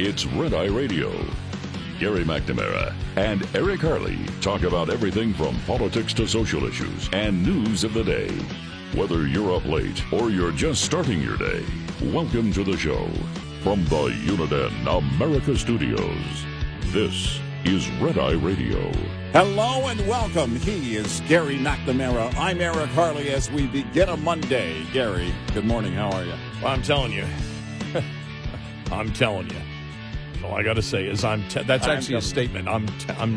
It's Red Eye Radio. Gary McNamara and Eric Harley talk about everything from politics to social issues and news of the day. Whether you're up late or you're just starting your day, welcome to the show. From the Uniden America Studios, this is Red Eye Radio. Hello and welcome. He is Gary McNamara. I'm Eric Harley as we begin a Monday. Gary, good morning. How are you? Well, I'm telling you. I'm telling you. All I got to say is that's actually a statement. I'm telling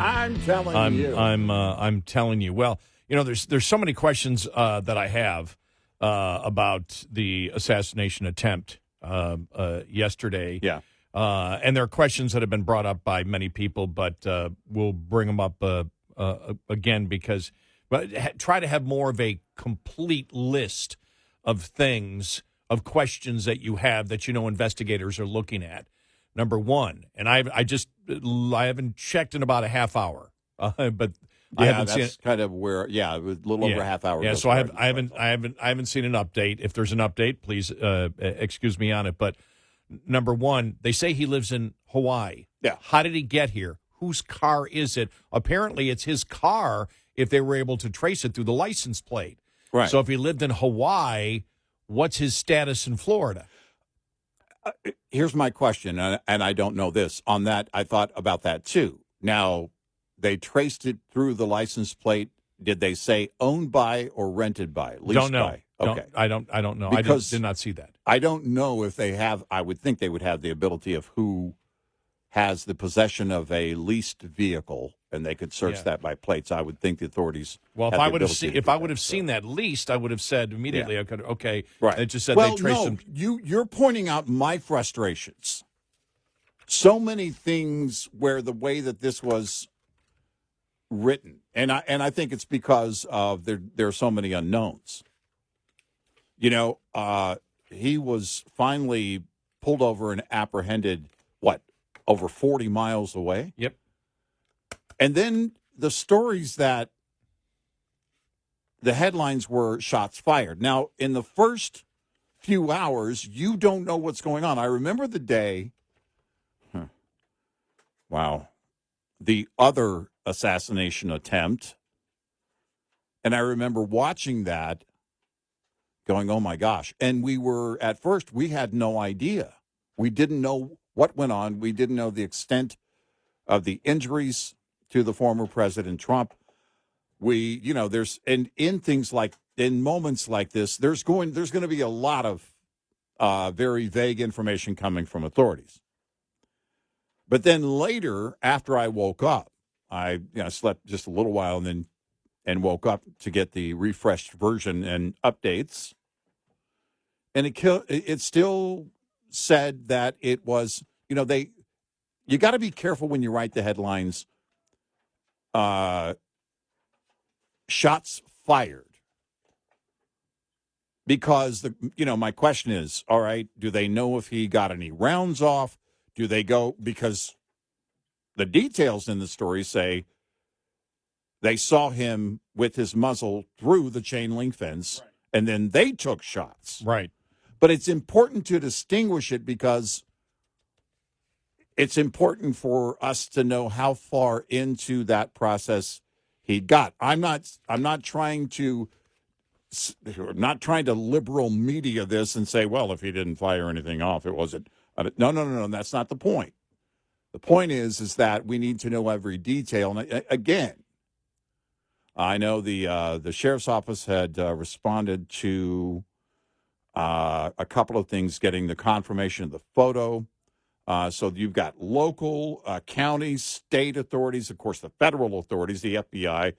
you. I'm telling you. Well, you know, there's so many questions that I have about the assassination attempt yesterday. Yeah. And there are questions that have been brought up by many people, but we'll bring them up again because try to have more of a complete list of things, of questions that you have that you know investigators are looking at. Number one, and I haven't checked in about a half hour, but I haven't seen it. Kind of where it was a little over a half hour. Yeah, so I haven't seen an update. If there's an update, please excuse me on it. But number one, they say he lives in Hawaii. Yeah. How did he get here? Whose car is it? Apparently, it's his car. If they were able to trace it through the license plate, right? So if he lived in Hawaii, what's his status in Florida? Here's my question, and I don't know this. On that, I thought about that, too. Now, they traced it through the license plate. Did they say owned by or rented by? Leased don't know. By? Okay. I don't know. Because I did not see that. I don't know if they have. I would think they would have the ability of who has the possession of a leased vehicle, and they could search that by plates. I would think the authorities. Well, if I would have seen that leased, I would have said immediately. Yeah. I could, okay, right. It just said well, they traced no, him. You're pointing out my frustrations. So many things where the way that this was written, and I think it's because of there are so many unknowns. You know, he was finally pulled over and apprehended. Over 40 miles away? Yep. And then the stories that the headlines were shots fired. Now, in the first few hours, you don't know what's going on. I remember the day, the other assassination attempt, and I remember watching that going, oh my gosh. And at first, we had no idea. We didn't know what went on. We didn't know the extent of the injuries to the former President Trump. In moments like this, there's going to be a lot of very vague information coming from authorities. But then later, after I woke up, I slept just a little while and woke up to get the refreshed version and updates, and it still said that it was, you got to be careful when you write the headlines, shots fired. Because, my question is, all right, do they know if he got any rounds off? Do they go, because the details in the story say they saw him with his muzzle through the chain link fence, right, and then they took shots. Right. But it's important to distinguish it because it's important for us to know how far into that process he got. I'm not trying to liberal media this and say, well, if he didn't fire anything off, it wasn't. No. That's not the point. The point is that we need to know every detail. And again, I know the sheriff's office had responded to a couple of things, getting the confirmation of the photo. So you've got local, county, state authorities, of course, the federal authorities, the FBI.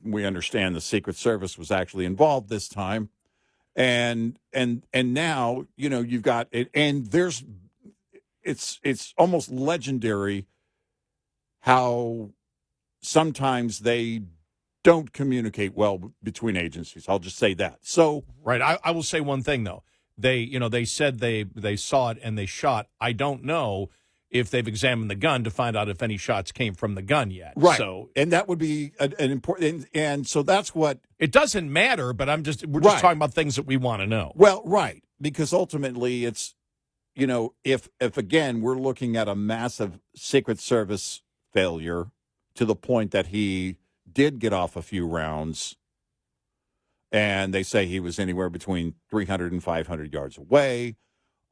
We understand the Secret Service was actually involved this time. And now, you've got it, and it's almost legendary how sometimes they don't communicate well between agencies. I'll just say that. So right, I will say one thing though. They said they saw it and they shot. I don't know if they've examined the gun to find out if any shots came from the gun yet. Right. So, and that would be an important, and so that's what. It doesn't matter, but we're just right, talking about things that we want to know. Well, right, because ultimately it's if again we're looking at a massive Secret Service failure to the point that he did get off a few rounds, and they say he was anywhere between 300 and 500 yards away,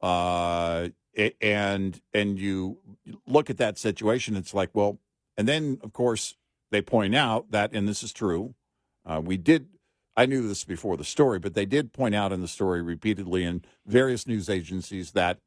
and you look at that situation, it's like, well, and then of course they point out that, and this is true, I knew this before the story, but they did point out in the story repeatedly in various news agencies that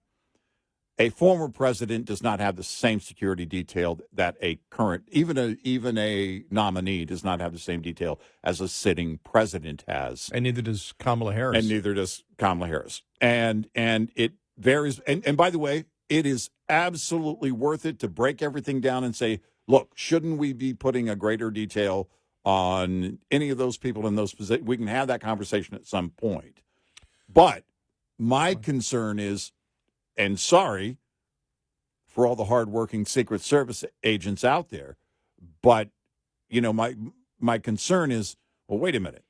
a former president does not have the same security detail that a current, even a nominee does not have the same detail as a sitting president has. And neither does Kamala Harris. And it varies. And by the way, it is absolutely worth it to break everything down and say, look, shouldn't we be putting a greater detail on any of those people in those positions? We can have that conversation at some point. But my concern is, and sorry for all the hardworking Secret Service agents out there, but my concern is, well, wait a minute.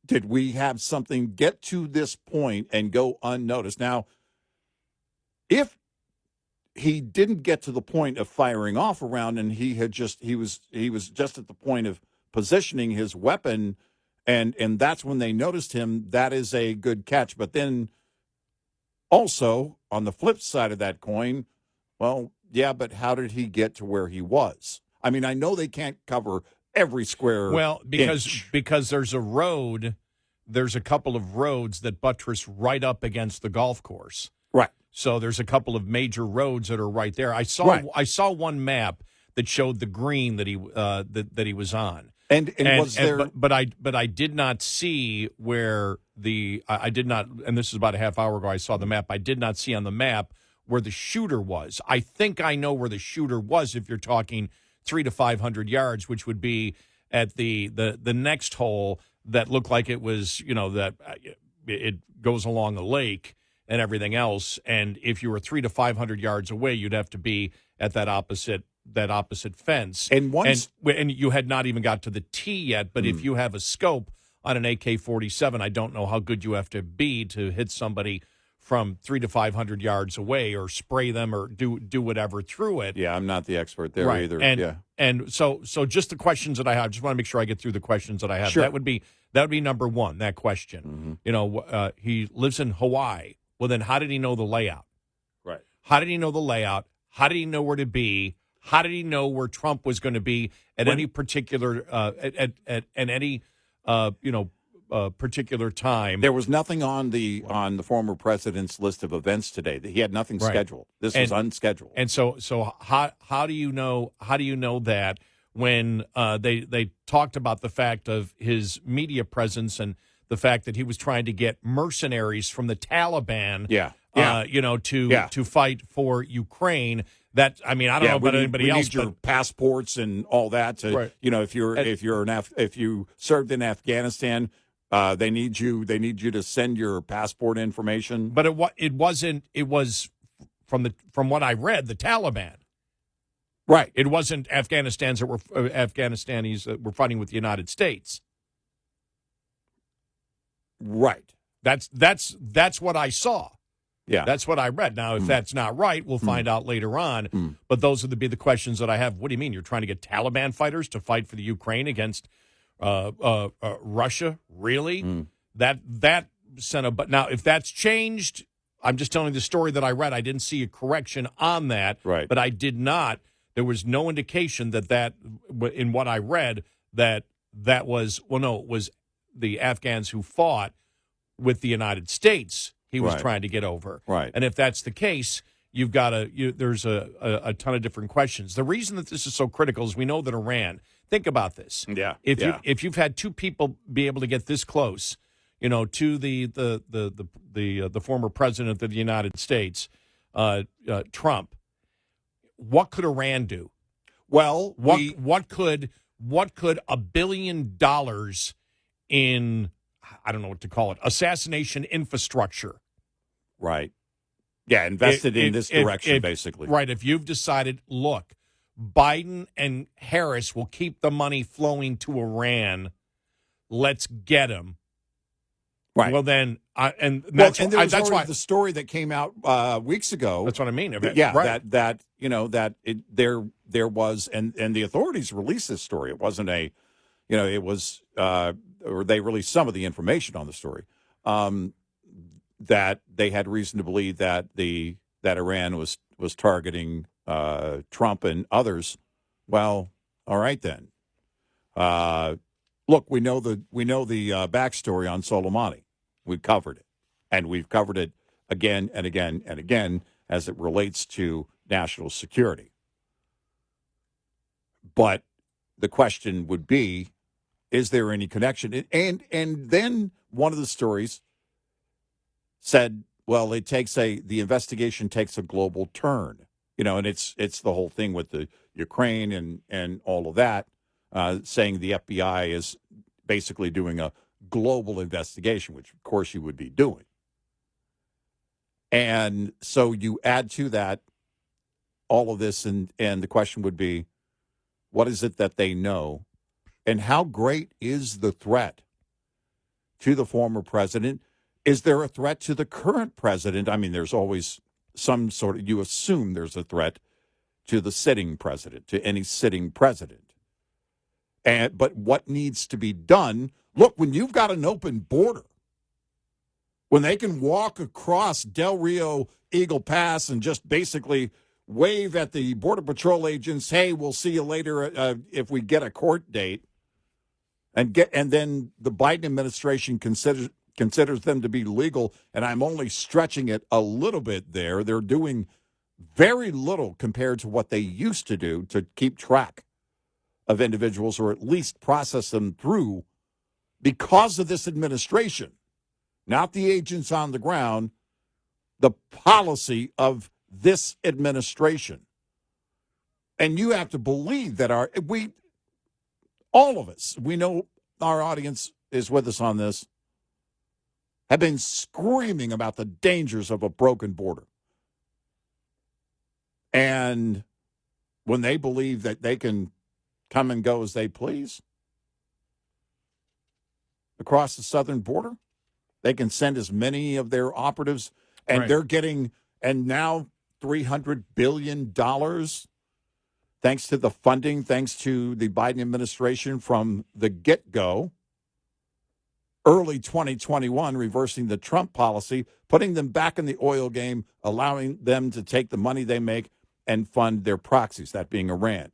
Did we have something get to this point and go unnoticed? Now, if he didn't get to the point of firing off a round and he was just at the point of positioning his weapon, and that's when they noticed him, that is a good catch. But then also, on the flip side of that coin, well, yeah, but how did he get to where he was? I mean, I know they can't cover every square because there's a couple of roads that buttress right up against the golf course. Right. So there's a couple of major roads that are right there. I saw one map that showed the green that he was on. And was there? But I did not see where I did not. And this is about a half hour ago. I saw the map. I did not see on the map where the shooter was. I think I know where the shooter was. If you're talking 300 to 500 yards, which would be at the next hole that looked like it was, that it goes along a lake and everything else. And if you were 300 to 500 yards away, you'd have to be at that opposite fence. And you had not even got to the tee yet, but if you have a scope on an AK-47, I don't know how good you have to be to hit somebody from 300 to 500 yards away or spray them or do whatever through it. Yeah, I'm not the expert there either. And so just the questions that I have, just want to make sure I get through the questions that I have. Sure. That would be number one, that question. Mm-hmm. He lives in Hawaii. Well, then how did he know the layout? Right. How did he know the layout? How did he know where to be? How did he know where Trump was going to be at any particular at any particular time? There was nothing on the former president's list of events today. He had nothing scheduled. This was unscheduled. And so how do you know that when they talked about the fact of his media presence and the fact that he was trying to get mercenaries from the Taliban, to fight for Ukraine? That, I mean, I don't know about anybody else. Need your passports and all that to, if you served in Afghanistan, they need you to send your passport information. But it was from what I read, the Taliban. Right. It wasn't Afghanis that were fighting with the United States. Right. That's what I saw. Yeah. That's what I read. Now, if that's not right, we'll find out later on. But those would be the questions that I have. What do you mean? You're trying to get Taliban fighters to fight for the Ukraine against Russia? Really? That sent a... But now, if that's changed, I'm just telling you the story that I read. I didn't see a correction on that. Right. But I did not. There was no indication that in what I read, that was... Well, no, it was the Afghans who fought with the United States he was trying to get over. Right. And if that's the case, there's a ton of different questions. The reason that this is so critical is we know that Iran, think about this. Yeah. If you've had two people be able to get this close, to the former president of the United States, Trump, what could Iran do? Well, what could $1 billion in, I don't know what to call it, assassination infrastructure? Right. Yeah, invested in this direction, basically. Right. If you've decided, look, Biden and Harris will keep the money flowing to Iran, let's get them. Right. Well, then, that's that's why the story that came out weeks ago. That's what I mean. Yeah, right. there was, and the authorities released this story. It wasn't it was, or they released some of the information on the story, that they had reason to believe that Iran was targeting Trump and others. Well, all right then. Look, we know the backstory on Soleimani. We've covered it, and we've covered it again and again and again as it relates to national security. But the question would be, is there any connection? And then one of the stories said, well, the investigation takes a global turn, and it's the whole thing with the Ukraine and all of that, saying the FBI is basically doing a global investigation, which of course you would be doing. And so you add to that all of this, and the question would be, what is it that they know? And how great is the threat to the former president? Is there a threat to the current president? I mean, there's always some sort of, you assume there's a threat to the sitting president, to any sitting president. But what needs to be done? Look, when you've got an open border, when they can walk across Del Rio Eagle Pass and just basically wave at the Border Patrol agents, hey, we'll see you later if we get a court date, and then the Biden administration considers them to be legal, and I'm only stretching it a little bit there. They're doing very little compared to what they used to do to keep track of individuals, or at least process them through, because of this administration. Not the agents on the ground, the policy of this administration. And you have to believe that all of us, we know our audience is with us on this, have been screaming about the dangers of a broken border. And when they believe that they can come and go as they please across the southern border, they can send as many of their operatives, and right. They're getting, and now $300 billion, thanks to the funding, thanks to the Biden administration from the get-go, early 2021, reversing the Trump policy, putting them back in the oil game, allowing them to take the money they make and fund their proxies, that being Iran.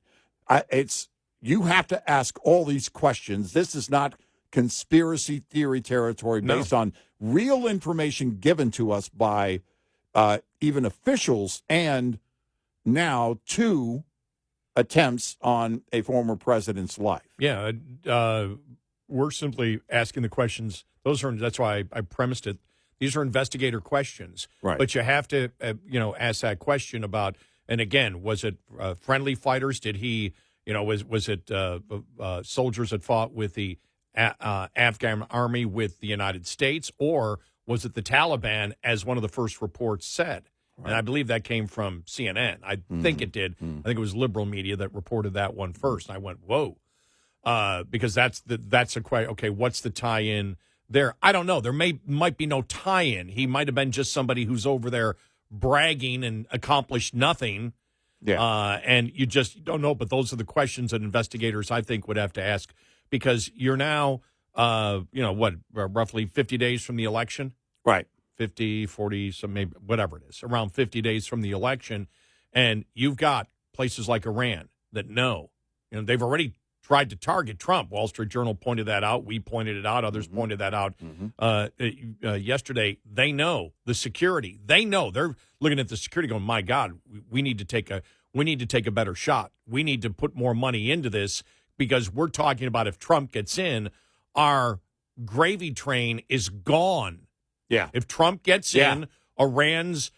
You have to ask all these questions. This is not conspiracy theory territory based on real information given to us by even officials, and now 2 attempts on a former president's life. Yeah, we're simply asking the questions. That's why I premised it. These are investigator questions, right? But you have to, ask that question about. And again, was it friendly fighters? Did he, was it soldiers that fought with the Afghan army with the United States, or was it the Taliban, as one of the first reports said? Right. And I believe that came from CNN. I think it did. I think it was liberal media that reported that one first. And I went, whoa, because that's a question. Okay, what's the tie-in there? I don't know. There might be no tie-in. He might have been just somebody who's over there bragging and accomplished nothing. Yeah. And you just don't know. But those are the questions that investigators, I think, would have to ask, because you're now, roughly 50 days from the election? Right. 50, 40, some maybe whatever it is, around 50 days from the election. And you've got places like Iran that know, they've already tried to target Trump. Wall Street Journal pointed that out. We pointed it out. Others pointed that out yesterday. They know the security. They know. They're looking at the security going, my God, we need to take a better shot. We need to put more money into this, because we're talking about, if Trump gets in, our gravy train is gone. Yeah. If Trump gets in, Iran's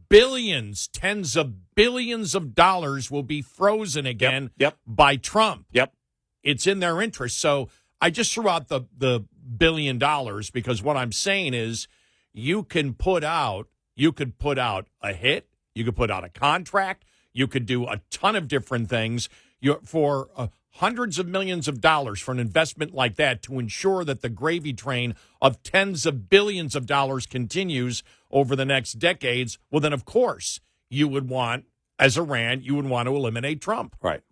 billions, tens of billions of dollars will be frozen again by Trump. Yep. It's in their interest. So I just threw out the $1 billion, because what I'm saying is you could put out a hit, you could put out a contract, you could do a ton of different things for hundreds of millions of dollars for an investment like that to ensure that the gravy train of tens of billions of dollars continues over the next decades, well, then, of course, you would want, as Iran, you would want to eliminate Trump. Right.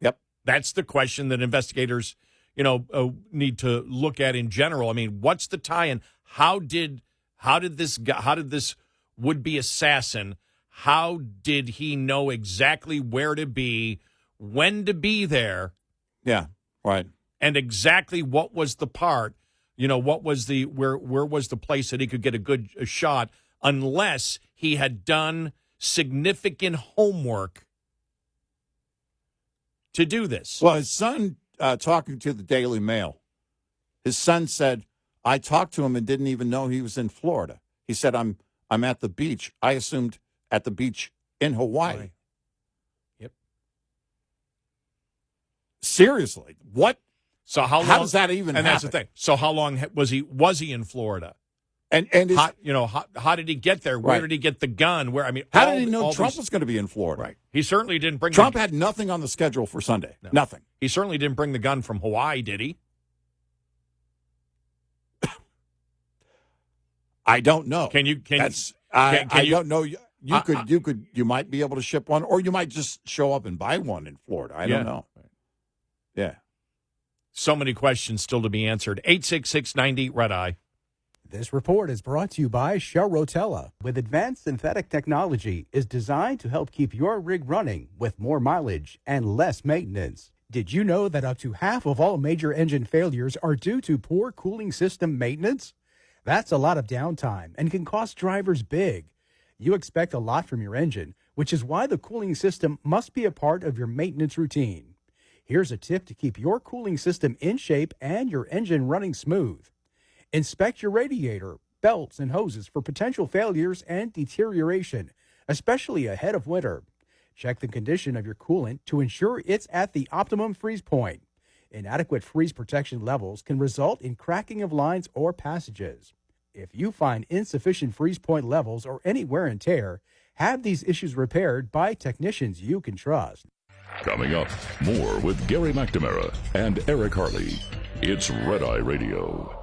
Yep. That's the question that investigators, need to look at in general. I mean, what's the tie-in? How did this would-be assassin, how did he know exactly where to be, when to be there? Yeah, right. And exactly what was the part, what was the where was the place that he could get a shot, unless he had done significant homework to do this. Well, his son, talking to the Daily Mail, his son said, I talked to him and didn't even know he was in Florida. He said, I'm at the beach. I assumed at the beach in Hawaii. Right. Yep. Seriously, what? So how does that even happen? And that's the thing. So how long was he in Florida? And how did he get there? Where did he get the gun? How did he know Trump was going to be in Florida? Right. He certainly didn't bring. Trump had nothing on the schedule for Sunday. No. Nothing. He certainly didn't bring the gun from Hawaii, did he? I don't know. I don't know. You might be able to ship one, or you might just show up and buy one in Florida. I don't know. Yeah. So many questions still to be answered. 866-90-RED-EYE. This report is brought to you by Shell Rotella. With advanced synthetic technology, is designed to help keep your rig running with more mileage and less maintenance. Did you know that up to half of all major engine failures are due to poor cooling system maintenance? That's a lot of downtime and can cost drivers big. You expect a lot from your engine, which is why the cooling system must be a part of your maintenance routine. Here's a tip to keep your cooling system in shape and your engine running smooth. Inspect your radiator, belts, and hoses for potential failures and deterioration, especially ahead of winter. Check the condition of your coolant to ensure it's at the optimum freeze point. Inadequate freeze protection levels can result in cracking of lines or passages. If you find insufficient freeze point levels or any wear and tear, have these issues repaired by technicians you can trust. Coming up, more with Gary McNamara and Eric Harley. It's Red Eye Radio.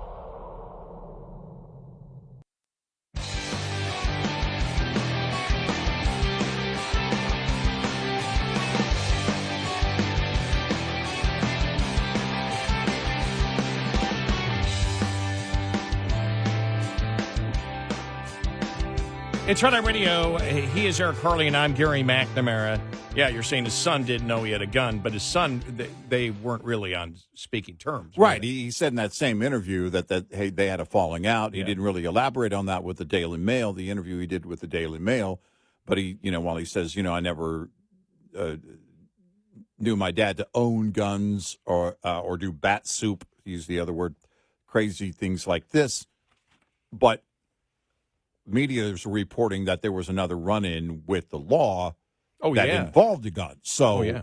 It's Red Eye Radio. He is Eric Harley, and I'm Gary McNamara. Yeah, you're saying his son didn't know he had a gun, but his son, they weren't really on speaking terms. Right. He said in that same interview that hey, they had a falling out. He didn't really elaborate on that with the Daily Mail, the interview he did with the Daily Mail. But he, while he says, I never knew my dad to own guns or do bat soup, use the other word, crazy things like this. But media is reporting that there was another run-in with the law that involved a gun. So,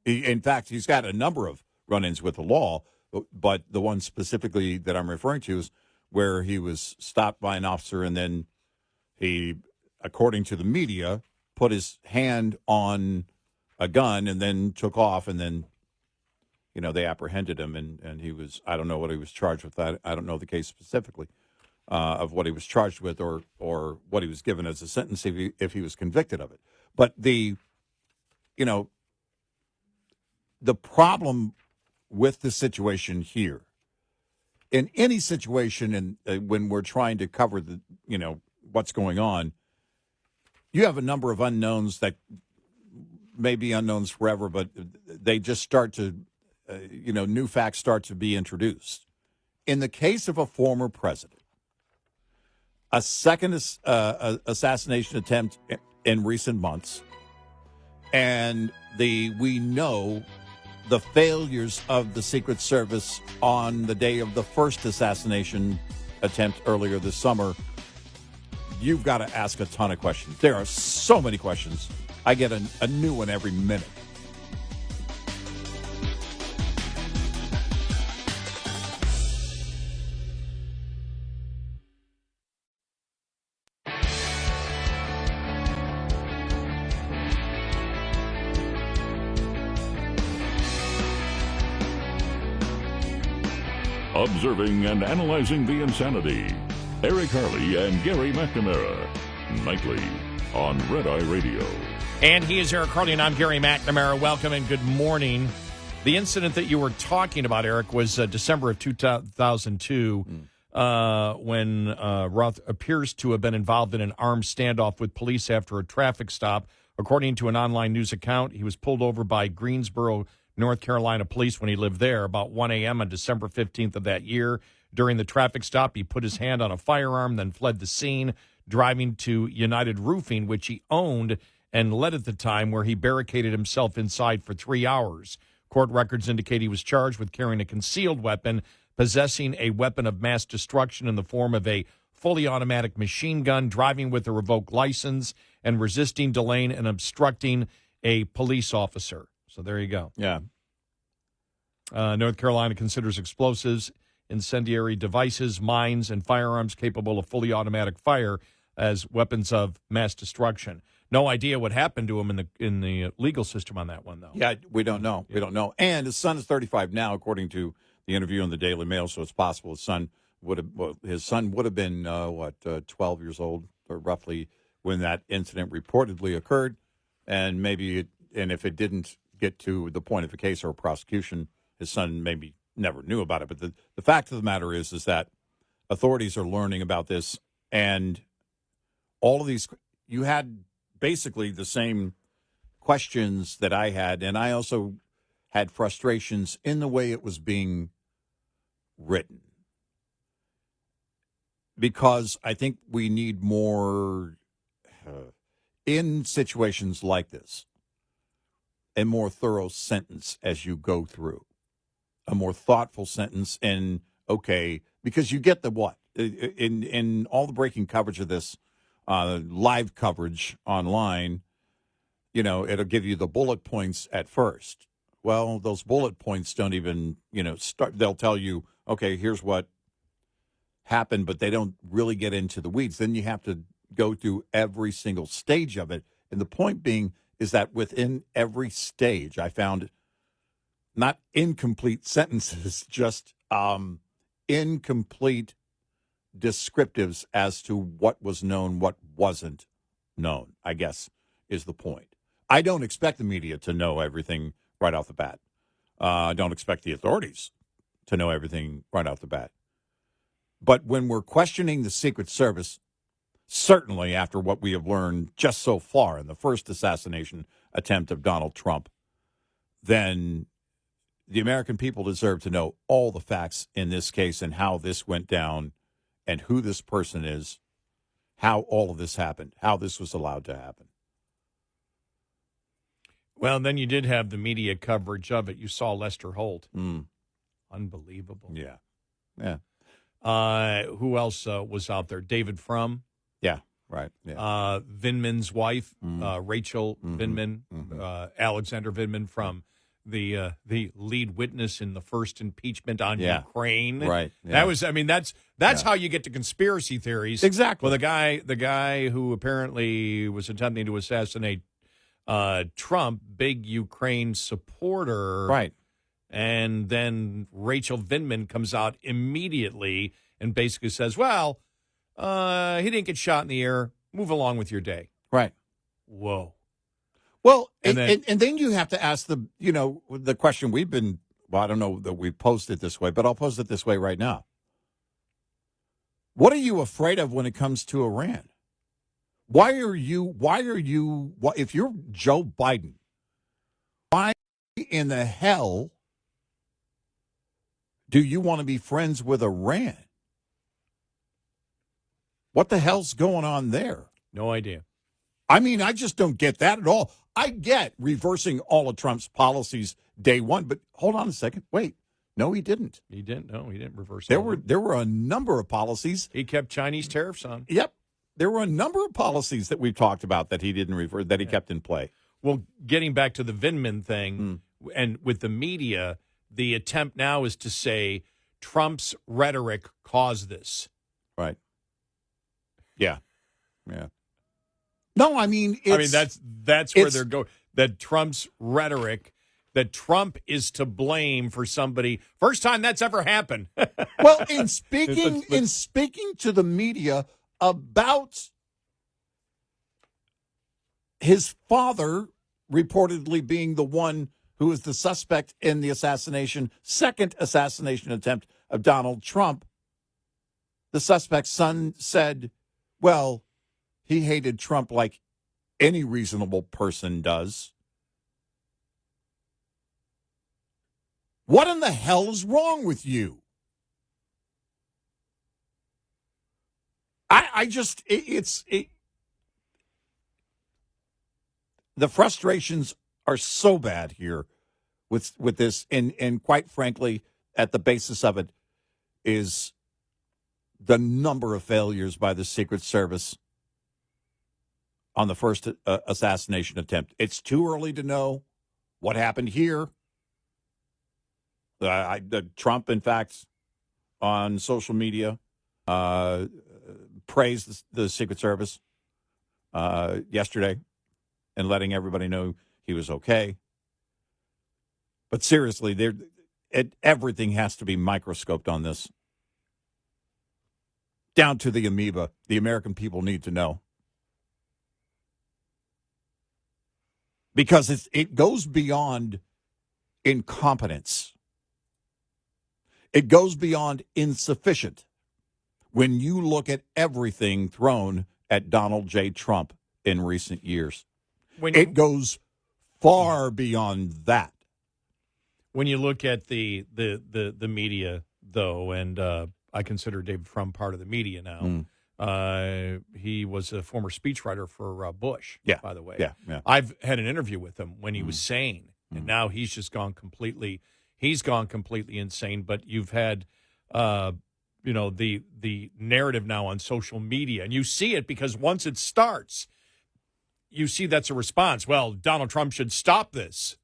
in fact, he's got a number of run-ins with the law, but the one specifically that I'm referring to is where he was stopped by an officer and then he, according to the media, put his hand on a gun and then took off, and then, they apprehended him, and he was, I don't know what he was charged with. I don't know the case specifically. Of what he was charged with or what he was given as a sentence if he was convicted of it. But the problem with the situation here, in any situation when we're trying to cover what's going on, you have a number of unknowns that may be unknowns forever, but they just start to, new facts start to be introduced. In the case of a former president, a second assassination attempt in recent months, and we know the failures of the Secret Service on the day of the first assassination attempt earlier this summer. You've got to ask a ton of questions. There are so many questions. I get a new one every minute. observing and analyzing the insanity. Eric Harley and Gary McNamara, nightly on Red Eye Radio. And he is Eric Harley, and I'm Gary McNamara. Welcome and good morning. The incident that you were talking about, Eric, was December of 2002 when Roth appears to have been involved in an armed standoff with police after a traffic stop. According to an online news account, he was pulled over by Greensboro, North Carolina police when he lived there about 1 a.m. on December 15th of that year. During the traffic stop, he put his hand on a firearm, then fled the scene, driving to United Roofing, which he owned and led at the time, where he barricaded himself inside for 3 hours. Court records indicate he was charged with carrying a concealed weapon, possessing a weapon of mass destruction in the form of a fully automatic machine gun, driving with a revoked license, and resisting, delaying, and obstructing a police officer. So there you go. Yeah. North Carolina considers explosives, incendiary devices, mines, and firearms capable of fully automatic fire as weapons of mass destruction. No idea what happened to him in the legal system on that one, though. Yeah, we don't know. We don't know. And his son is 35 now, according to the interview in the Daily Mail. So it's possible his son would have been 12 years old, or roughly, when that incident reportedly occurred. And if it didn't get to the point of a case or a prosecution, his son maybe never knew about it. But the fact of the matter is that authorities are learning about this, and all of these, you had basically the same questions that I had, and I also had frustrations in the way it was being written. Because I think we need more, in situations like this, a more thorough sentence as you go through. A more thoughtful sentence, and okay, because you get the what? In all the breaking coverage of this, live coverage online, it'll give you the bullet points at first. Well, those bullet points don't even, start. They'll tell you, okay, here's what happened, but they don't really get into the weeds. Then you have to go through every single stage of it. And the point being is that within every stage, I found not incomplete sentences, just incomplete descriptives as to what was known, what wasn't known, I guess, is the point. I don't expect the media to know everything right off the bat. I don't expect the authorities to know everything right off the bat. But when we're questioning the Secret Service, certainly after what we have learned just so far in the first assassination attempt of Donald Trump, then the American people deserve to know all the facts in this case and how this went down and who this person is, how all of this happened, how this was allowed to happen. Well, then you did have the media coverage of it. You saw Lester Holt. Unbelievable. Yeah. Yeah. Who else was out there? David Frum. Yeah, right. Yeah. Vindman's wife, Rachel Vindman, Alexander Vindman from the lead witness in the first impeachment on Ukraine. Right. Yeah. That was, that's how you get to conspiracy theories. Exactly. Well, the guy who apparently was attempting to assassinate Trump, big Ukraine supporter. Right. And then Rachel Vindman comes out immediately and basically says, well, he didn't get shot in the air. Move along with your day. Right. Whoa. Well, and then you have to ask the question I don't know that we posed it this way, but I'll pose it this way right now. What are you afraid of when it comes to Iran? Why are you, if you're Joe Biden, why in the hell do you want to be friends with Iran? What the hell's going on there? No idea. I just don't get that at all. I get reversing all of Trump's policies day one, but hold on a second. Wait. No, he didn't. He didn't. No, he didn't reverse. There were a number of policies. He kept Chinese tariffs on. Yep. There were a number of policies that we've talked about that he didn't reverse, that he kept in play. Well, getting back to the Vindman thing, and with the media, the attempt now is to say Trump's rhetoric caused this. Right. Yeah. Yeah. No, that's where they're going. That Trump's rhetoric, that Trump is to blame for somebody. First time that's ever happened. Well, in speaking to the media about his father reportedly being the one who is the suspect in the second assassination attempt of Donald Trump, the suspect's son said, well, he hated Trump like any reasonable person does. What in the hell is wrong with you? The frustrations are so bad here with this, and quite frankly, at the basis of it is the number of failures by the Secret Service on the first assassination attempt. It's too early to know what happened here. Trump, in fact, on social media, praised the Secret Service yesterday and letting everybody know he was okay. But seriously, everything has to be microscoped on this. Down to the amoeba. The American people need to know. Because it goes beyond incompetence. It goes beyond insufficient when you look at everything thrown at Donald J. Trump in recent years. It goes far beyond that. When you look at the media, though, and I consider David Frum part of the media now. He was a former speechwriter for Bush, by the way. Yeah. I've had an interview with him when he was sane, and now he's just gone completely insane. But you've had, the narrative now on social media, and you see it because once it starts, you see that's a response. Well, Donald Trump should stop this,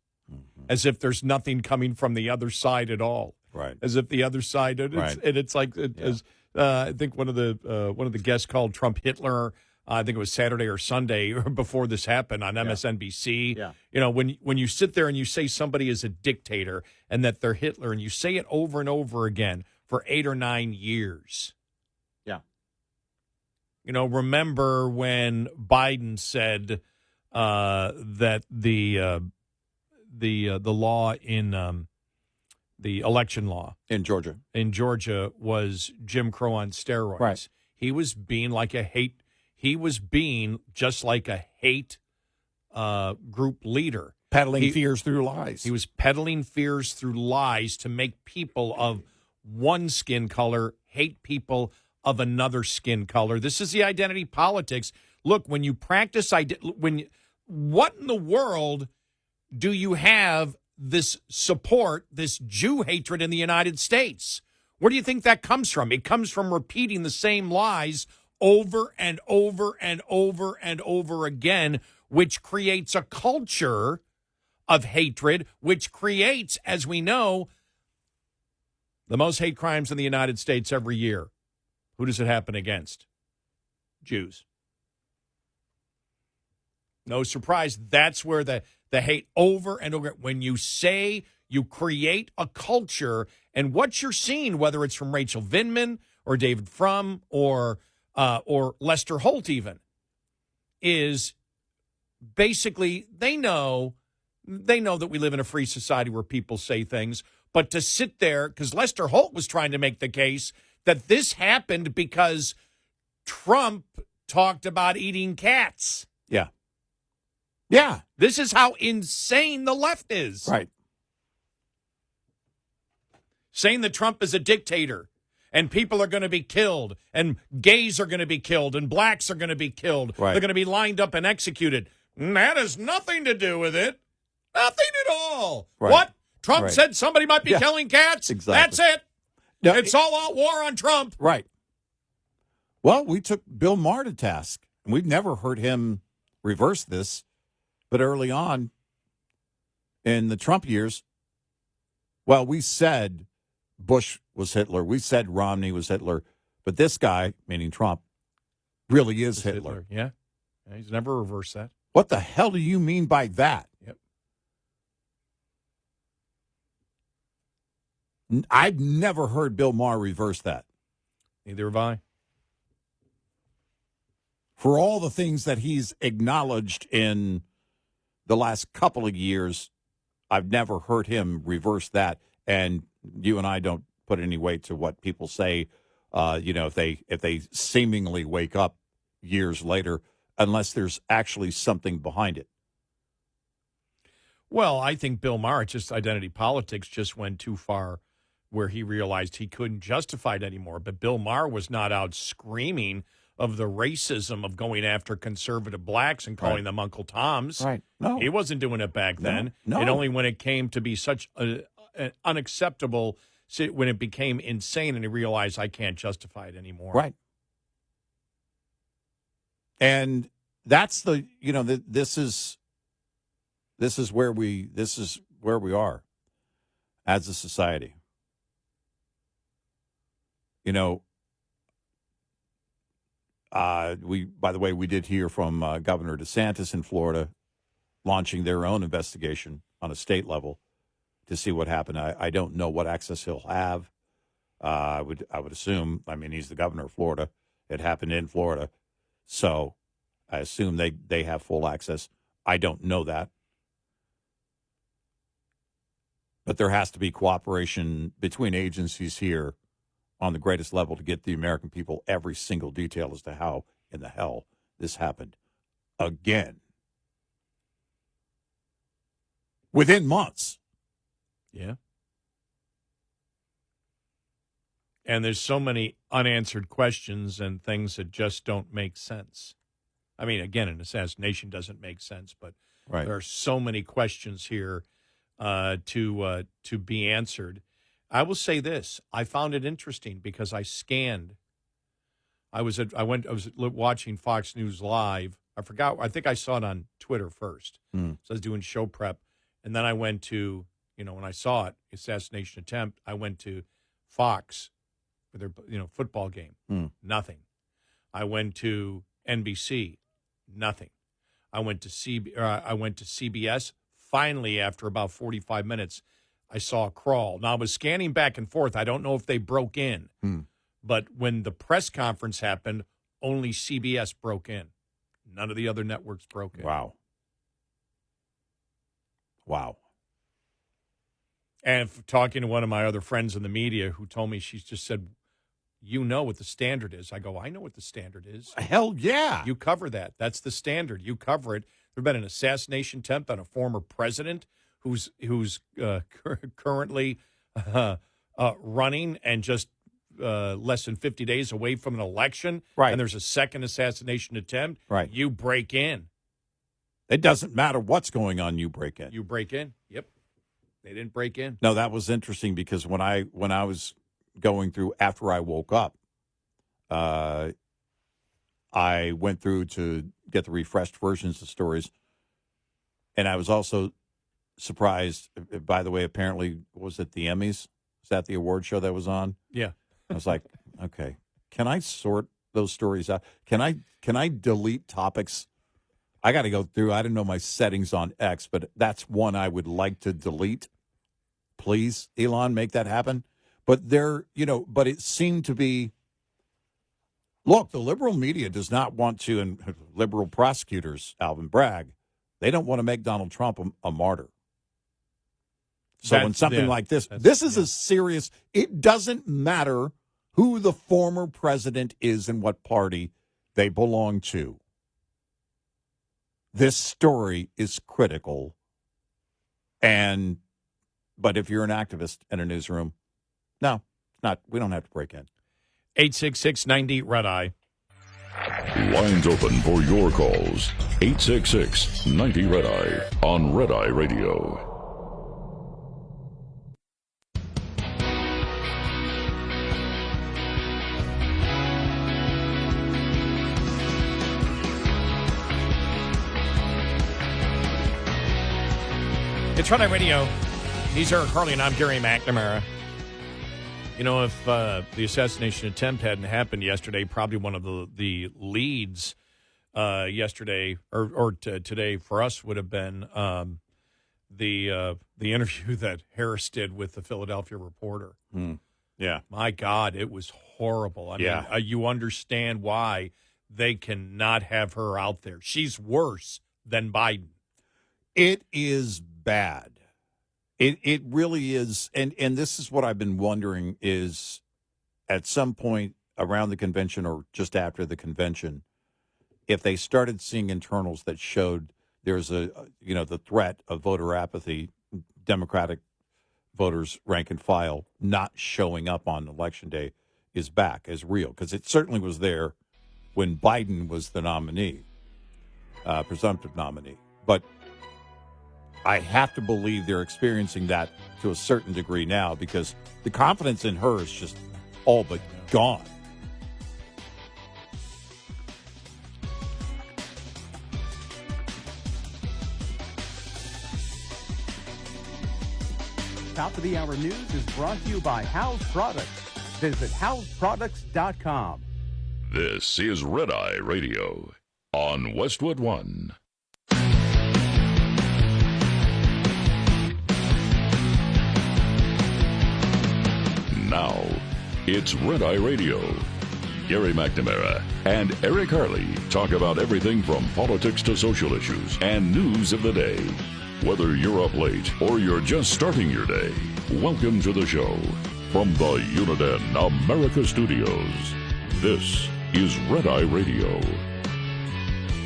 as if there's nothing coming from the other side at all. Right. As if the other side, it's like, as I think one of the guests called Trump Hitler. I think it was Saturday or Sunday before this happened on MSNBC. Yeah. You know, when you sit there and you say somebody is a dictator and that they're Hitler, and you say it over and over again for 8 or 9 years. Yeah. You know, remember when Biden said that the law in the election law in Georgia was Jim Crow on steroids. Right. He was being just like a hate group leader. Peddling fears through lies. He was peddling fears through lies to make people of one skin color hate people of another skin color. This is the identity politics. Look, when you practice what in the world do you have this support, this Jew hatred in the United States? Where do you think that comes from? It comes from repeating the same lies over and over and over and over again, which creates a culture of hatred, which creates, as we know, the most hate crimes in the United States every year. Who does it happen against? Jews. No surprise. That's where the hate over and over. When you say you create a culture, and what you're seeing, whether it's from Rachel Vindman or David Frum or Lester Holt even, is basically they know that we live in a free society where people say things, but to sit there, because Lester Holt was trying to make the case that this happened because Trump talked about eating cats. Yeah. Yeah. This is how insane the left is. Right. Saying that Trump is a dictator and people are going to be killed and gays are going to be killed and blacks are going to be killed. Right. They're going to be lined up and executed. That has nothing to do with it. Nothing at all. Right. What? Trump said somebody might be killing cats? Exactly. That's it. No, it's all out war on Trump. Right. Well, we took Bill Maher to task, and we've never heard him reverse this. But early on in the Trump years, well, we said Bush was Hitler. We said Romney was Hitler. But this guy, meaning Trump, really is Hitler. Yeah. He's never reversed that. What the hell do you mean by that? Yep. I've never heard Bill Maher reverse that. Neither have I. For all the things that he's acknowledged in the last couple of years, I've never heard him reverse that. And you and I don't put any weight to what people say, if they seemingly wake up years later, unless there's actually something behind it. Well, I think Bill Maher, just identity politics, just went too far where he realized he couldn't justify it anymore. But Bill Maher was not out screaming of the racism of going after conservative blacks and calling them Uncle Toms. Right. No. He wasn't doing it back then. No. And only when it came to be such an unacceptable, when it became insane and he realized I can't justify it anymore. Right. And that's this is where we are as a society. By the way, we did hear from Governor DeSantis in Florida launching their own investigation on a state level to see what happened. I don't know what access he'll have. I would assume, he's the governor of Florida. It happened in Florida. So I assume they have full access. I don't know that. But there has to be cooperation between agencies here on the greatest level to get the American people every single detail as to how in the hell this happened again. Within months. Yeah. And there's so many unanswered questions and things that just don't make sense. Again, an assassination doesn't make sense, but there are so many questions here to be answered. I will say this: I found it interesting because I scanned. I was watching Fox News Live. I forgot. I think I saw it on Twitter first. So I was doing show prep, and then I went to when I saw it, assassination attempt. I went to Fox for their football game. Nothing. I went to NBC. Nothing. I went to CBS. Finally, after about 45 minutes, I saw a crawl. Now, I was scanning back and forth. I don't know if they broke in. But when the press conference happened, only CBS broke in. None of the other networks broke in. Wow. And talking to one of my other friends in the media who told me, she just said, you know what the standard is. I go, I know what the standard is. Hell yeah. You cover that. That's the standard. You cover it. There's been an assassination attempt on a former president who's currently running and just less than 50 days away from an election. Right. And there's a second assassination attempt. Right. You break in. It doesn't matter what's going on. You break in. You break in. Yep. They didn't break in. No, that was interesting because when I was going through after I woke up, I went through to get the refreshed versions of stories, and I was also surprised. By the way, apparently, was it the Emmys? Is that the award show that was on? Yeah. I was like, okay, can I sort those stories out? Can I delete topics? I got to go through. I don't know my settings on X, but that's one I would like to delete. Please, Elon, make that happen. But but it seemed to be, look, the liberal media does not want to, and liberal prosecutors, Alvin Bragg, they don't want to make Donald Trump a martyr. So when something like this is a serious, it doesn't matter who the former president is and what party they belong to. This story is critical. But if you're an activist in a newsroom, no, it's not. We don't have to break in. 866-90-RED-EYE. Lines open for your calls. 866-90-RED-EYE on Red Eye Radio. It's Red Eye Radio. He's Eric Harley, and I'm Gary McNamara. If the assassination attempt hadn't happened yesterday, probably one of the leads yesterday or today for us would have been the interview that Harris did with the Philadelphia Reporter. Yeah. My God, it was horrible. I mean, you understand why they cannot have her out there. She's worse than Biden. It is bad. It really is. And this is what I've been wondering is at some point around the convention or just after the convention, if they started seeing internals that showed there's the threat of voter apathy, Democratic voters, rank and file, not showing up on Election Day is back, is real. Because it certainly was there when Biden was the nominee, presumptive nominee. But I have to believe they're experiencing that to a certain degree now because the confidence in her is just all but gone. Top of the Hour News is brought to you by House Products. Visit houseproducts.com. This is Red Eye Radio on Westwood One. Now, it's Red Eye Radio. Gary McNamara and Eric Harley talk about everything from politics to social issues and news of the day. Whether you're up late or you're just starting your day, welcome to the show. From the Uniden America Studios, this is Red Eye Radio.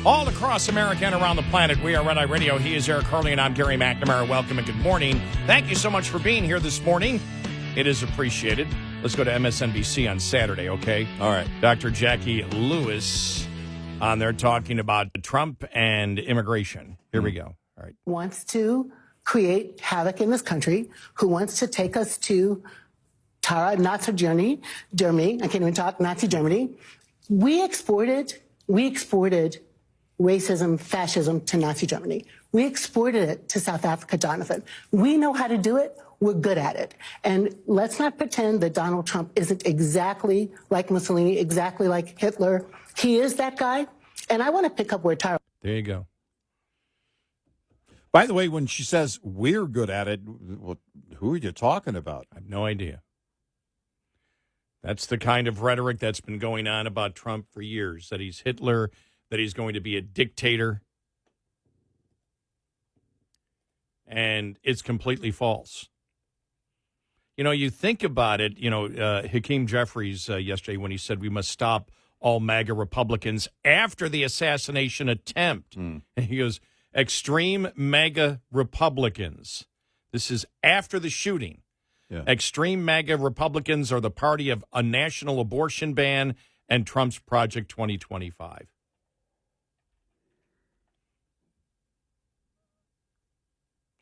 All across America and around the planet, we are Red Eye Radio. He is Eric Harley, and I'm Gary McNamara. Welcome and good morning. Thank you so much for being here this morning. It is appreciated. Let's go to MSNBC on Saturday, okay? All right. Dr. Jackie Lewis on there talking about Trump and immigration. Here we go. All right. Wants to create havoc in this country, who wants to take us to Nazi Germany. I can't even talk, Nazi Germany. We exported racism, fascism to Nazi Germany. We exported it to South Africa, Jonathan. We know how to do it. We're good at it. And let's not pretend that Donald Trump isn't exactly like Mussolini, exactly like Hitler. He is that guy. And I want to pick up where Tara. There you go. By the way, when she says we're good at it, well, who are you talking about? I have no idea. That's the kind of rhetoric that's been going on about Trump for years, that he's Hitler, that he's going to be a dictator. And it's completely false. You know, you think about it, Hakeem Jeffries yesterday when he said we must stop all MAGA Republicans after the assassination attempt. And he goes, extreme MAGA Republicans. This is after the shooting. Yeah. Extreme MAGA Republicans are the party of a national abortion ban and Trump's Project 2025.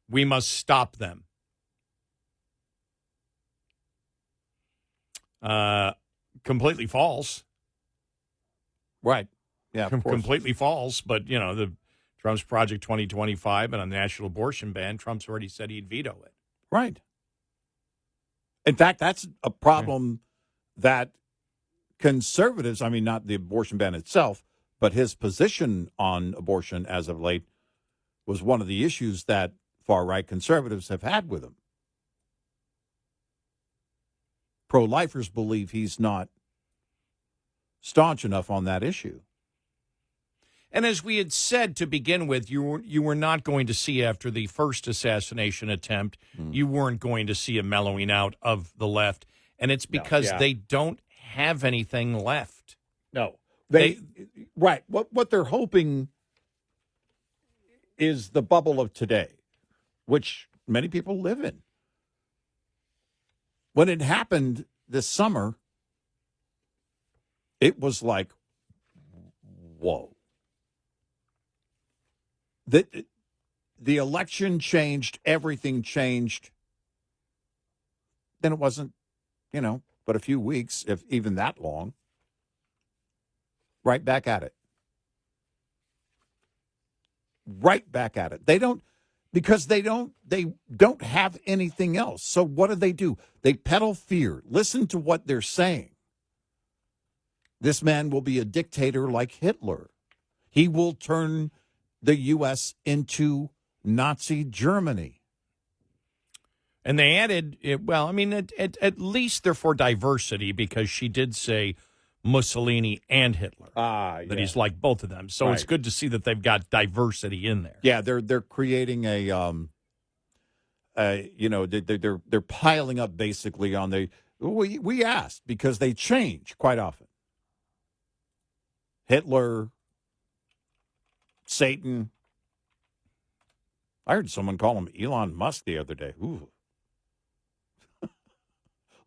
We must stop them. Completely false. Right. Yeah. Completely false. But, the Trump's Project 2025 and a national abortion ban, Trump's already said he'd veto it. Right. In fact, that's a problem that conservatives, I mean, not the abortion ban itself, but his position on abortion as of late was one of the issues that far-right conservatives have had with him. Pro-lifers believe he's not staunch enough on that issue. And as we had said to begin with, you were not going to see after the first assassination attempt, you weren't going to see a mellowing out of the left. And it's because they don't have anything left. No. Right. What they're hoping is the bubble of today, which many people live in. When it happened this summer, it was like, whoa. The election changed, everything changed. Then it wasn't, but a few weeks, if even that long. Right back at it. Right back at it. They don't have anything else. So what do? They peddle fear. Listen to what they're saying. This man will be a dictator like Hitler. He will turn the U.S. into Nazi Germany. And they added, at least they're for diversity because she did say Mussolini and Hitler. That he's like both of them. So it's good to see that they've got diversity in there. Yeah, they're creating they're piling up basically on the. We asked because they change quite often. Hitler, Satan. I heard someone call him Elon Musk the other day. Ooh.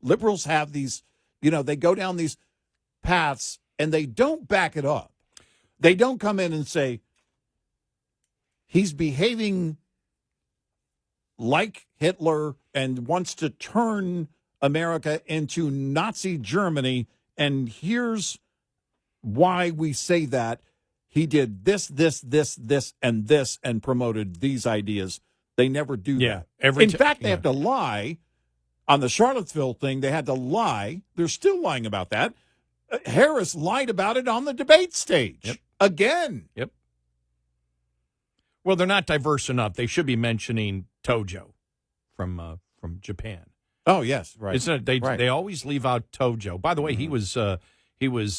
Liberals have these, they go down these paths and they don't back it up. They don't come in and say, he's behaving like Hitler and wants to turn America into Nazi Germany. And here's why we say that. He did this, and promoted these ideas. They never do that. In fact, they have to lie. On the Charlottesville thing, they had to lie. They're still lying about that. Harris lied about it on the debate stage. Again. Yep. Well, they're not diverse enough. They should be mentioning Tojo from Japan. Oh, yes, right. Isn't it? They always leave out Tojo. By the way, he was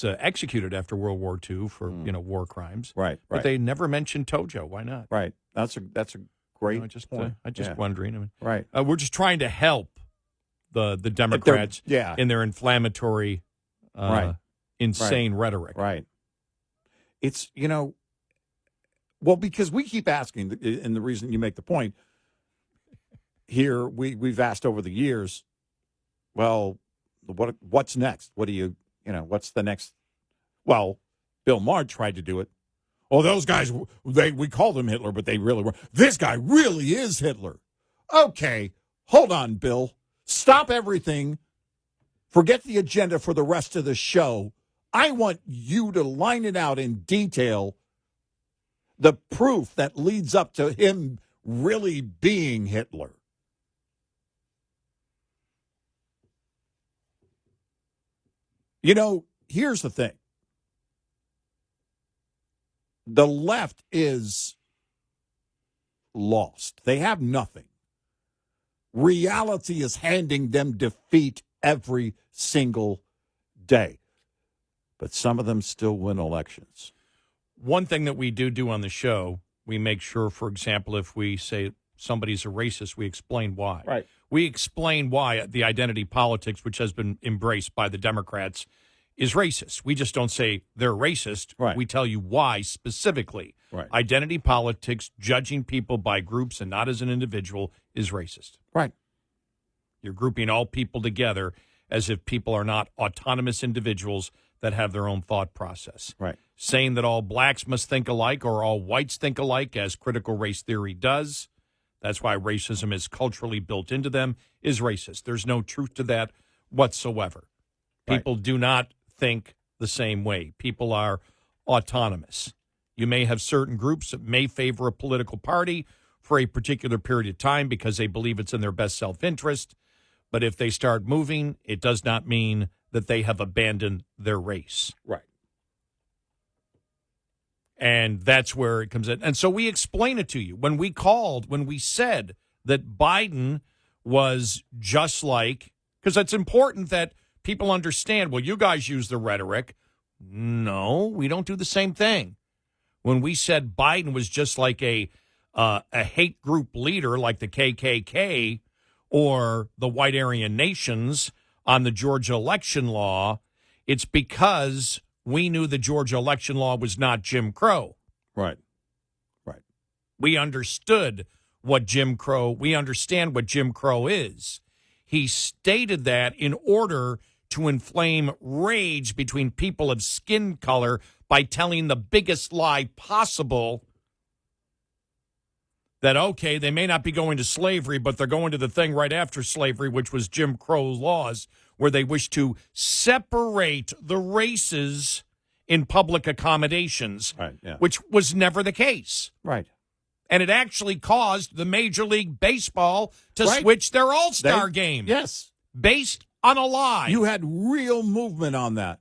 executed after World War II for war crimes. Right. But they never mentioned Tojo. Why not? Right. That's a great point. I'm just wondering. Right. We're just trying to help the Democrats in their inflammatory, insane rhetoric. Right. It's, well, because we keep asking, and the reason you make the point here, we've asked over the years, well, what's next? What do you, what's the next? Well, Bill Maher tried to do it. Oh, those guys, we called him Hitler, but they really were. This guy really is Hitler. Okay, hold on, Bill. Stop everything. Forget the agenda for the rest of the show. I want you to line it out in detail, the proof that leads up to him really being Hitler. Here's the thing. The left is lost. They have nothing. Reality is handing them defeat every single day. But some of them still win elections. One thing that we do on the show, we make sure, for example, if we say somebody's a racist, we explain why. Right. We explain why the identity politics, which has been embraced by the Democrats, is racist. We just don't say they're racist. Right. We tell you why specifically. Right. Identity politics, judging people by groups and not as an individual, is racist. Right. You're grouping all people together as if people are not autonomous individuals that have their own thought process. Right. Saying that all blacks must think alike or all whites think alike, as critical race theory does, that's why racism is culturally built into them, is racist. There's no truth to that whatsoever. People do not think the same way. People are autonomous. You may have certain groups that may favor a political party for a particular period of time because they believe it's in their best self-interest. But if they start moving, it does not mean that they have abandoned their race. Right. And that's where it comes in. And so we explain it to you. When we said that Biden was just like, because it's important that people understand, well, you guys use the rhetoric. No, we don't do the same thing. When we said Biden was just like a hate group leader like the KKK or the white Aryan nations on the Georgia election law, it's because we knew the Georgia election law was not Jim Crow. Right. Right. We understood what Jim Crow, we understand what Jim Crow is. He stated that in order to inflame rage between people of skin color by telling the biggest lie possible that, okay, they may not be going to slavery, but they're going to the thing right after slavery, which was Jim Crow laws, where they wish to separate the races in public accommodations, which was never the case. Right. And it actually caused the Major League Baseball to switch their All-Star game. Yes. Based on a lie. You had real movement on that.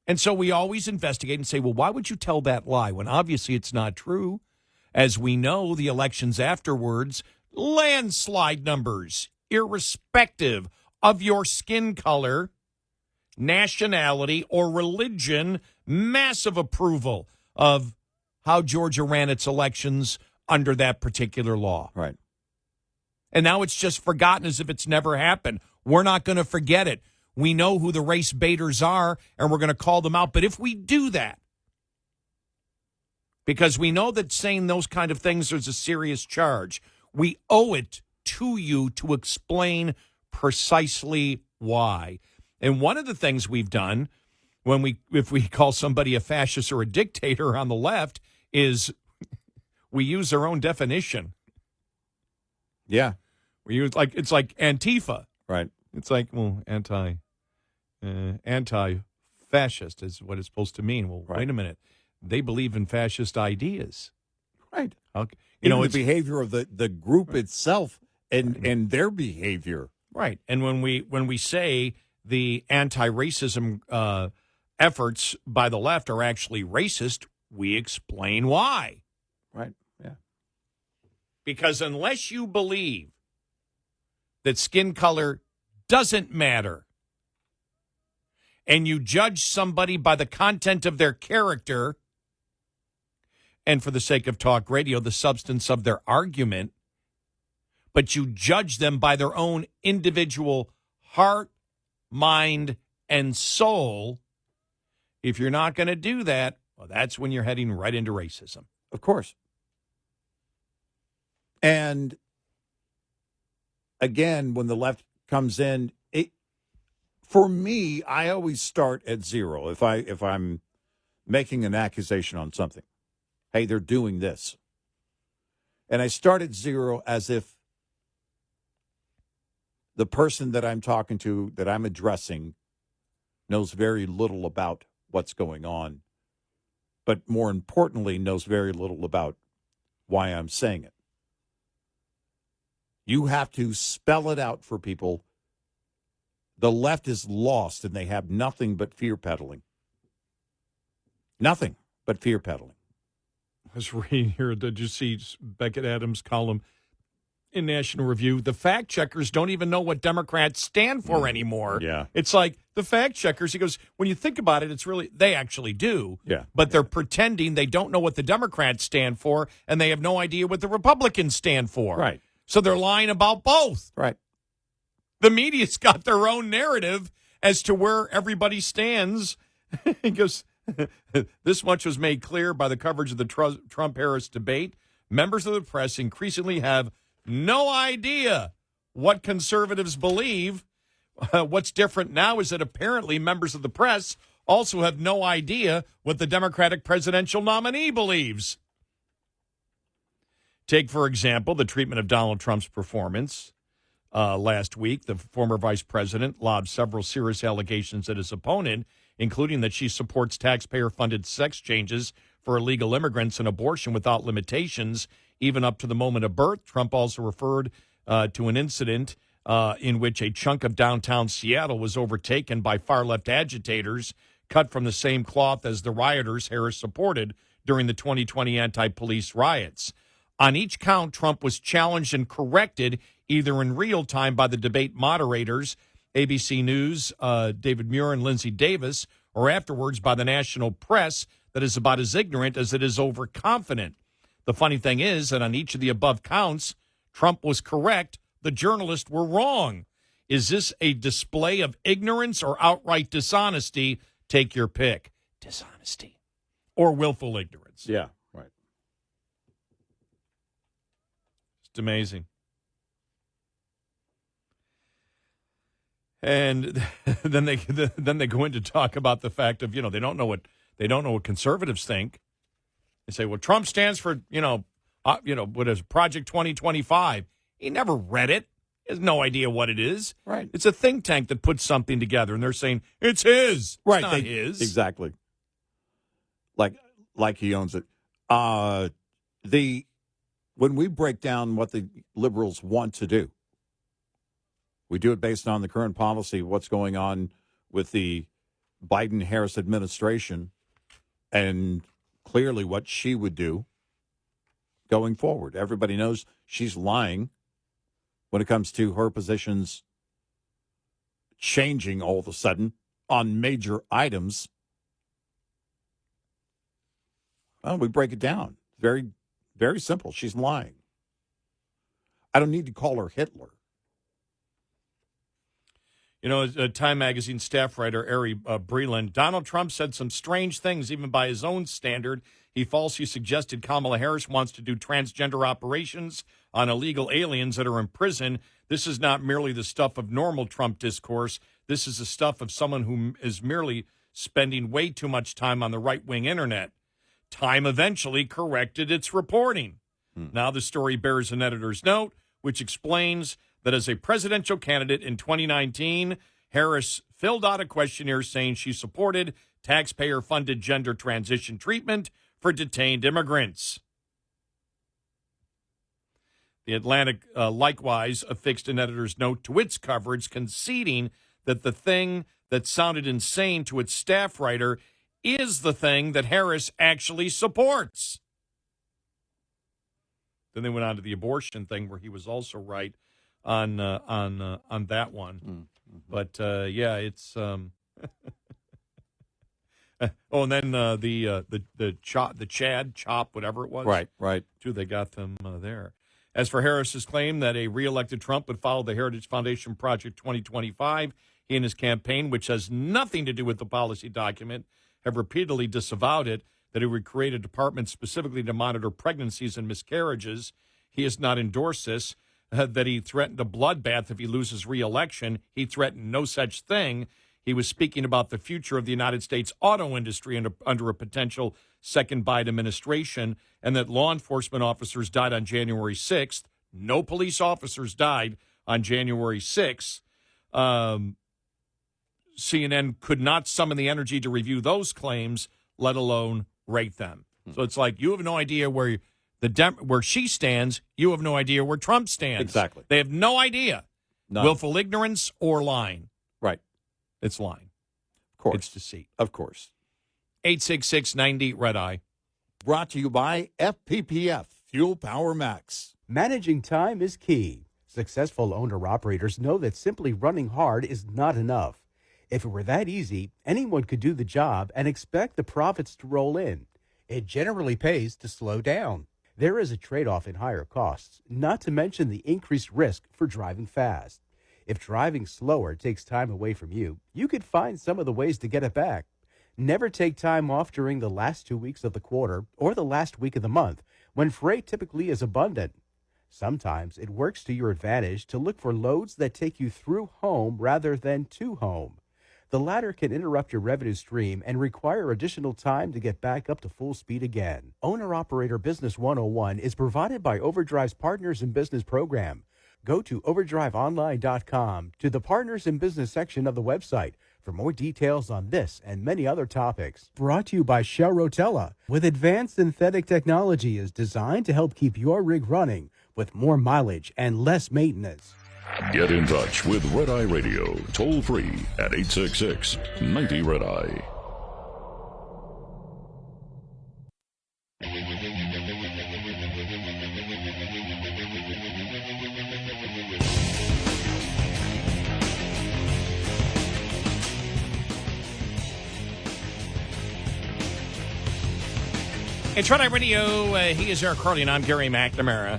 And so we always investigate and say, well, why would you tell that lie when obviously it's not true? As we know, the elections afterwards, landslide numbers, irrespective of your skin color, nationality, or religion, massive approval of how Georgia ran its elections under that particular law. Right. And now it's just forgotten as if it's never happened. We're not going to forget it. We know who the race baiters are, and we're going to call them out. But if we do that, because we know that saying those kind of things is a serious charge, we owe it to you to explain precisely why. And one of the things we've done if we call somebody a fascist or a dictator on the left is we use our own definition. Yeah. We use it's like Antifa. Right. It's like, well, anti-fascist is what it's supposed to mean. Well, right. Wait a minute. They believe in fascist ideas. Right. Okay. The behavior of the group itself and their behavior. Right. And when we say the anti-racism efforts by the left are actually racist, we explain why. Right. Yeah. Because unless you believe that skin color doesn't matter and you judge somebody by the content of their character and, for the sake of talk radio, the substance of their argument, but you judge them by their own individual heart, mind, and soul, if you're not going to do that, well, that's when you're heading right into racism. Of course. And again, when the left comes in, for me, I always start at zero. If I'm making an accusation on something, hey, they're doing this, and I start at zero as if the person that I'm talking to, that I'm addressing, knows very little about what's going on, but more importantly, knows very little about why I'm saying it. You have to spell it out for people. The left is lost, and they have nothing but fear peddling. Nothing but fear peddling. I was reading here, did you see Beckett Adams' column in National Review? The fact checkers don't even know what Democrats stand for anymore. Yeah. It's like the fact checkers, he goes, when you think about it, it's really, they actually do. Yeah. But they're pretending they don't know what the Democrats stand for, and they have no idea what the Republicans stand for. Right. So they're lying about both. Right. The media's got their own narrative as to where everybody stands. He goes, this much was made clear by the coverage of the Trump-Harris debate. Members of the press increasingly have no idea what conservatives believe. What's different now is that apparently members of the press also have no idea what the Democratic presidential nominee believes. Take, for example, the treatment of Donald Trump's performance. Last week, the former vice president lobbed several serious allegations at his opponent, including that she supports taxpayer-funded sex changes for illegal immigrants and abortion without limitations, even up to the moment of birth. Trump also referred to an incident in which a chunk of downtown Seattle was overtaken by far-left agitators cut from the same cloth as the rioters Harris supported during the 2020 anti-police riots. On each count, Trump was challenged and corrected either in real time by the debate moderators, ABC News, David Muir and Lindsay Davis, or afterwards by the national press that is about as ignorant as it is overconfident. The funny thing is that on each of the above counts, Trump was correct, the journalists were wrong. Is this a display of ignorance or outright dishonesty? Take your pick. Dishonesty or willful ignorance. Yeah, right. It's amazing. And then they go in to talk about the fact of, they don't know what conservatives think. They say, well, Trump stands for, what is Project 2025. He never read it. He has no idea what it is. Right. It's a think tank that puts something together, and they're saying it's his. Right. It's not his. Exactly. Like he owns it. When we break down what the liberals want to do, we do it based on the current policy, what's going on with the Biden-Harris administration, and clearly what she would do. going forward. Everybody knows she's lying when it comes to her positions changing all of a sudden on major items. Well, we break it down. Very, very simple. She's lying. I don't need to call her Hitler. You know, Time Magazine staff writer Ari Breland, Donald Trump said some strange things, even by his own standard. He falsely suggested Kamala Harris wants to do transgender operations on illegal aliens that are in prison. This is not merely the stuff of normal Trump discourse. This is the stuff of someone who is merely spending way too much time on the right-wing internet. Time eventually corrected its reporting. Now the story bears an editor's note, which explains that as a presidential candidate in 2019, Harris filled out a questionnaire saying she supported taxpayer-funded gender transition treatment for detained immigrants. The Atlantic likewise affixed an editor's note to its coverage, conceding that the thing that sounded insane to its staff writer is the thing that Harris actually supports. Then they went on to the abortion thing, where he was also right on that one. Mm-hmm. But yeah, it's oh, and then the chop, whatever it was, right. Too, they got them there. As for Harris's claim that a reelected Trump would follow the Heritage Foundation Project 2025, he and his campaign, which has nothing to do with the policy document, have repeatedly disavowed it, that he would create a department specifically to monitor pregnancies and miscarriages. He has not endorsed this, that he threatened a bloodbath if he loses re-election. He threatened no such thing. He was speaking about the future of the United States auto industry under a potential second Biden administration, and that law enforcement officers died on January 6th. No police officers died on January 6th. CNN could not summon the energy to review those claims, let alone rate them. So it's like, you have no idea where where she stands. You have no idea where Trump stands. Exactly. They have no idea. None. Willful ignorance or lying. Right. It's lying. Of course. It's deceit. Of course. 866-90-RED-I. Brought to you by FPPF, Fuel Power Max. Managing time is key. Successful owner-operators know that simply running hard is not enough. If it were that easy, anyone could do the job and expect the profits to roll in. It generally pays to slow down. There is a trade-off in higher costs, not to mention the increased risk for driving fast. If driving slower takes time away from you, you could find some of the ways to get it back. Never take time off during the last 2 weeks of the quarter or the last week of the month, when freight typically is abundant. Sometimes it works to your advantage to look for loads that take you through home rather than to home. The latter can interrupt your revenue stream and require additional time to get back up to full speed again. Owner-Operator Business 101 is provided by Overdrive's Partners in Business program. Go to overdriveonline.com to the Partners in Business section of the website for more details on this and many other topics. Brought to you by Shell Rotella, with advanced synthetic technology is designed to help keep your rig running with more mileage and less maintenance. Get in touch with Red Eye Radio, toll free at 866-90-RED-EYE. It's Red Eye Radio. He is Eric Carly, and I'm Gary McNamara.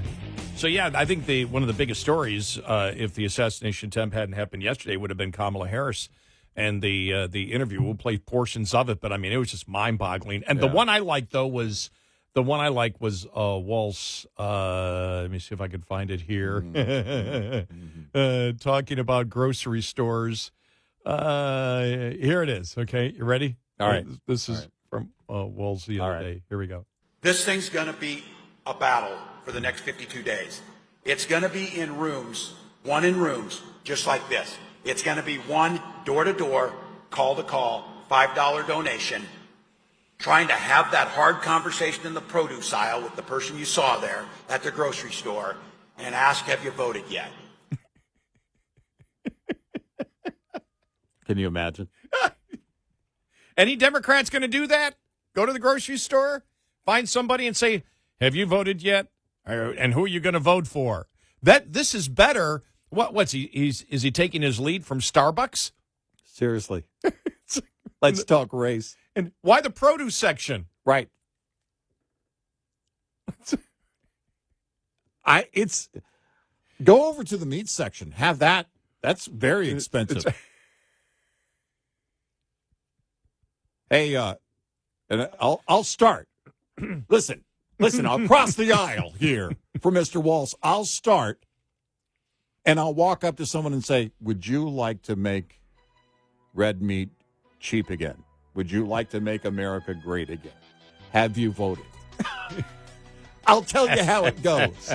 So, yeah, I think one of the biggest stories, if the assassination attempt hadn't happened yesterday, would have been Kamala Harris and the interview. We'll play portions of it, but, I mean, it was just mind-boggling. And the one I liked, though, was Waltz. Let me see if I can find it here. Talking about grocery stores. Here it is. Okay, you ready? All right. This is from Waltz the other day. Here we go. This thing's going to be a battle for the next 52 days. It's going to be in rooms, just like this. It's going to be one door-to-door, call-to-call, $5 donation, trying to have that hard conversation in the produce aisle with the person you saw there at the grocery store and ask, have you voted yet? Can you imagine? Any Democrat's going to do that? Go to the grocery store, find somebody and say, have you voted yet? And who are you going to vote for? This is better. What's he? Is he taking his lead from Starbucks? Seriously. Let's talk race. And why the produce section? Right. Go over to the meat section. Have that. That's very expensive. Hey, and I'll start. Listen, I'll cross the aisle here for Mr. Walsh. I'll start, and I'll walk up to someone and say, would you like to make red meat cheap again? Would you like to make America great again? Have you voted? I'll tell you how it goes.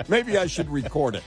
Maybe I should record it.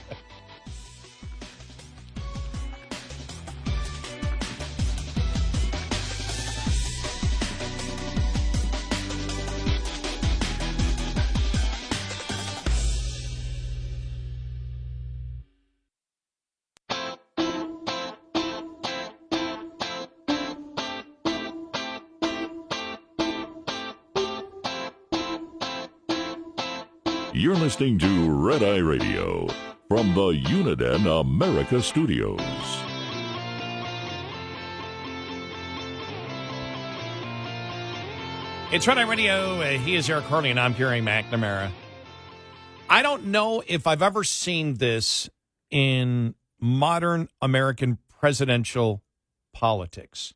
You're listening to Red Eye Radio from the Uniden America Studios. It's Red Eye Radio. He is Eric Hurley, and I'm Gary McNamara. I don't know if I've ever seen this in modern American presidential politics.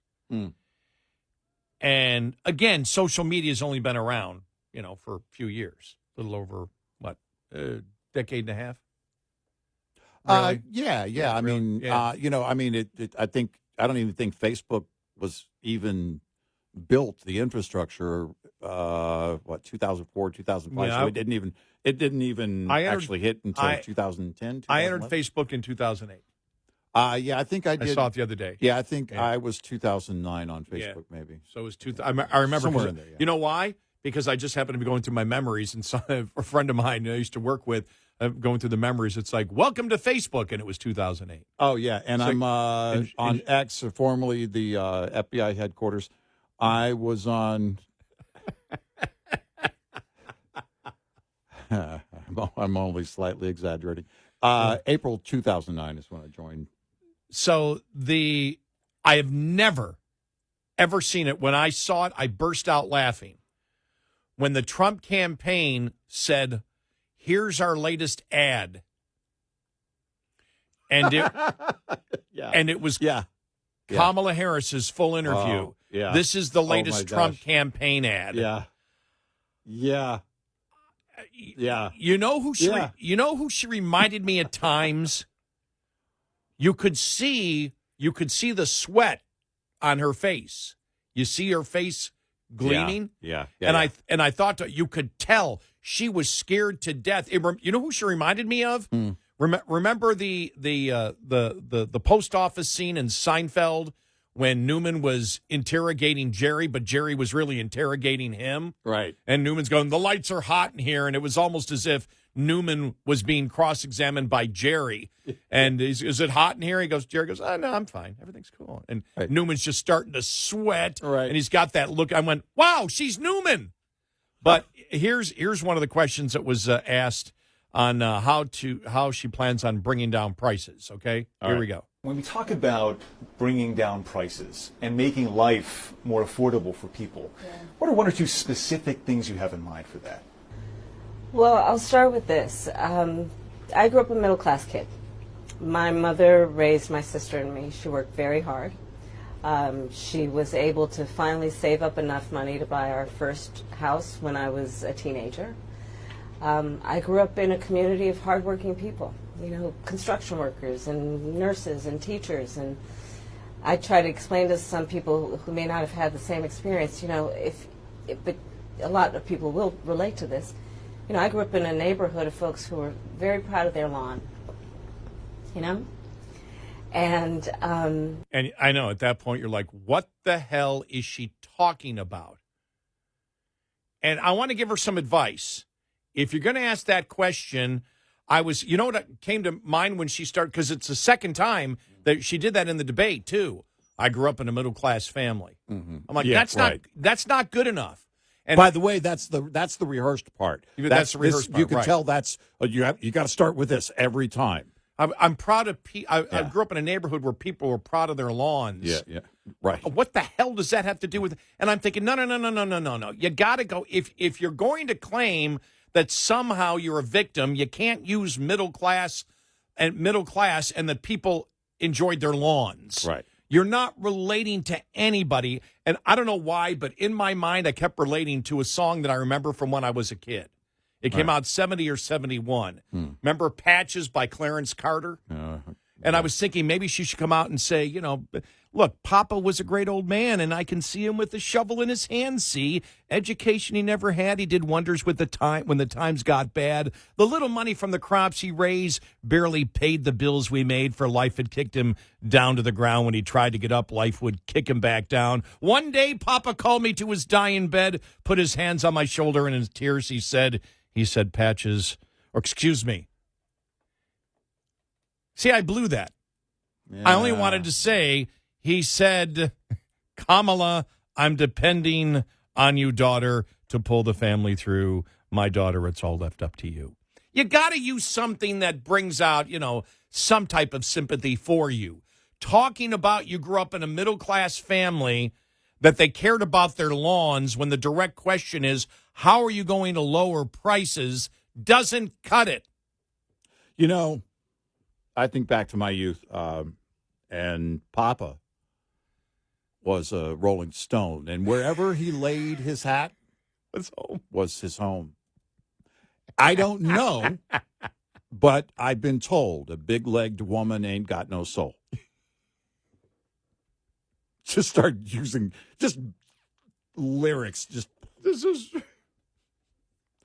And again, social media has only been around, for a few years, a little over decade and a half. Really? Yeah. I mean, I don't even think Facebook was even built the infrastructure. 2004, 2005. Yeah, so it didn't even actually hit until 2010. I entered Facebook in 2008. I think I did. I saw it the other day. Yeah, I think I was 2009 on Facebook, maybe. So it was I remember somewhere in there. Yeah. You know why? Because I just happened to be going through my memories, and a friend of mine I used to work with, going through the memories, it's like, welcome to Facebook, and it was 2008. Oh, yeah, and I'm on X, formerly the FBI headquarters. I was on... I'm only slightly exaggerating. April 2009 is when I joined. So I have never, ever seen it. When I saw it, I burst out laughing. When the Trump campaign said, here's our latest ad. And it was Kamala Harris's full interview. Oh, yeah. This is the latest Trump campaign ad. Yeah. You know who she reminded me at times? You could see the sweat on her face. You see her face gleaming. Yeah. And I thought you could tell she was scared to death. You know who she reminded me of? Remember the post office scene in Seinfeld when Newman was interrogating Jerry, but Jerry was really interrogating him? Right. And Newman's going, the lights are hot in here, and it was almost as if Newman was being cross-examined by Jerry. And is it hot in here? Jerry goes, oh, no, I'm fine. Everything's cool. And Newman's just starting to sweat. Right. And he's got that look. I went, wow, she's Newman. But here's one of the questions that was asked on how she plans on bringing down prices. Okay, here we go. When we talk about bringing down prices and making life more affordable for people, what are one or two specific things you have in mind for that? Well, I'll start with this. I grew up a middle-class kid. My mother raised my sister and me. She worked very hard. She was able to finally save up enough money to buy our first house when I was a teenager. I grew up in a community of hardworking people, construction workers and nurses and teachers. And I try to explain to some people who may not have had the same experience, but a lot of people will relate to this. I grew up in a neighborhood of folks who were very proud of their lawn, And I know at that point you're like, what the hell is she talking about? And I want to give her some advice. If you're going to ask that question, you know what came to mind when she started, because it's the second time that she did that in the debate too. I grew up in a middle-class family. Mm-hmm. I'm like, that's not good enough. And by the way, that's the rehearsed part. That's the rehearsed part. You can right. tell that's you got to start with this every time. I'm proud of. I grew up in a neighborhood where people were proud of their lawns. Yeah, right. What the hell does that have to do with? And I'm thinking, no. You got to go if you're going to claim that somehow you're a victim, you can't use middle class and that people enjoyed their lawns. Right. You're not relating to anybody, and I don't know why, but in my mind, I kept relating to a song that I remember from when I was a kid. It came out 70 or 71. Remember Patches by Clarence Carter? And I was thinking maybe she should come out and say, look, Papa was a great old man, and I can see him with a shovel in his hand, see? Education he never had. He did wonders with the time when the times got bad. The little money from the crops he raised barely paid the bills we made, for life had kicked him down to the ground. When he tried to get up, life would kick him back down. One day, Papa called me to his dying bed, put his hands on my shoulder, and in tears he said, Patches, or excuse me. See, I blew that. Yeah. I only wanted to say, he said, Kamala, I'm depending on you, daughter, to pull the family through. My daughter, it's all left up to you. You got to use something that brings out, some type of sympathy for you. Talking about you grew up in a middle-class family, that they cared about their lawns, when the direct question is, how are you going to lower prices, doesn't cut it. I think back to my youth, and Papa was a Rolling Stone, and wherever he laid his hat was his home. I don't know, but I've been told a big-legged woman ain't got no soul. Just start using lyrics.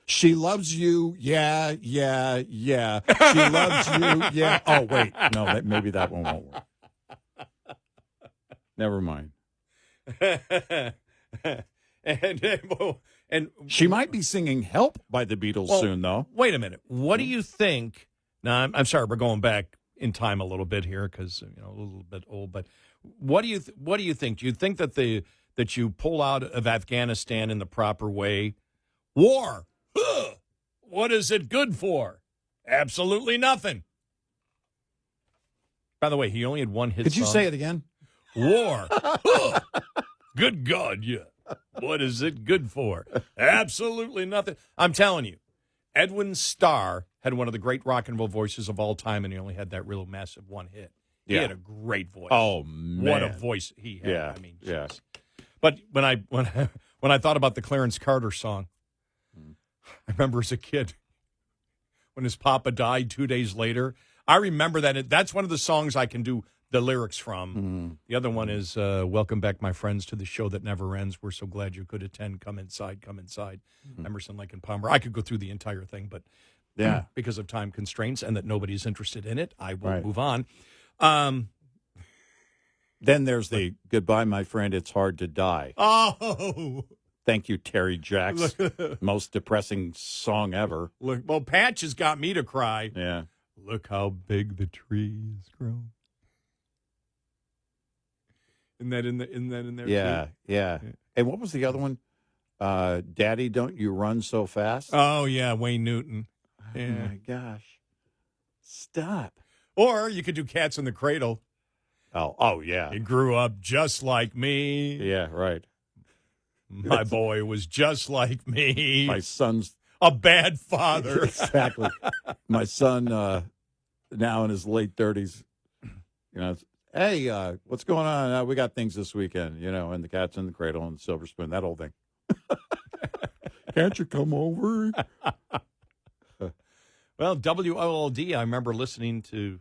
She loves you, yeah. She loves you, yeah. Oh, wait. No, maybe that one won't work. Never mind. and she might be singing Help by the Beatles soon, though. Wait a minute. What do you think? Now, I'm sorry, we're going back in time a little bit here because, a little bit old, but what do you think? Do you think that you pull out of Afghanistan in the proper way? War. What is it good for? Absolutely nothing. By the way, he only had one hit Could you song. say it again? War. Good God, yeah. What is it good for? Absolutely nothing. I'm telling you, Edwin Starr had one of the great rock and roll voices of all time, and he only had that real massive one hit. He had a great voice. Oh, man. What a voice he had. Yeah. I mean, yeah. But when I thought about the Clarence Carter song, I remember as a kid when his papa died 2 days later. I remember that. That's one of the songs I can do the lyrics from. The other one is Welcome Back, My Friends, to the Show That Never Ends. We're so glad you could attend. Come inside, come inside. Emerson, Lake and Palmer. I could go through the entire thing, but because of time constraints and that nobody's interested in it, I will move on. Then there's the Goodbye, My Friend, It's Hard to Die. Oh! Thank you, Terry Jacks. Most depressing song ever. Look, well, Patch has got me to cry. Yeah. Look how big the trees grow. Isn't that in there? Yeah, too? yeah. And what was the other one? Daddy, Don't You Run So Fast? Oh, yeah, Wayne Newton. Yeah. Oh, my gosh. Stop. Or you could do Cats in the Cradle. Oh, yeah. He grew up just like me. Yeah, right. My boy was just like me. My son's a bad father. Exactly. My son, now in his late 30s, hey, what's going on? We got things this weekend, and the Cats in the Cradle and Silver Spoon, that whole thing. Can't you come over? Well, WOLD, I remember listening to,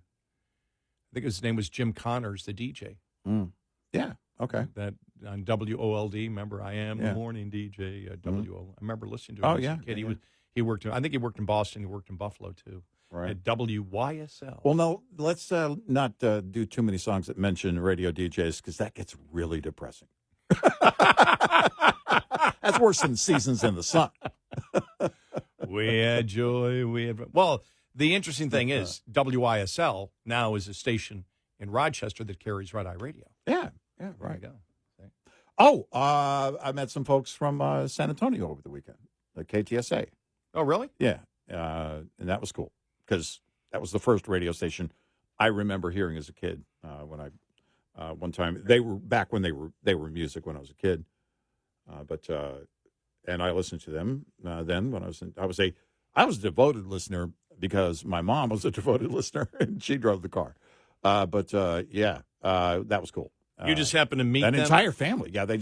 I think his name was Jim Connors, the DJ. Yeah, okay. That on WOLD, remember, I am the morning DJ, WOLD. I remember listening to him. Oh, as a yeah. kid. He worked, I think he worked in Boston, he worked in Buffalo, too. Right. At WYSL. Well, no, let's not do too many songs that mention radio DJs because that gets really depressing. That's worse than Seasons in the Sun. We had joy. Well, the interesting thing is WYSL now is a station in Rochester that carries Red Eye Radio. Yeah, There right. you go. I met some folks from San Antonio over the weekend, the KTSA. Oh, really? Yeah, and that was cool because that was the first radio station I remember hearing as a kid. When I one time they were back when they were music when I was a kid, and I listened to them then when I was a devoted listener because my mom was a devoted listener and she drove the car. That was cool. You just happened to meet an them? Entire family. Yeah, they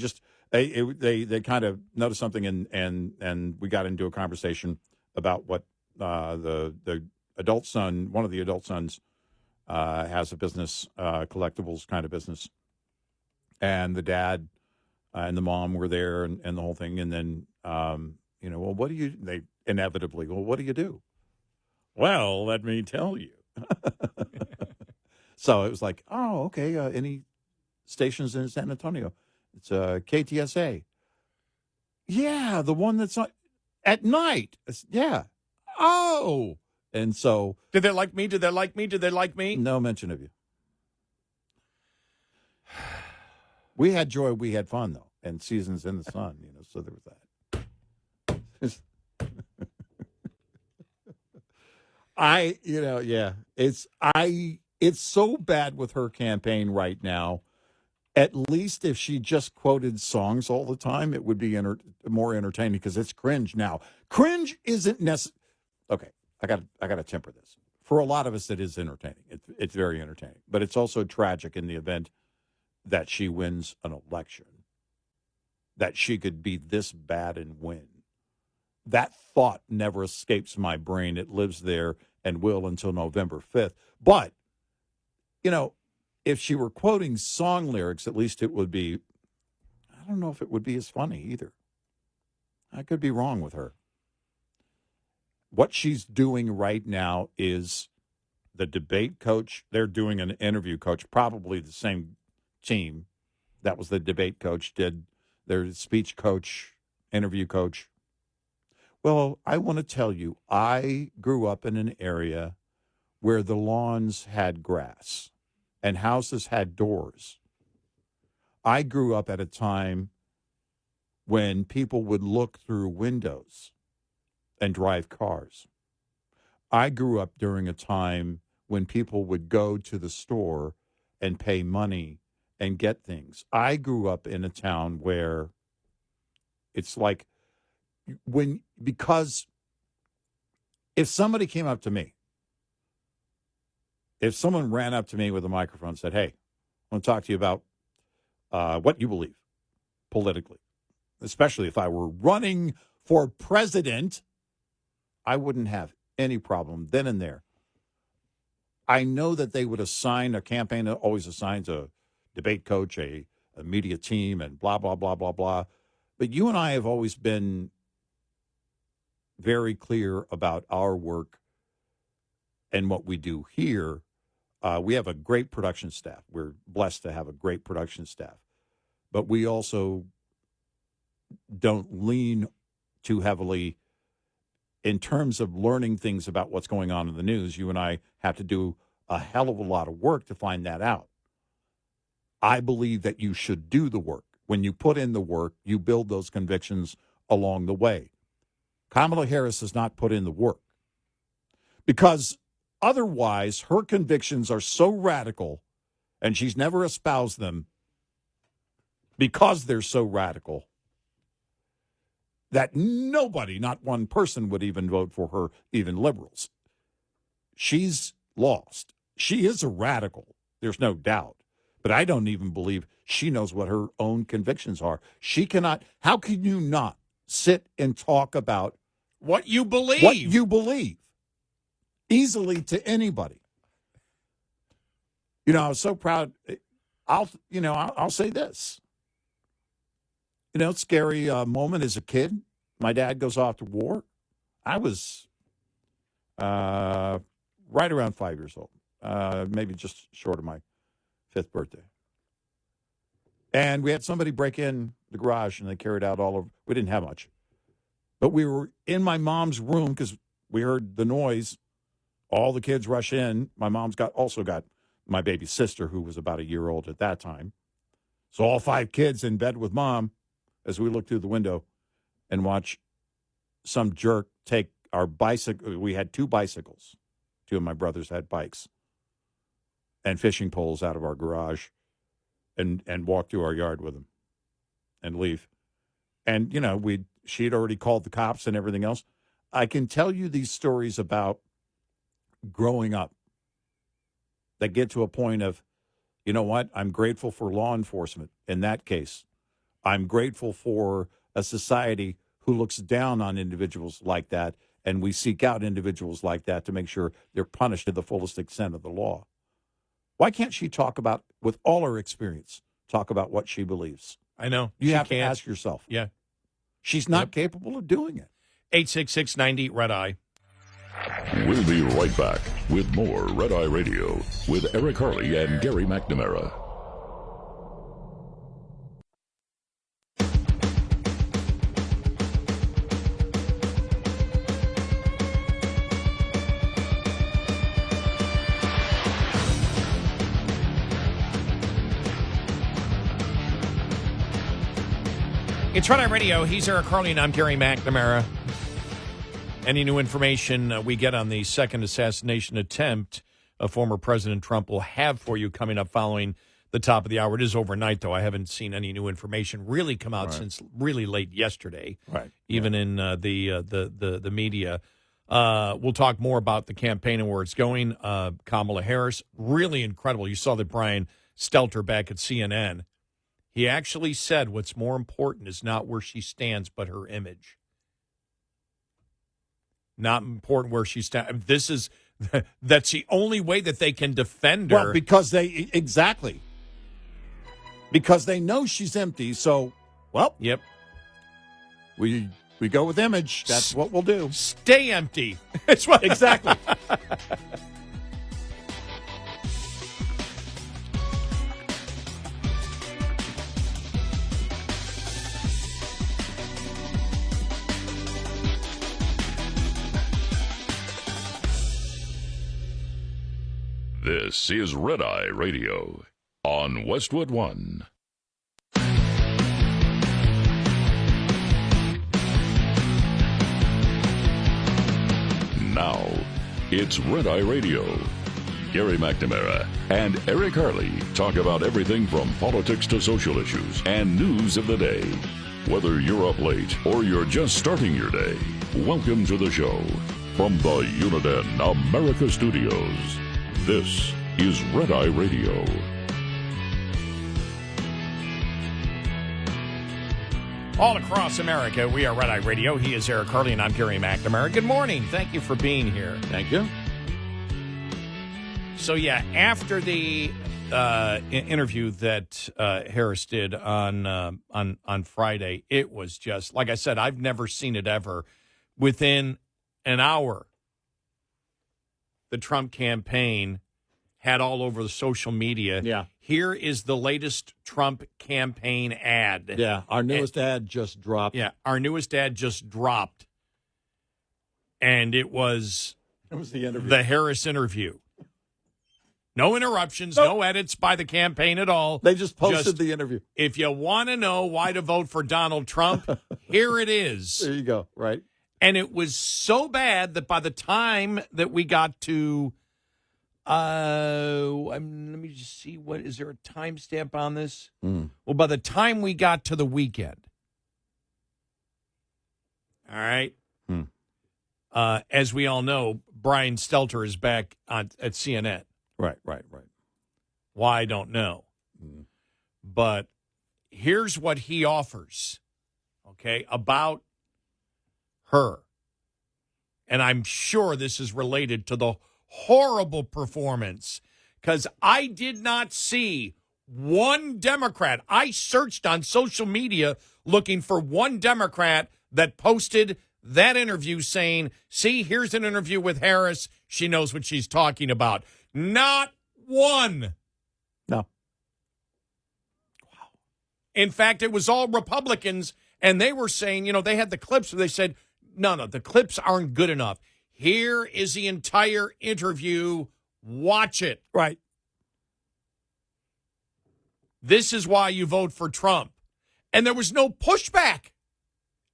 kind of noticed something and we got into a conversation about what the adult son, one of the adult sons, has a business, collectibles kind of business, and the dad and the mom were there and the whole thing, and then well, what do you? They inevitably, well, what do you do? Well, let me tell you. So it was like, oh, okay. Any stations in San Antonio? It's KTSA. Yeah, the one that's on at night. Yeah. Oh, and so Did they like me? Did they like me? Did they like me? no mention of you. We had joy. We had fun though, and seasons in the sun. So there was that. It's so bad with her campaign right now. At least if she just quoted songs all the time, it would be more entertaining because it's cringe now. Cringe isn't necessary. Okay, I got to temper this. For a lot of us, it is entertaining. It's very entertaining, but it's also tragic in the event that she wins an election, that she could be this bad and win. That thought never escapes my brain. It lives there and will until November 5th. But, if she were quoting song lyrics, at least it would be, I don't know if it would be as funny either. I could be wrong with her. What she's doing right now is the debate coach. They're doing an interview coach, probably the same team that was the debate coach, did their speech coach, interview coach. Well, I want to tell you, I grew up in an area where the lawns had grass and houses had doors. I grew up at a time when people would look through windows and drive cars. I grew up during a time when people would go to the store and pay money and get things. I grew up in a town where it's like because if somebody came up to me, if someone ran up to me with a microphone and said, hey, I want to talk to you about what you believe politically, especially if I were running for president, I wouldn't have any problem then and there. I know that they would assign a campaign that always assigns a debate coach, a media team, and blah, blah, blah, blah, blah. But you and I have always been very clear about our work and what we do here. We have a great production staff. We're blessed to have a great production staff. But we also don't lean too heavily in terms of learning things about what's going on in the news. You and I have to do a hell of a lot of work to find that out. I believe that you should do the work. When you put in the work, you build those convictions along the way. Kamala Harris has not put in the work because otherwise her convictions are so radical, and she's never espoused them because they're so radical, that nobody, not one person, would even vote for her, even liberals. She's lost. She is a radical. There's no doubt. But I don't even believe she knows what her own convictions are. She cannot. How can you not sit and talk about what you believe? What you believe easily to anybody. I was so proud. I'll say this. Scary moment as a kid. My dad goes off to war. I was right around 5 years old, maybe just short of my 5th birthday. And we had somebody break in the garage, and they carried out all of. We didn't have much, but we were in my mom's room because we heard the noise. All the kids rush in. My mom's also got my baby sister, who was about a year old at that time. So all 5 kids in bed with mom as we look through the window and watch some jerk take our bicycle. We had 2 bicycles. 2 of my brothers had bikes and fishing poles out of our garage and walk through our yard with them and leave. And, she'd already called the cops and everything else. I can tell you these stories about growing up that get to a point of, you know what? I'm grateful for law enforcement in that case. I'm grateful for a society who looks down on individuals like that, and we seek out individuals like that to make sure they're punished to the fullest extent of the law. Why can't she talk about, with all her experience, talk about what she believes? I know. You have to ask yourself. Yeah. She's not capable of doing it. 866-90 Red Eye. We'll be right back with more Red Eye Radio with Eric Harley and Gary McNamara. It's Red Eye Radio. He's Eric Harley, and I'm Gary McNamara. Any new information we get on the second assassination attempt of former President Trump will have for you coming up following the top of the hour. It is overnight, though. I haven't seen any new information really come out since really late yesterday, even in the media. We'll talk more about the campaign and where it's going. Kamala Harris, really incredible. You saw that Brian Stelter back at CNN. He actually said what's more important is not where she stands, but her image. Not important where she stands. That's the only way that they can defend her. Well, because they know she's empty. So, yep. We go with image. That's what we'll do. Stay empty. That's what exactly. This is Red Eye Radio on Westwood One. Now, it's Red Eye Radio. Gary McNamara and Eric Harley talk about everything from politics to social issues and news of the day. Whether you're up late or you're just starting your day, welcome to the show. From the Uniden America Studios, this is Red Eye Radio. All across America, we are Red Eye Radio. He is Eric Harley, and I'm Gary McNamara. Good morning. Thank you for being here. Thank you. So, after the interview that Harris did on Friday, it was just, like I said, I've never seen it ever. Within an hour, the Trump campaign had all over the social media. Yeah. Here is the latest Trump campaign ad. Yeah, our newest ad just dropped. Yeah, our newest ad just dropped. And it was the interview. The Harris interview. No interruptions, no edits by the campaign at all. They just posted the interview. If you want to know why to vote for Donald Trump, here it is. There you go, right? And it was so bad that by the time that we got to, let me just see, is there a timestamp on this? Well, by the time we got to the weekend, all right, as we all know, Brian Stelter is back at CNN. Right. Why, I don't know. But here's what he offers, about her. And I'm sure this is related to the horrible performance, because I did not see one Democrat. I searched on social media looking for one Democrat that posted that interview saying, see, here's an interview with Harris. She knows what she's talking about. Not one. No. Wow. In fact, it was all Republicans, and they were saying, they had the clips where they said, no, the clips aren't good enough. Here is the entire interview. Watch it. Right. This is why you vote for Trump. And there was no pushback.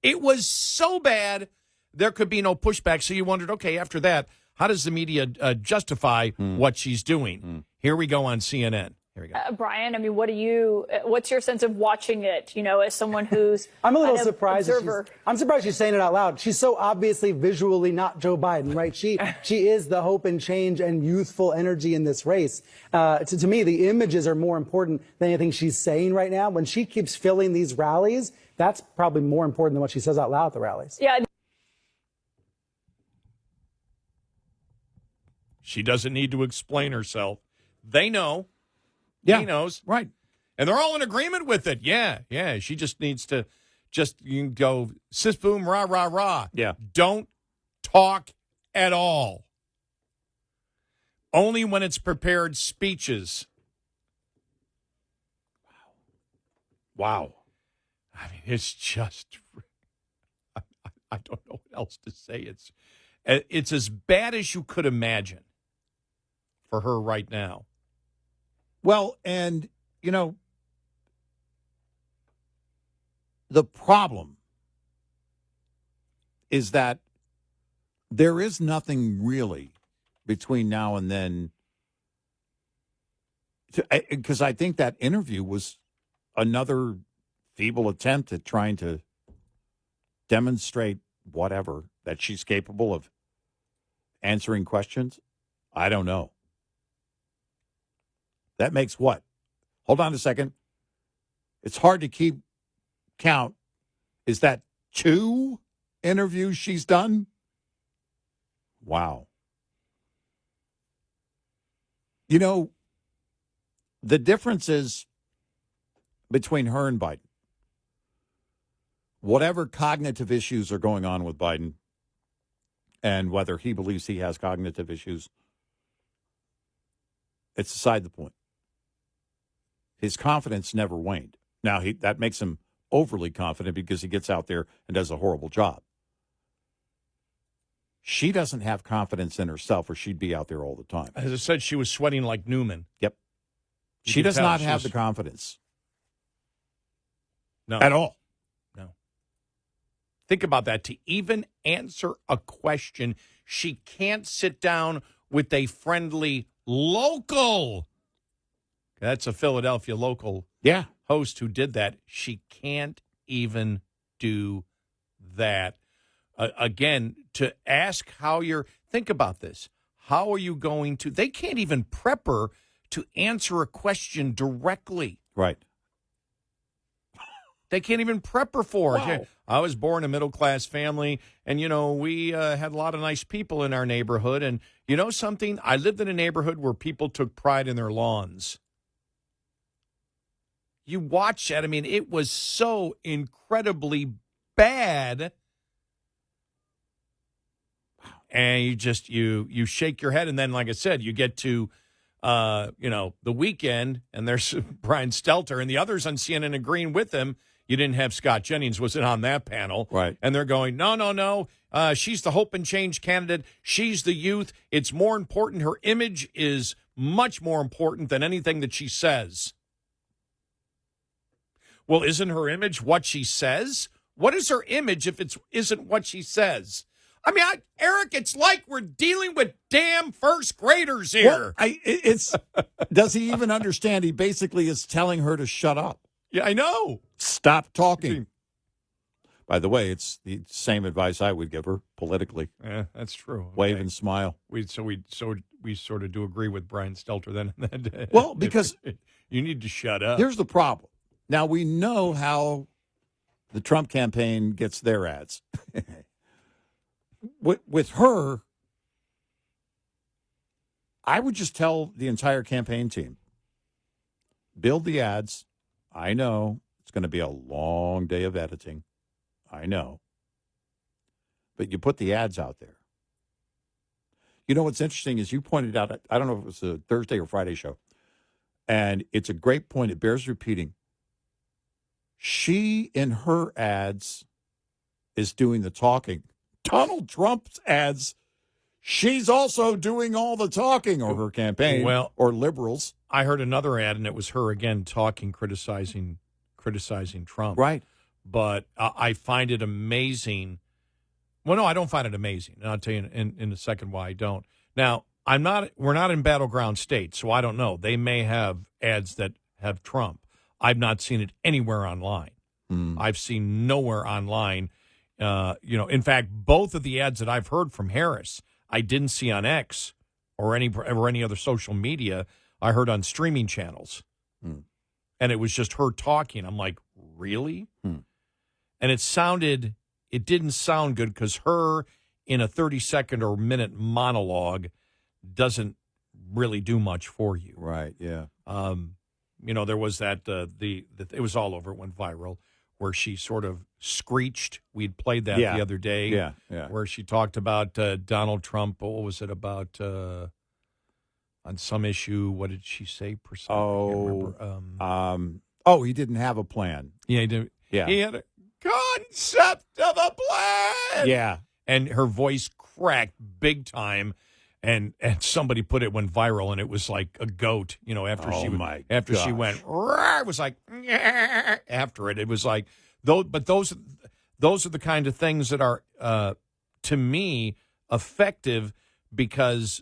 It was so bad, there could be no pushback. So you wondered, okay, after that, how does the media justify what she's doing? Here we go on CNN. Here we go. Brian, I mean, what's your sense of watching it, as someone who's I'm a little surprised. observer? I'm surprised she's saying it out loud. She's so obviously visually not Joe Biden, right? She is the hope and change and youthful energy in this race. To me, the images are more important than anything she's saying right now. When she keeps filling these rallies, that's probably more important than what she says out loud at the rallies. Yeah. She doesn't need to explain herself. They know. Yeah, he knows. Right. And they're all in agreement with it. Yeah. She just needs to you can go sis boom, rah, rah, rah. Yeah. Don't talk at all. Only when it's prepared speeches. Wow. I mean, it's just, I don't know what else to say. It's as bad as you could imagine for her right now. Well, and, the problem is that there is nothing really between now and then. Because I think that interview was another feeble attempt at trying to demonstrate whatever, that she's capable of answering questions. I don't know. That makes what? Hold on a second. It's hard to keep count. Is that 2 interviews she's done? Wow. The difference is between her and Biden. Whatever cognitive issues are going on with Biden, and whether he believes he has cognitive issues, it's beside the point. His confidence never waned. Now, that makes him overly confident because he gets out there and does a horrible job. She doesn't have confidence in herself, or she'd be out there all the time. As I said, she was sweating like Newman. Yep. She does not have the confidence. No. At all. No. Think about that. To even answer a question, she can't sit down with a friendly local. That's a Philadelphia local host who did that. She can't even do that. Again, to ask how think about this. How are you going to, they can't even prep her to answer a question directly. Right. They can't even prep her for it. Wow. I was born in a middle-class family, and, we had a lot of nice people in our neighborhood. And you know something? I lived in a neighborhood where people took pride in their lawns. You watch that. I mean, it was so incredibly bad. And you just, you shake your head. And then, like I said, you get to, the weekend, and there's Brian Stelter and the others on CNN agreeing with him. You didn't have Scott Jennings, wasn't on that panel. Right. And they're going, no. She's the hope and change candidate. She's the youth. It's more important. Her image is much more important than anything that she says. Well, isn't her image what she says? What is her image if it isn't what she says? I mean, Eric, it's like we're dealing with damn first graders here. Well, does he even understand? He basically is telling her to shut up. Yeah, I know. Stop talking. By the way, it's the same advice I would give her politically. Yeah, that's true. Okay. Wave and smile. We sort of do agree with Brian Stelter then. Well, because you need to shut up. Here's the problem. Now, we know how the Trump campaign gets their ads. With her, I would just tell the entire campaign team, build the ads. I know it's going to be a long day of editing. I know. But you put the ads out there. You know what's interesting is you pointed out, I don't know if it was a Thursday or Friday show, and it's a great point. It bears repeating. She, in her ads, is doing the talking. Donald Trump's ads, She's also doing all the talking, or her campaign, Well, or liberals. I heard another ad, and it was her again talking, criticizing Trump. Right. But I find it amazing. Well, no, I don't find it amazing, and I'll tell you in a second why I don't. Now, we're not in battleground states, so I don't know. They may have ads that have Trump. I've not seen it anywhere online. I've seen nowhere online. In fact, both of the ads that I've heard from Harris, I didn't see on X or any other social media. I heard on streaming channels, and it was just her talking. I'm like, really? And it didn't sound good because her in a 30-second or minute monologue doesn't really do much for you. Right. Yeah. There was that it was all over. It went viral where she sort of screeched. We'd played that the other day. Yeah. Where she talked about Donald Trump. What was it about on some issue? What did she say? He didn't have a plan. Yeah, he did. Yeah. He had a concept of a plan. Yeah. And her voice cracked big time. And somebody put it went viral, and it was like a goat, after she went, it was like after it. It was like but those are the kind of things that are to me effective, because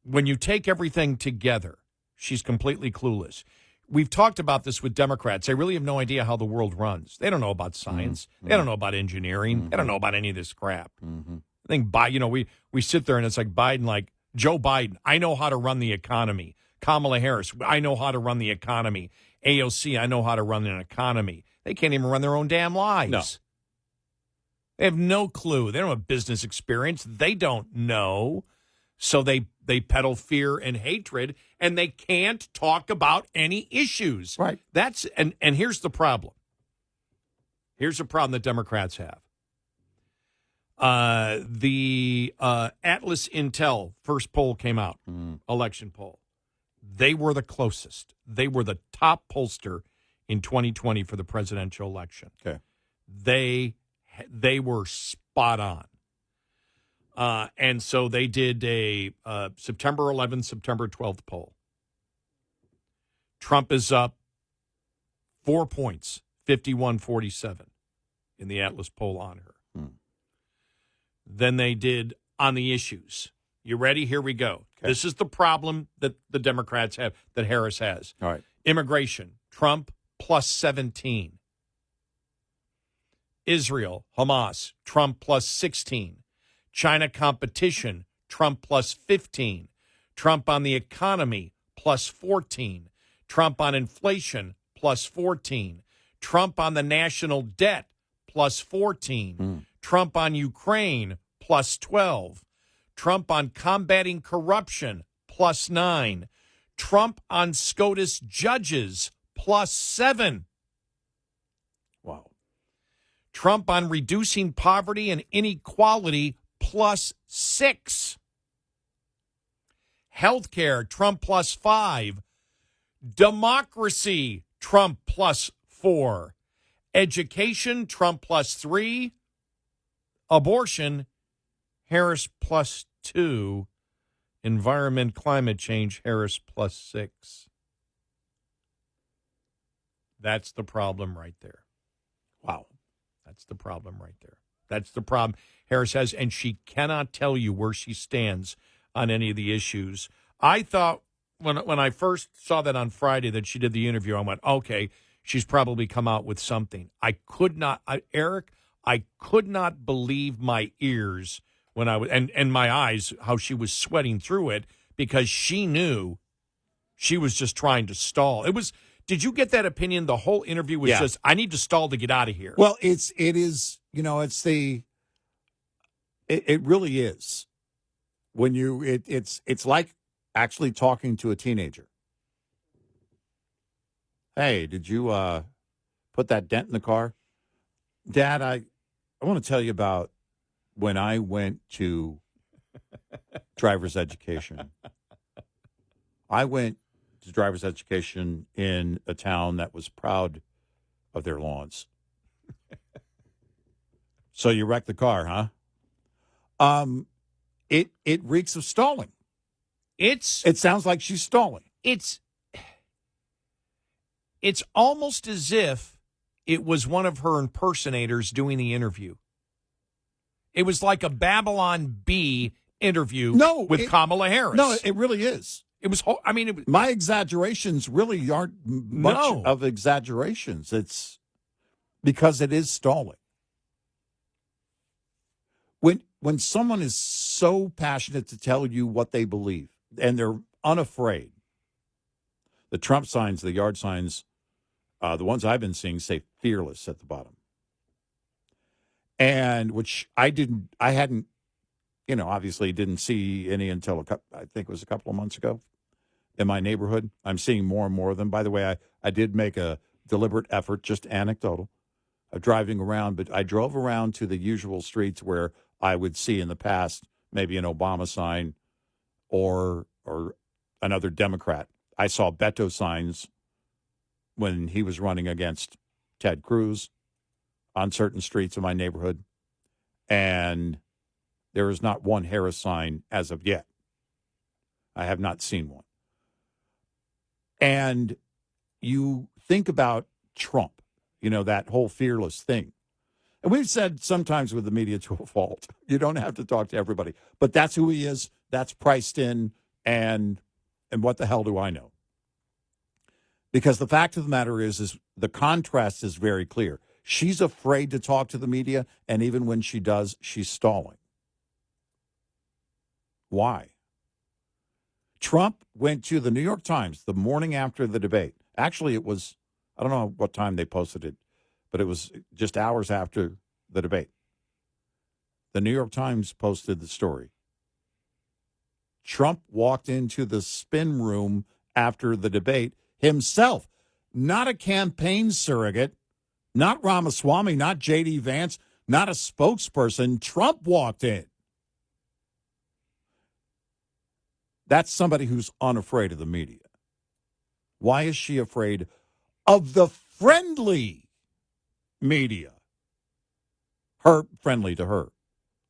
when you take everything together, she's completely clueless. We've talked about this with Democrats. They really have no idea how the world runs. They don't know about science. They don't know about engineering. They don't know about any of this crap. I think we sit there and it's like Biden, like Joe Biden. I know how to run the economy. Kamala Harris, I know how to run the economy. AOC, I know how to run an economy. They can't even run their own damn lives. No. They have no clue. They don't have business experience. They don't know. So they peddle fear and hatred, and they can't talk about any issues. Right. And here's the problem. Here's the problem that Democrats have. The Atlas Intel first poll came out, election poll. They were the closest. They were the top pollster in 2020 for the presidential election. Okay. They were spot on. And so they did a September 11th, September 12th poll. Trump is up 4 points, 51-47 in the Atlas poll on her. Than they did on the issues. You ready? Here we go. Okay. This is the problem that the Democrats have, that Harris has. All right. Immigration, Trump plus 17. Israel, Hamas, Trump plus 16. China competition, Trump plus 15. Trump on the economy, plus 14. Trump on inflation, plus 14. Trump on the national debt, plus 14. Trump on Ukraine, plus 12. Trump on combating corruption, plus 9. Trump on SCOTUS judges, plus 7. Wow. Trump on reducing poverty and inequality, plus 6. Healthcare, Trump plus 5. Democracy, Trump plus 4. Education, Trump plus 3. Abortion, Harris plus 2. Environment, climate change, Harris plus 6. That's the problem right there. Wow. That's the problem right there. That's the problem Harris has, and she cannot tell you where she stands on any of the issues. I thought when I first saw that on Friday that she did the interview, I went, okay, she's probably come out with something. Eric, I could not believe my ears when I was, and my eyes, how she was sweating through it, because she knew she was just trying to stall. Did you get that opinion? The whole interview was just, I need to stall to get out of here. Well, it really is. When it's like actually talking to a teenager. Hey, did you put that dent in the car? Dad, I want to tell you about when I went to driver's education. I went to driver's education in a town that was proud of their lawns. So you wrecked the car, huh? It reeks of stalling. It sounds like she's stalling. It's almost as if it was one of her impersonators doing the interview. It was like a Babylon Bee interview with Kamala Harris. No, it really is. It was. I mean, my exaggerations really aren't much of exaggerations. It's because it is stalling. When someone is so passionate to tell you what they believe and they're unafraid, the Trump signs, the yard signs, the ones I've been seeing say fearless at the bottom. And which I hadn't, obviously didn't see any until I think it was a couple of months ago in my neighborhood. I'm seeing more and more of them. By the way, I did make a deliberate effort, just anecdotal, of driving around, but I drove around to the usual streets where I would see in the past maybe an Obama sign or another Democrat. I saw Beto signs when he was running against Ted Cruz on certain streets of my neighborhood, and there is not one Harris sign as of yet. I have not seen one. And you think about Trump, that whole fearless thing. And we've said sometimes with the media to a fault, you don't have to talk to everybody. But that's who he is. That's priced in. And what the hell do I know? Because the fact of the matter is the contrast is very clear. She's afraid to talk to the media, and even when she does, she's stalling. Why? Trump went to the New York Times the morning after the debate. Actually, it was, I don't know what time they posted it, but it was just hours after the debate. The New York Times posted the story. Trump walked into the spin room after the debate himself, not a campaign surrogate, not Ramaswamy, not J.D. Vance, not a spokesperson. Trump walked in. That's somebody who's unafraid of the media. Why is she afraid of the friendly media? Her friendly to her.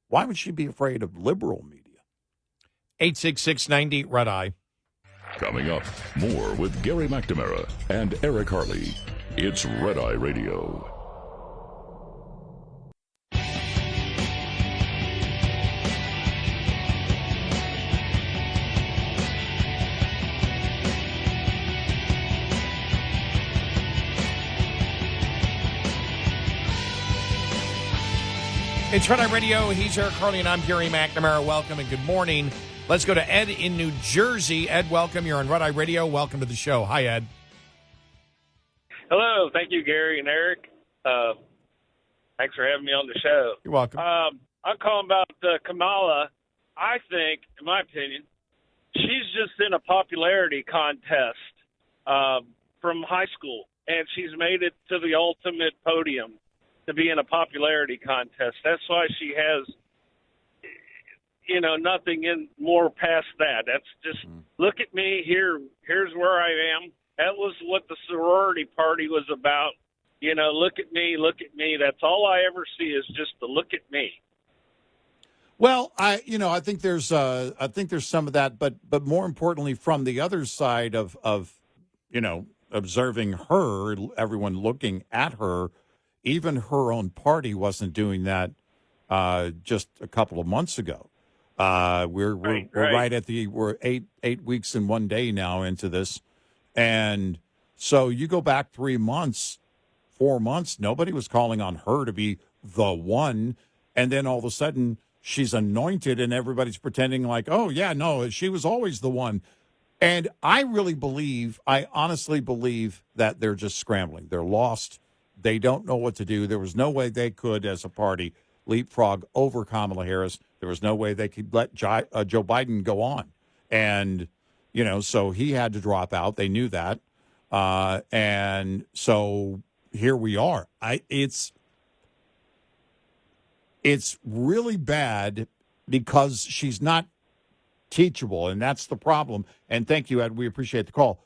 Why would she be afraid of liberal media? 866-90 Red Eye. Coming up, more with Gary McNamara and Eric Harley. It's Red Eye Radio. It's Red Eye Radio. He's Eric Harley, and I'm Gary McNamara. Welcome and good morning. Let's go to Ed in New Jersey. Ed, welcome. You're on Red Eye Radio. Welcome to the show. Hi, Ed. Hello. Thank you, Gary and Eric. Thanks for having me on the show. You're welcome. I'm calling about Kamala. I think, in my opinion, she's just in a popularity contest from high school, and she's made it to the ultimate podium to be in a popularity contest. That's why she has, nothing in more past that. That's just, look at me, here's where I am. That was what the sorority party was about. Look at me. That's all I ever see is just the look at me. Well, I think there's some of that, but more importantly, from the other side of observing her, everyone looking at her, even her own party wasn't doing that just a couple of months ago. We're right at we're 8 weeks and 1 day now into this, and so you go back 3 months, 4 months, nobody was calling on her to be the one, and then all of a sudden she's anointed, and everybody's pretending like, oh yeah, no, she was always the one. And I honestly believe that they're just scrambling. They're lost. They don't know what to do. There was no way they could, as a party, leapfrog over Kamala Harris. There was no way they could let Joe Biden go on. And, so he had to drop out. They knew that. And so here we are. It's really bad because she's not teachable, and that's the problem. And thank you, Ed. We appreciate the call.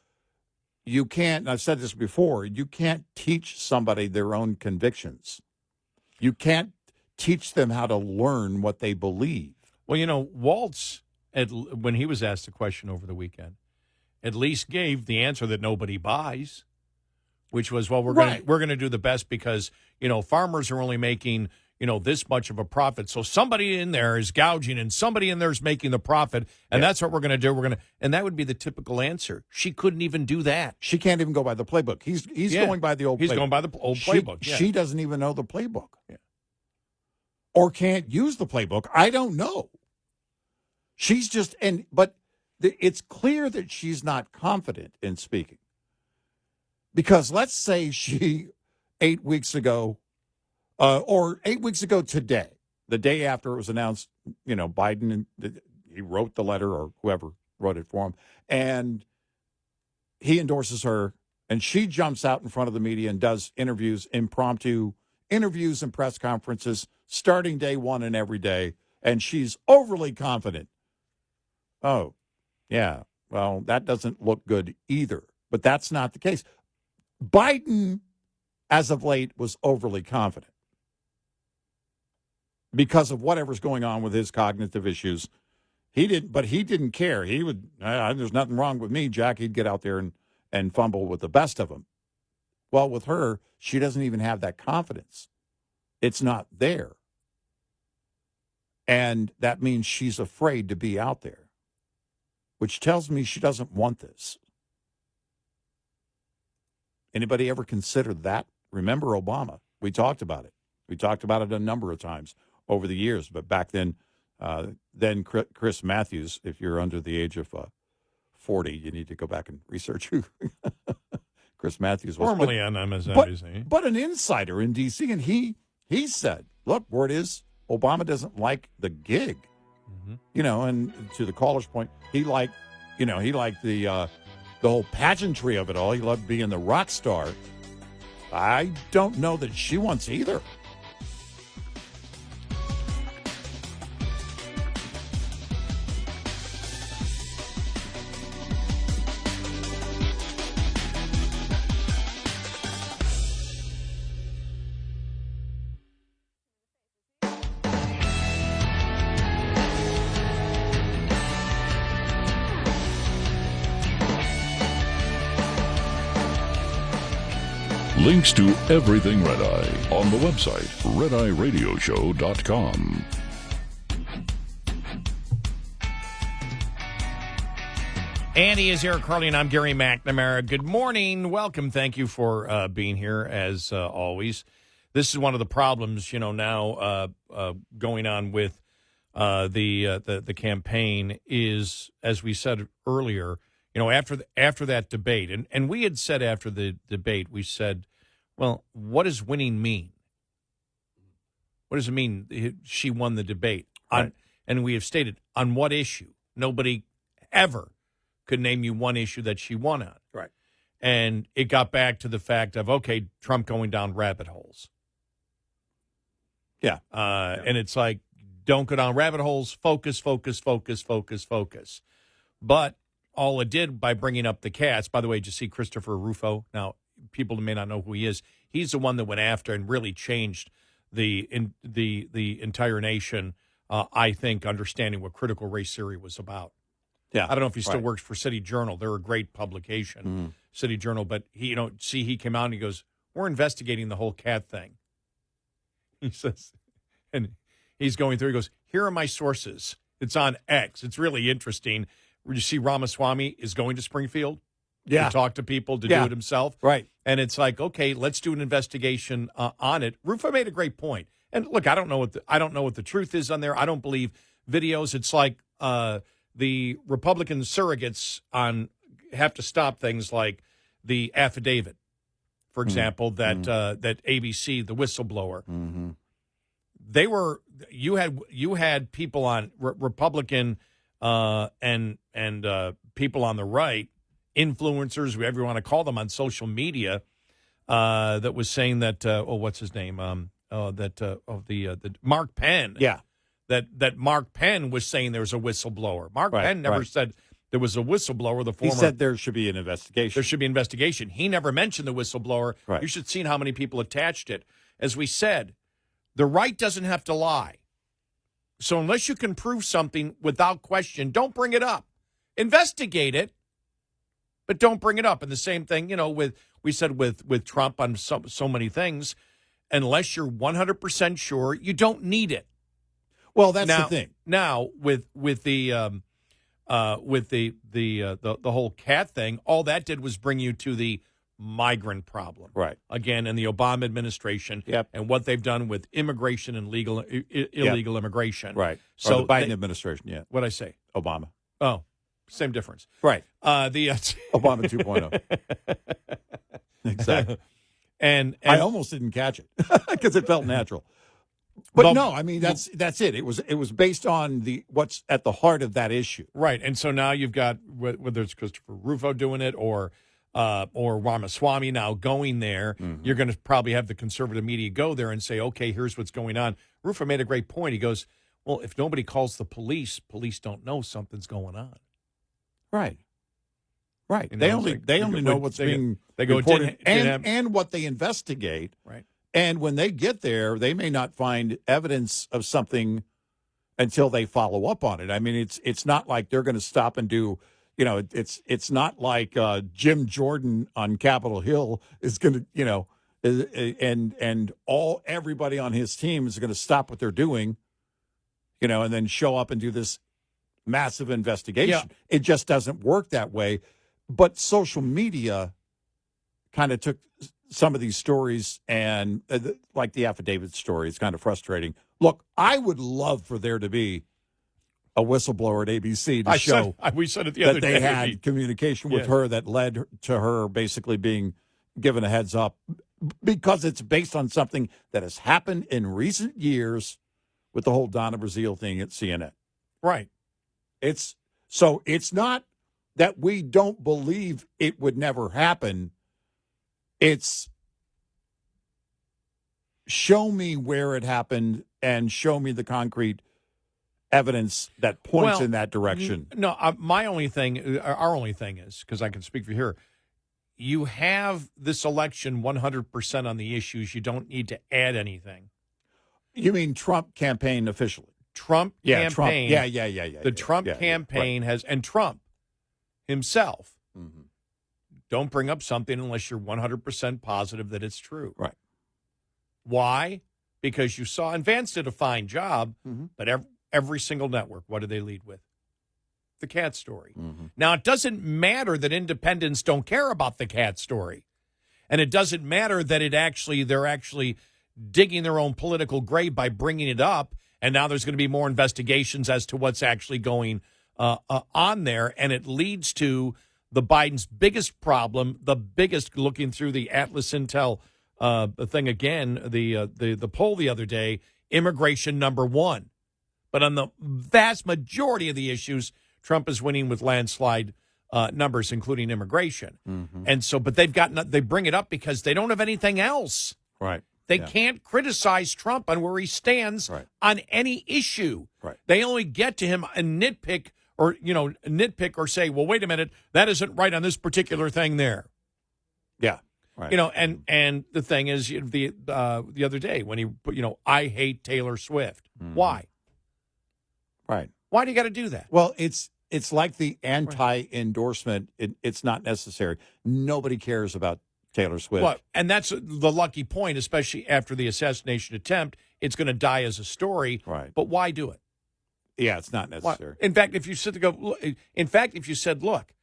You can't, and I've said this before, you can't teach somebody their own convictions. You can't teach them how to learn what they believe. Well, Waltz, when he was asked a question over the weekend, at least gave the answer that nobody buys, which was, well, we're going to do the best because, farmers are only making, this much of a profit. So somebody in there is gouging and somebody in there is making the profit, and that's what we're going to do. And that would be the typical answer. She couldn't even do that. She can't even go by the playbook. He's going by the old playbook. He's going by the old playbook. She doesn't even know the playbook. Yeah. Or can't use the playbook. I don't know. She's just, but it's clear that she's not confident in speaking. Because let's say she 8 weeks ago, or 8 weeks ago today, the day after it was announced, Biden, he wrote the letter or whoever wrote it for him, and he endorses her, and she jumps out in front of the media and does impromptu interviews and press conferences starting day one and every day, and she's overly confident. Oh, yeah, well, that doesn't look good either, but that's not the case. Biden, as of late, was overly confident because of whatever's going on with his cognitive issues. He didn't care. He would, there's nothing wrong with me, Jack. He'd get out there and fumble with the best of them. Well, with her, she doesn't even have that confidence. It's not there. And that means she's afraid to be out there, which tells me she doesn't want this. Anybody ever consider that? Remember Obama? We talked about it. We talked about it a number of times over the years. But back then Chris Matthews, if you're under the age of 40, you need to go back and research who Chris Matthews was. Formerly on MSNBC. But an insider in D.C., and he said, look, word is Obama doesn't like the gig. Mm-hmm. And to the caller's point, he liked the whole pageantry of it all. He loved being the rock star. I don't know that she wants either. Links to everything Red Eye on the website, redeyeradioshow.com. Andy is Eric Carly, and I'm Gary McNamara. Good morning. Welcome. Thank you for being here, as always. This is one of the problems, now going on with the campaign is, as we said earlier, after that debate, and we had said after the debate, we said, well, what does winning mean? What does it mean she won the debate? Right. And we have stated, on what issue? Nobody ever could name you one issue that she won on. Right. And it got back to the fact of, okay, Trump going down rabbit holes. Yeah. And it's like, don't go down rabbit holes, focus. But all it did by bringing up the cats, by the way, did you see Christopher Rufo? Now, people may not know who he is. He's the one that went after and really changed the entire nation, I think, understanding what critical race theory was about. Yeah, I don't know if he still works for City Journal. They're a great publication, City Journal. But he came out and he goes, we're investigating the whole cat thing. He says, and he's going through, he goes, here are my sources. It's on X. It's really interesting. You see Ramaswamy is going to Springfield to talk to people, to do it himself. Right. And it's like, okay, let's do an investigation on it. Rufo made a great point. And look, I don't know what the truth is on there. I don't believe videos. It's like the Republican surrogates have to stop things like the affidavit, for example, that ABC, the whistleblower, you had people on Republican and people on the right, influencers, whatever you want to call them, on social media, that was saying that what's his name? The Mark Penn. Yeah. That Mark Penn was saying there was a whistleblower. Mark Penn never said there was a whistleblower. He said there should be an investigation. There should be an investigation. He never mentioned the whistleblower. Right. You should have seen how many people attached it. As we said, The right doesn't have to lie. So unless you can prove something without question, don't bring it up. Investigate it, but don't bring it up. And the same thing, we said with Trump on so many things. Unless you're 100% sure, you don't need it. Well, that's the thing. Now with the whole cat thing, all that did was bring you to the migrant problem. Right. Again, in the Obama administration, and what they've done with immigration and illegal immigration. Right. So or the Biden administration, What'd I say? Obama. Oh, same difference. Right. The Obama 2.0. Exactly. And I almost didn't catch it because it felt natural. But no, I mean that's it. It was based on what's at the heart of that issue. Right. And so now you've got whether it's Christopher Rufo doing it or Ramaswamy now going there. Mm-hmm. You're going to probably have the conservative media go there and say, okay, here's what's going on. Rufo made a great point. He goes, well, if nobody calls the police don't know something's going on. Right. Right. They only know what's being reported and what they investigate. Right. And when they get there, they may not find evidence of something until they follow up on it. I mean, it's not like they're going to stop and do, it's not like Jim Jordan on Capitol Hill is going to, and everybody on his team is going to stop what they're doing, and then show up and do this massive investigation. Yeah. It just doesn't work that way. But social media kind of took some of these stories and like the affidavit story. It's kind of frustrating. Look, I would love for there to be a whistleblower at ABC to show we said it the other day. They had communication with her that led to her basically being given a heads up because it's based on something that has happened in recent years with the whole Donna Brazile thing at CNN. Right. It's not that we don't believe it would never happen. It's show me where it happened and show me the concrete evidence that points in that direction. No, our only thing is, because I can speak for here, you have this election 100% on the issues. You don't need to add anything. You mean Trump campaign officially? Trump campaign. Trump. Yeah. The Trump campaign has, and Trump himself, don't bring up something unless you're 100% positive that it's true. Right. Why? Because you saw, and Vance did a fine job, but every single network, what do they lead with? The cat story. Now, it doesn't matter that independents don't care about the cat story. And it doesn't matter that they're actually digging their own political grave by bringing it up. And now there's going to be more investigations as to what's actually going on there. And it leads to the Biden's biggest problem, the biggest, looking through the Atlas Intel thing again, the poll the other day, immigration #1. But on the vast majority of the issues, Trump is winning with landslide numbers, including immigration. And so, but they bring it up because they don't have anything else. Right. They can't criticize Trump on where he stands on any issue. Right. They only get to him and nitpick or say, well, wait a minute, that isn't right on this particular thing there. Yeah. Right. And the thing is, the other day when he put, I hate Taylor Swift. Why? Right. Why do you got to do that? Well, it's like the anti-endorsement. It's not necessary. Nobody cares about Taylor Swift. Well, and that's the lucky point, especially after the assassination attempt. It's going to die as a story. Right. But why do it? Yeah, it's not necessary. In fact, if you said, look,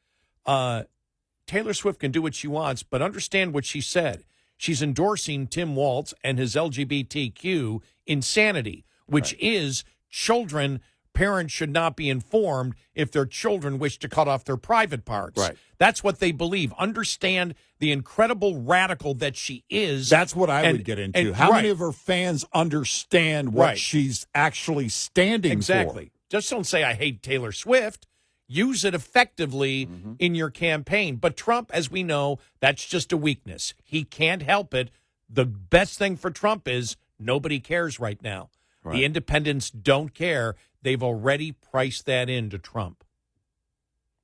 Taylor Swift can do what she wants, but understand what she said. She's endorsing Tim Walz and his LGBTQ insanity, which is parents should not be informed if their children wish to cut off their private parts. Right. That's what they believe. Understand the incredible radical that she is. That's what I would get into. How many of her fans understand what she's actually standing for? Exactly. Just don't say, I hate Taylor Swift. Use it effectively in your campaign. But Trump, as we know, that's just a weakness. He can't help it. The best thing for Trump is nobody cares right now. Right. The independents don't care. They've already priced that into Trump.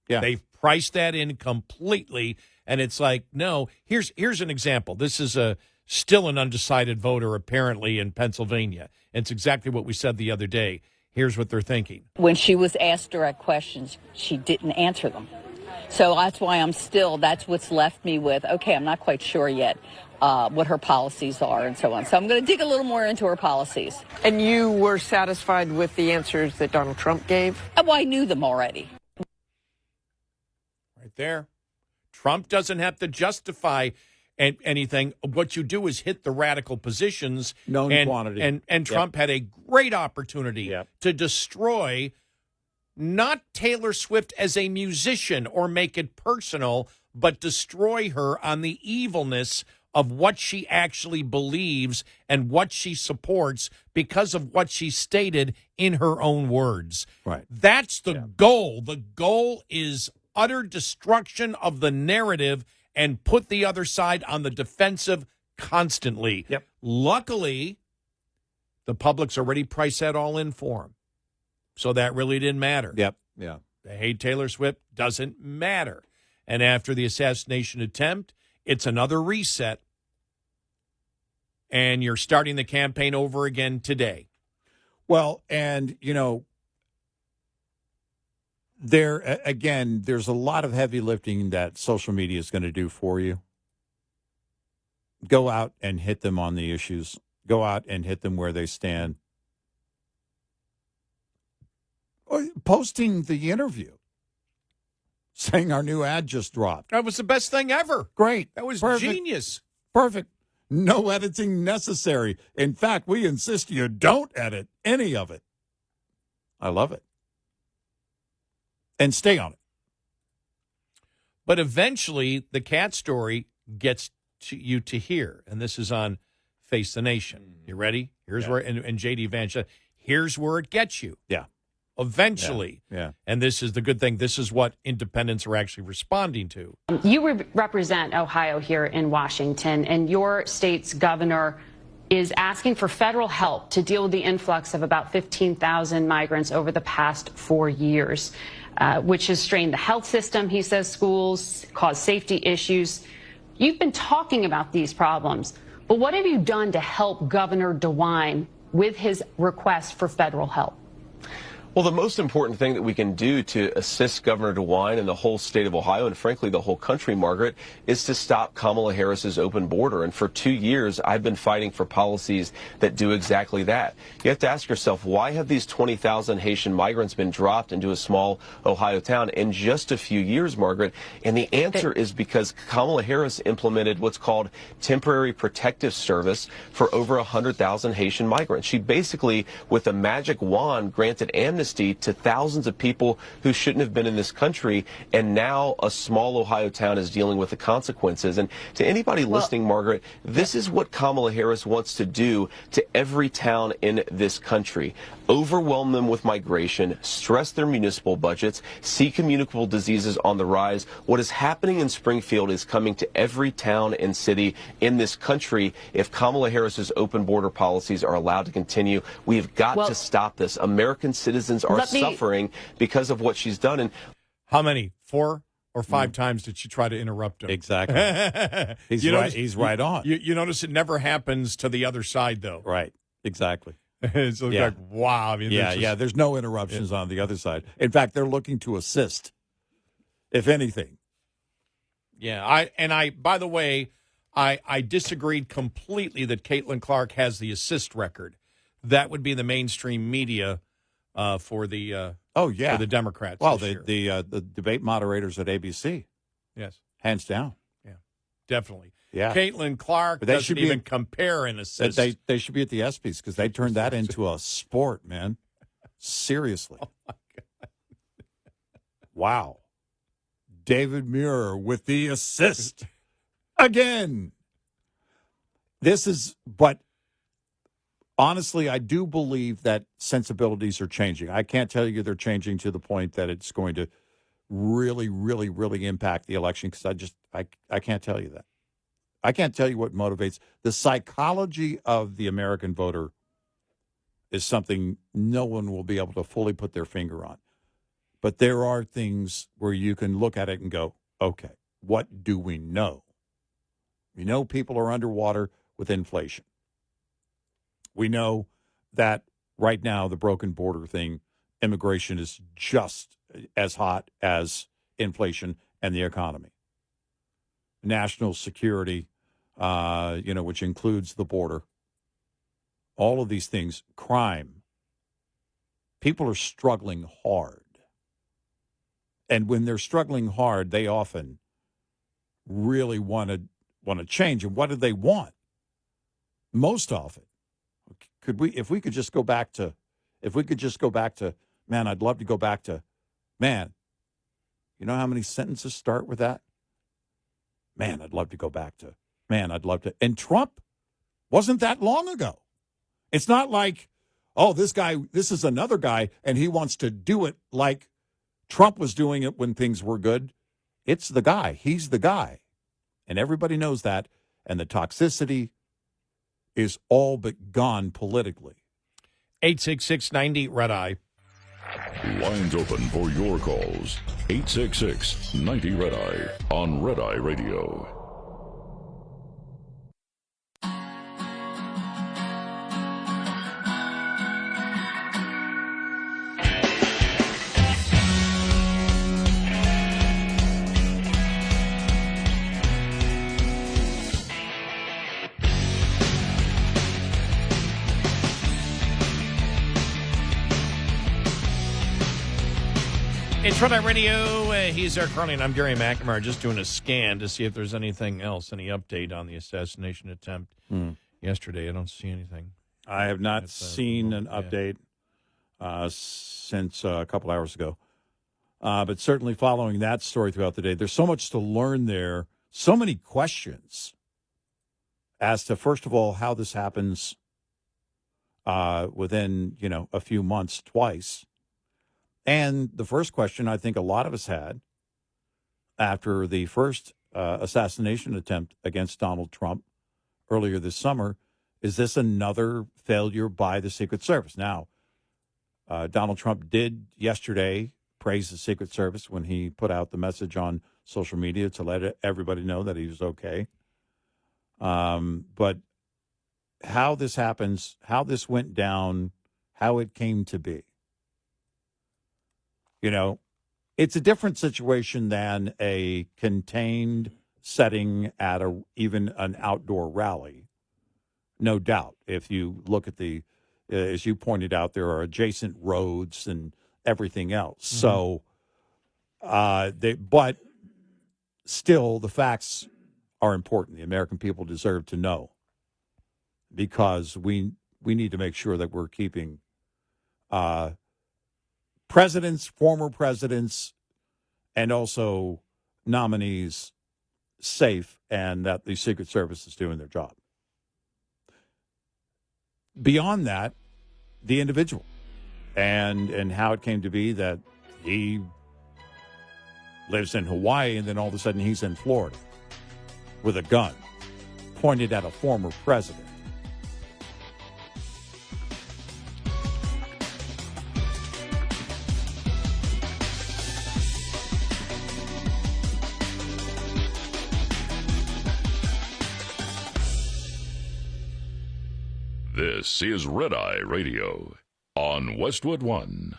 Yeah. They've priced that in completely. And it's like, no, here's an example. This is still an undecided voter, apparently, in Pennsylvania. And it's exactly what we said the other day. Here's what they're thinking. When she was asked direct questions, she didn't answer them. So that's why that's what's left me with, okay, I'm not quite sure yet what her policies are and so on. So I'm going to dig a little more into her policies. And you were satisfied with the answers that Donald Trump gave? Well, I knew them already. Right there. Trump doesn't have to justify anything. What you do is hit the radical positions. Known quantity. And Trump had a great opportunity to destroy not Taylor Swift as a musician or make it personal, but destroy her on the evilness of what she actually believes and what she supports because of what she stated in her own words. Right. That's the goal. The goal is utter destruction of the narrative and put the other side on the defensive constantly. Yep. Luckily, the public's already priced that all in for him. So that really didn't matter. Yep. Yeah. They hate Taylor Swift, doesn't matter. And after the assassination attempt, it's another reset. And you're starting the campaign over again today. Well, and, there's a lot of heavy lifting that social media is going to do for you. Go out and hit them on the issues. Go out and hit them where they stand. Posting the interview, saying our new ad just dropped. That was the best thing ever. Great. That was Perfect. genius. Perfect. No editing necessary. In fact, we insist you don't edit any of it. I love it. And stay on it. But eventually, the cat story gets to you to hear, and this is on Face the Nation. You ready? Here's where, and J.D. Vance, here's where it gets you. Yeah. Eventually. Yeah. And this is the good thing. This is what independents are actually responding to. You represent Ohio here in Washington, and your state's governor is asking for federal help to deal with the influx of about 15,000 migrants over the past 4 years, which has strained the health system, he says, schools, caused safety issues. You've been talking about these problems, but what have you done to help Governor DeWine with his request for federal help? Well, the most important thing that we can do to assist Governor DeWine and the whole state of Ohio, and frankly the whole country, Margaret, is to stop Kamala Harris's open border. And for 2 years, I've been fighting for policies that do exactly that. You have to ask yourself, why have these 20,000 Haitian migrants been dropped into a small Ohio town in just a few years, Margaret? And the answer is because Kamala Harris implemented what's called temporary protective service for over 100,000 Haitian migrants. She basically, with a magic wand, granted amnesty to thousands of people who shouldn't have been in this country, and now a small Ohio town is dealing with the consequences. And to anybody listening, Margaret, this is what Kamala Harris wants to do to every town in this country. Overwhelm them with migration, stress their municipal budgets, see communicable diseases on the rise. What is happening in Springfield is coming to every town and city in this country. If Kamala Harris's open border policies are allowed to continue, we've got to stop this. American citizens are suffering because of what she's done. And how many? 4 or 5 times did she try to interrupt him? Exactly. He's right on. You notice it never happens to the other side, though. Right. Exactly. It's like, wow. I mean, there's no interruptions on the other side. In fact, they're looking to assist, if anything. Yeah. By the way, I disagreed completely that Caitlin Clark has the assist record. That would be the mainstream media for the for the Democrats. Well, the debate moderators at ABC. Yes. Hands down. Yeah. Definitely. Yeah. Caitlin Clark doesn't even compare in assist. They should be at the ESPYs because they turned that into a sport, man. Seriously. Oh, my God. Wow. David Muir with the assist. Again. But honestly, I do believe that sensibilities are changing. I can't tell you they're changing to the point that it's going to really, really, really impact the election because I can't tell you that. I can't tell you what motivates. The psychology of the American voter is something no one will be able to fully put their finger on. But there are things where you can look at it and go, okay, what do we know? We know people are underwater. with inflation. We know that right now the broken border thing, immigration is just as hot as inflation and the economy. National security, which includes the border, all of these things, crime. People are struggling hard. And when they're struggling hard, they often really want to change. And what do they want? Most often, if we could just go back to, man, I'd love to go back to, man, you know how many sentences start with that? Man, I'd love to go back to, man, I'd love to. And Trump wasn't that long ago. It's not like, oh, this is another guy, and he wants to do it like Trump was doing it when things were good. It's the guy. He's the guy. And everybody knows that. And the toxicity is all but gone politically. 866-90 Red Eye. Lines open for your calls. 866-90 Red Eye on Red Eye Radio. It's Red Eye Radio. He's Eric Carly, and I'm Gary McNamara, just doing a scan to see if there's anything else, any update on the assassination attempt yesterday. I don't see anything. I have not seen an update since a couple hours ago. But certainly following that story throughout the day, there's so much to learn there, so many questions as to, first of all, how this happens within, a few months twice. And the first question I think a lot of us had after the first assassination attempt against Donald Trump earlier this summer, is this another failure by the Secret Service? Now, Donald Trump did yesterday praise the Secret Service when he put out the message on social media to let everybody know that he was okay. But how this happens, how this went down, how it came to be. It's a different situation than a contained setting at even an outdoor rally. No doubt. If you look at as you pointed out, there are adjacent roads and everything else. So, but still, the facts are important. The American people deserve to know, because we need to make sure that we're keeping presidents, former presidents, and also nominees safe, and that the Secret Service is doing their job. Beyond that, the individual and how it came to be that he lives in Hawaii and then all of a sudden he's in Florida with a gun pointed at a former president. This is Red Eye Radio on Westwood One.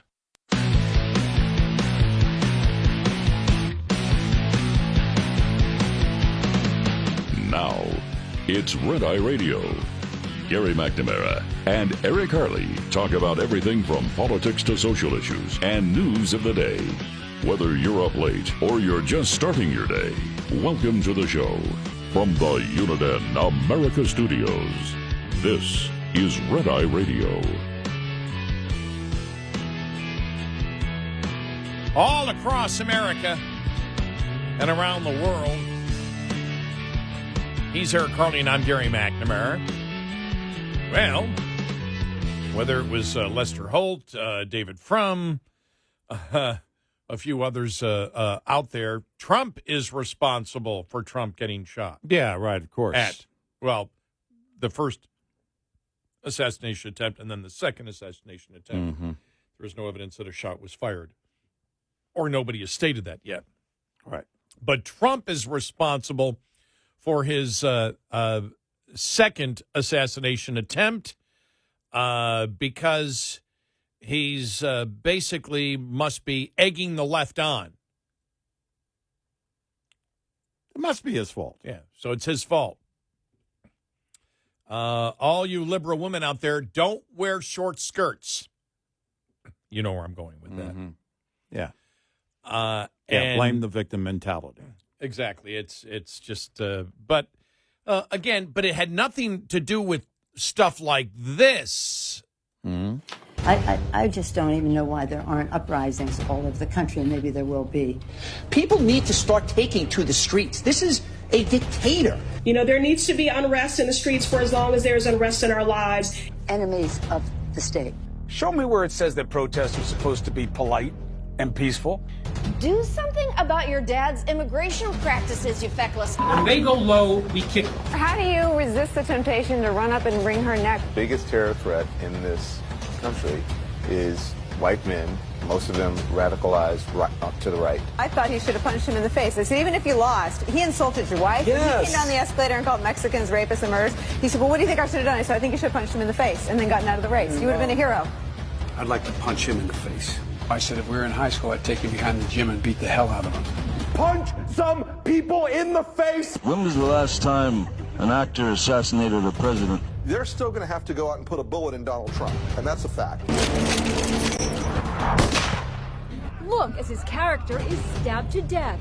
Now, it's Red Eye Radio. Gary McNamara and Eric Harley talk about everything from politics to social issues and news of the day. Whether you're up late or you're just starting your day, welcome to the show. From the Uniden America Studios, this is Red Eye Radio. All across America and around the world, he's Eric Carly, and I'm Gary McNamara. Well, whether it was Lester Holt, David Frum, a few others out there, Trump is responsible for Trump getting shot. Yeah, right, of course. The first assassination attempt and then the second assassination attempt. Mm-hmm. There is no evidence that a shot was fired, or nobody has stated that yet. Right. But Trump is responsible for his second assassination attempt because he's basically must be egging the left on. It must be his fault. Yeah, so it's his fault. All you liberal women out there, don't wear short skirts. You know where I'm going with that. Mm-hmm. Yeah. And blame the victim mentality. Exactly. It's just, but it had nothing to do with stuff like this. Mm-hmm. I just don't even know why there aren't uprisings all over the country, and maybe there will be. People need to start taking to the streets. This is a dictator. You know, there needs to be unrest in the streets for as long as there's unrest in our lives. Enemies of the state. Show me where it says that protests are supposed to be polite and peaceful. Do something about your dad's immigration practices, you feckless. When they go low, we kick. How do you resist the temptation to run up and wring her neck? The biggest terror threat in this country is white men, most of them radicalized right up to the right. I thought he should have punched him in the face. I said, even if you lost, he insulted your wife. Yes. He came down the escalator and called Mexicans rapists and murderers. He said, well, what do you think I should have done? I said, I think you should have punched him in the face and then gotten out of the race. You would have been a hero. I'd like to punch him in the face. I said if we were in high school, I'd take him behind the gym and beat the hell out of him. Punch some people in the face! When was the last time an actor assassinated a president? They're still going to have to go out and put a bullet in Donald Trump, and that's a fact. Look, as his character is stabbed to death.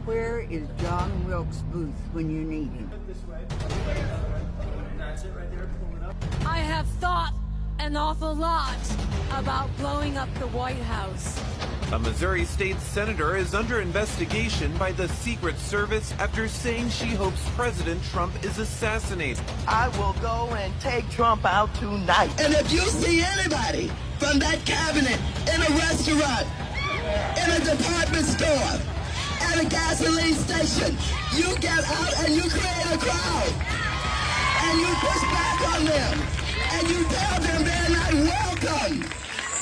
Where is John Wilkes Booth when you need him? I have thought an awful lot about blowing up the White House. A Missouri state senator is under investigation by the Secret Service after saying she hopes President Trump is assassinated. I will go and take Trump out tonight. And if you see anybody from that cabinet in a restaurant, in a department store, at a gasoline station, you get out and you create a crowd. And you push back on them. And you tell them they're not welcome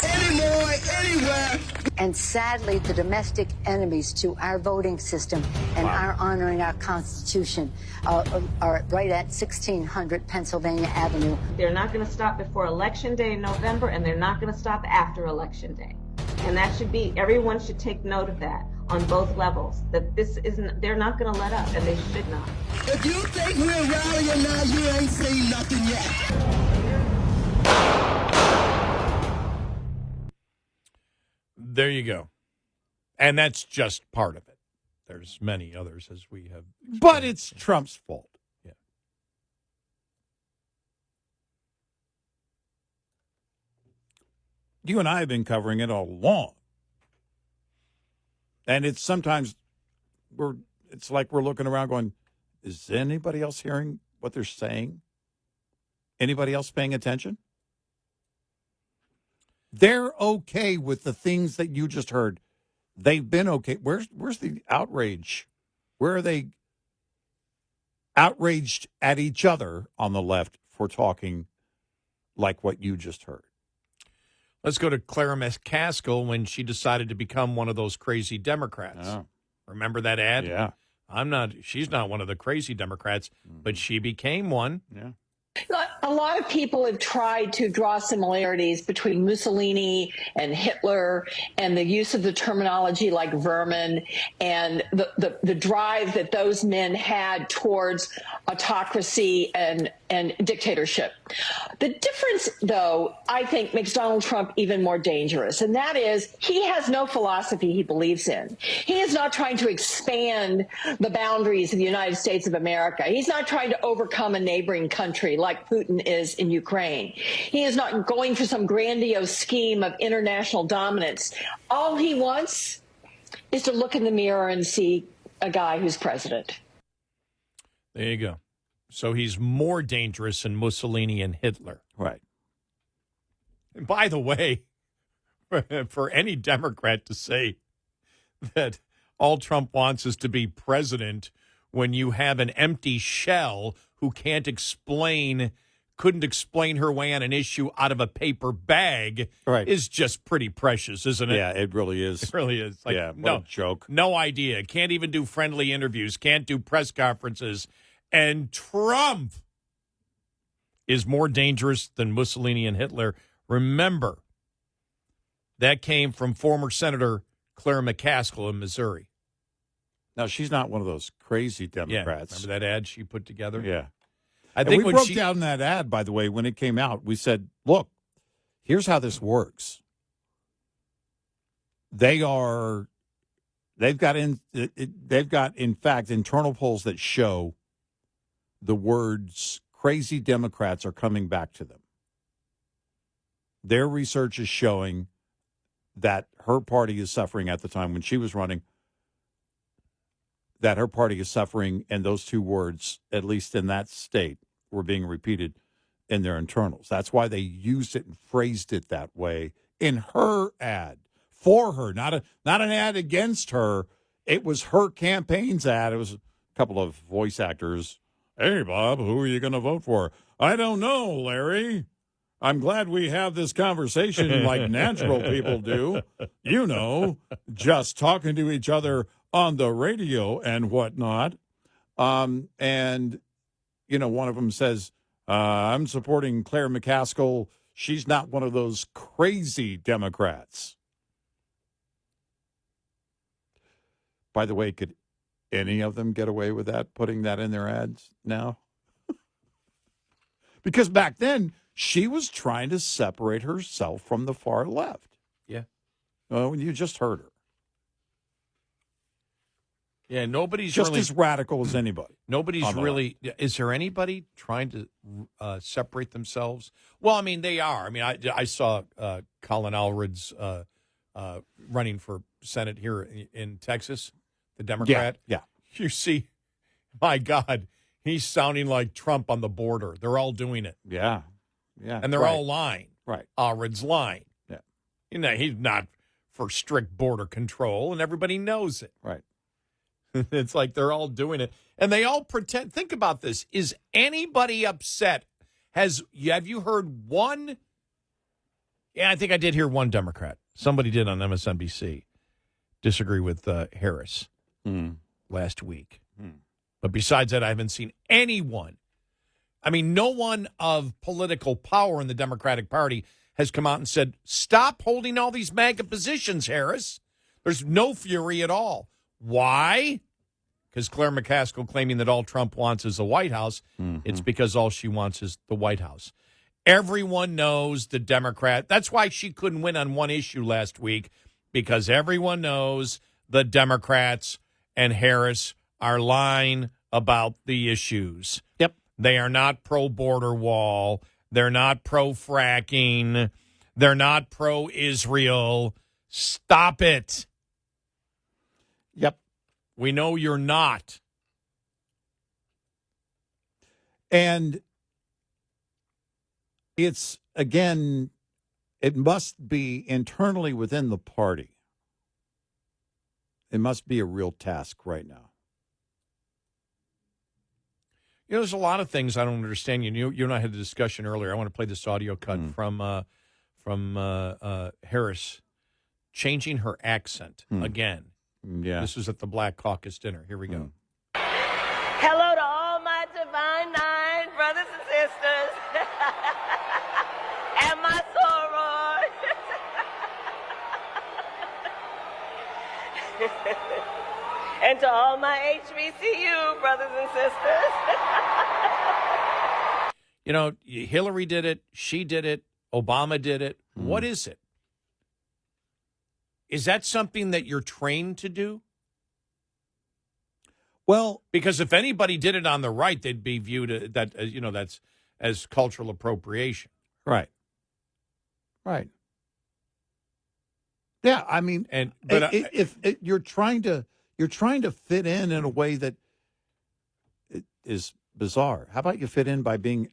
anymore, anywhere. And sadly, the domestic enemies to our voting system and our honoring our Constitution are right at 1600 Pennsylvania Avenue. They're not going to stop before Election Day in November, and they're not going to stop after Election Day. And that should be, everyone should take note of that on both levels, that this isn't, they're not going to let up, and they should not. If you think we're rallying now, you ain't seen nothing yet. There you go. And that's just part of it. There's many others, as we have explained. But it's Trump's fault. Yeah. You and I have been covering it all along. And it's sometimes it's like we're looking around going, is anybody else hearing what they're saying? Anybody else paying attention? They're okay with the things that you just heard. They've been okay. Where's the outrage? Where are they outraged at each other on the left for talking like what you just heard? Let's go to Clara McCaskill when she decided to become one of those crazy Democrats. Oh. Remember that ad? Yeah. She's not one of the crazy Democrats, but she became one. Yeah. A lot of people have tried to draw similarities between Mussolini and Hitler and the use of the terminology like vermin and the drive that those men had towards autocracy and dictatorship. The difference, though, I think makes Donald Trump even more dangerous, and that is he has no philosophy he believes in. He is not trying to expand the boundaries of the United States of America. He's not trying to overcome a neighboring country like Putin is in Ukraine. He is not going for some grandiose scheme of international dominance. All he wants is to look in the mirror and see a guy who's president. There you go. So he's more dangerous than Mussolini and Hitler. Right. And by the way, for any Democrat to say that all Trump wants is to be president when you have an empty shell who couldn't explain her way on an issue out of a paper bag is just pretty precious, isn't it? Yeah, it really is. It really is. Like, yeah, what a joke. No idea. Can't even do friendly interviews. Can't do press conferences. And Trump is more dangerous than Mussolini and Hitler. Remember, that came from former Senator Claire McCaskill in Missouri. Now, she's not one of those crazy Democrats. Yeah, remember that ad she put together? Yeah. I think we broke down that ad, by the way, when it came out. We said, look, here's how this works. They've got in fact internal polls that show the words crazy Democrats are coming back to them. Their research is showing that her party is suffering at the time when she was running, that her party is suffering, and those two words, at least in that state, were being repeated in their internals. That's why they used it and phrased it that way in her ad, for her, not an ad against her. It was her campaign's ad. It was a couple of voice actors. Hey, Bob, who are you going to vote for? I don't know, Larry. I'm glad we have this conversation like natural people do. You know, just talking to each other on the radio and whatnot. And, you know, one of them says, I'm supporting Claire McCaskill. She's not one of those crazy Democrats. By the way, could any of them get away with that, putting that in their ads now? Because back then, she was trying to separate herself from the far left. Yeah. Oh, you just heard her. Yeah, nobody's just really, as radical as anybody. Nobody's really. Is there anybody trying to separate themselves? Well, I mean, they are. I mean, I saw Colin Allred's running for Senate here in Texas, the Democrat. Yeah. You see, my God, he's sounding like Trump on the border. They're all doing it. Yeah. Yeah. And they're all lying. Right. Allred's lying. Yeah. You know, he's not for strict border control, and everybody knows it. Right. It's like they're all doing it. And they all pretend. Think about this. Is anybody upset? Have you heard one? Yeah, I think I did hear one Democrat. Somebody did on MSNBC disagree with Harris last week. But besides that, I haven't seen anyone. I mean, no one of political power in the Democratic Party has come out and said, stop holding all these MAGA positions, Harris. There's no fury at all. Why? Because Claire McCaskill claiming that all Trump wants is the White House. It's because all she wants is the White House. Everyone knows the Democrat. That's why she couldn't win on one issue last week, because everyone knows the Democrats and Harris are lying about the issues. Yep. They are not pro-border wall. They're not pro-fracking. They're not pro-Israel. Stop it. Yep. We know you're not. And it's, again, it must be internally within the party. It must be a real task right now. You know, there's a lot of things I don't understand. You and I had the discussion earlier. I want to play this audio cut from Harris changing her accent again. Yeah. This was at the Black Caucus dinner. Here we go. Hello to all my divine nine brothers and sisters and my sorors. And to all my HBCU brothers and sisters. You know, Hillary did it. She did it. Obama did it. What is it? Is that something that you're trained to do? Well, because if anybody did it on the right, they'd be viewed that's as cultural appropriation. Right. Right. Yeah, I mean, if you're trying to fit in a way that is bizarre. How about you fit in by being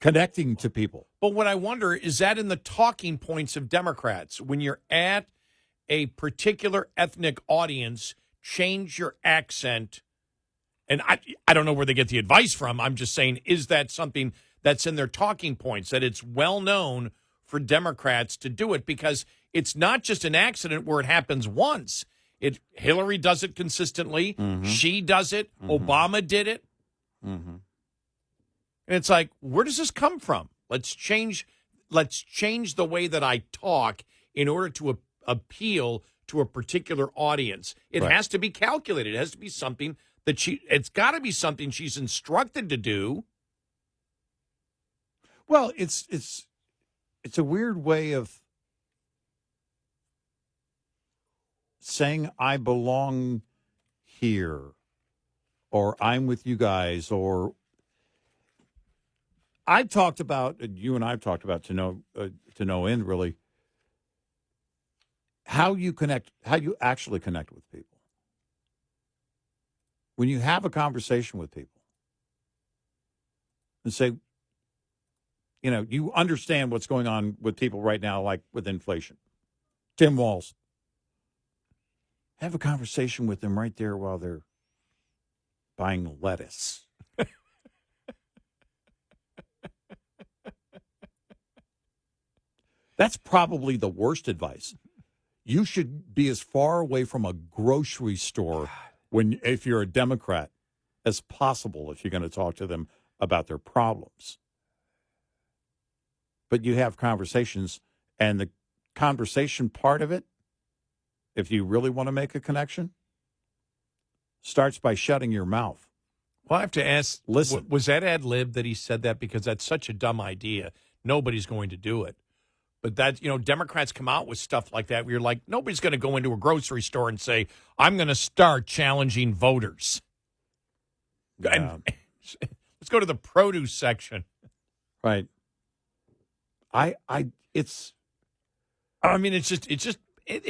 connecting to people? But what I wonder is that in the talking points of Democrats, when you're at a particular ethnic audience, change your accent. And I don't know where they get the advice from. I'm just saying, is that something that's in their talking points, that it's well known for Democrats to do it? Because it's not just an accident where it happens once. Hillary does it consistently. She does it. Obama did it. And it's like, where does this come from? Let's change the way that I talk in order to appeal to a particular audience. It has to be calculated. It has to be something that it's got to be something she's instructed to do. Well, it's a weird way of saying I belong here, or I'm with you guys, or I've talked about, you and I've talked about to no end, really, how you actually connect with people. When you have a conversation with people and say, you understand what's going on with people right now, like with inflation. Tim Walls. Have a conversation with them right there while they're buying lettuce. That's probably the worst advice. You should be as far away from a grocery store if you're a Democrat as possible if you're going to talk to them about their problems. But you have conversations, and the conversation part of it, if you really want to make a connection, starts by shutting your mouth. Well, I have to ask, listen, was that ad lib that he said that? Because that's such a dumb idea. Nobody's going to do it. But that, Democrats come out with stuff like that where you're like, nobody's going to go into a grocery store and say, I'm going to start challenging voters. Yeah. And let's go to the produce section. Right. It's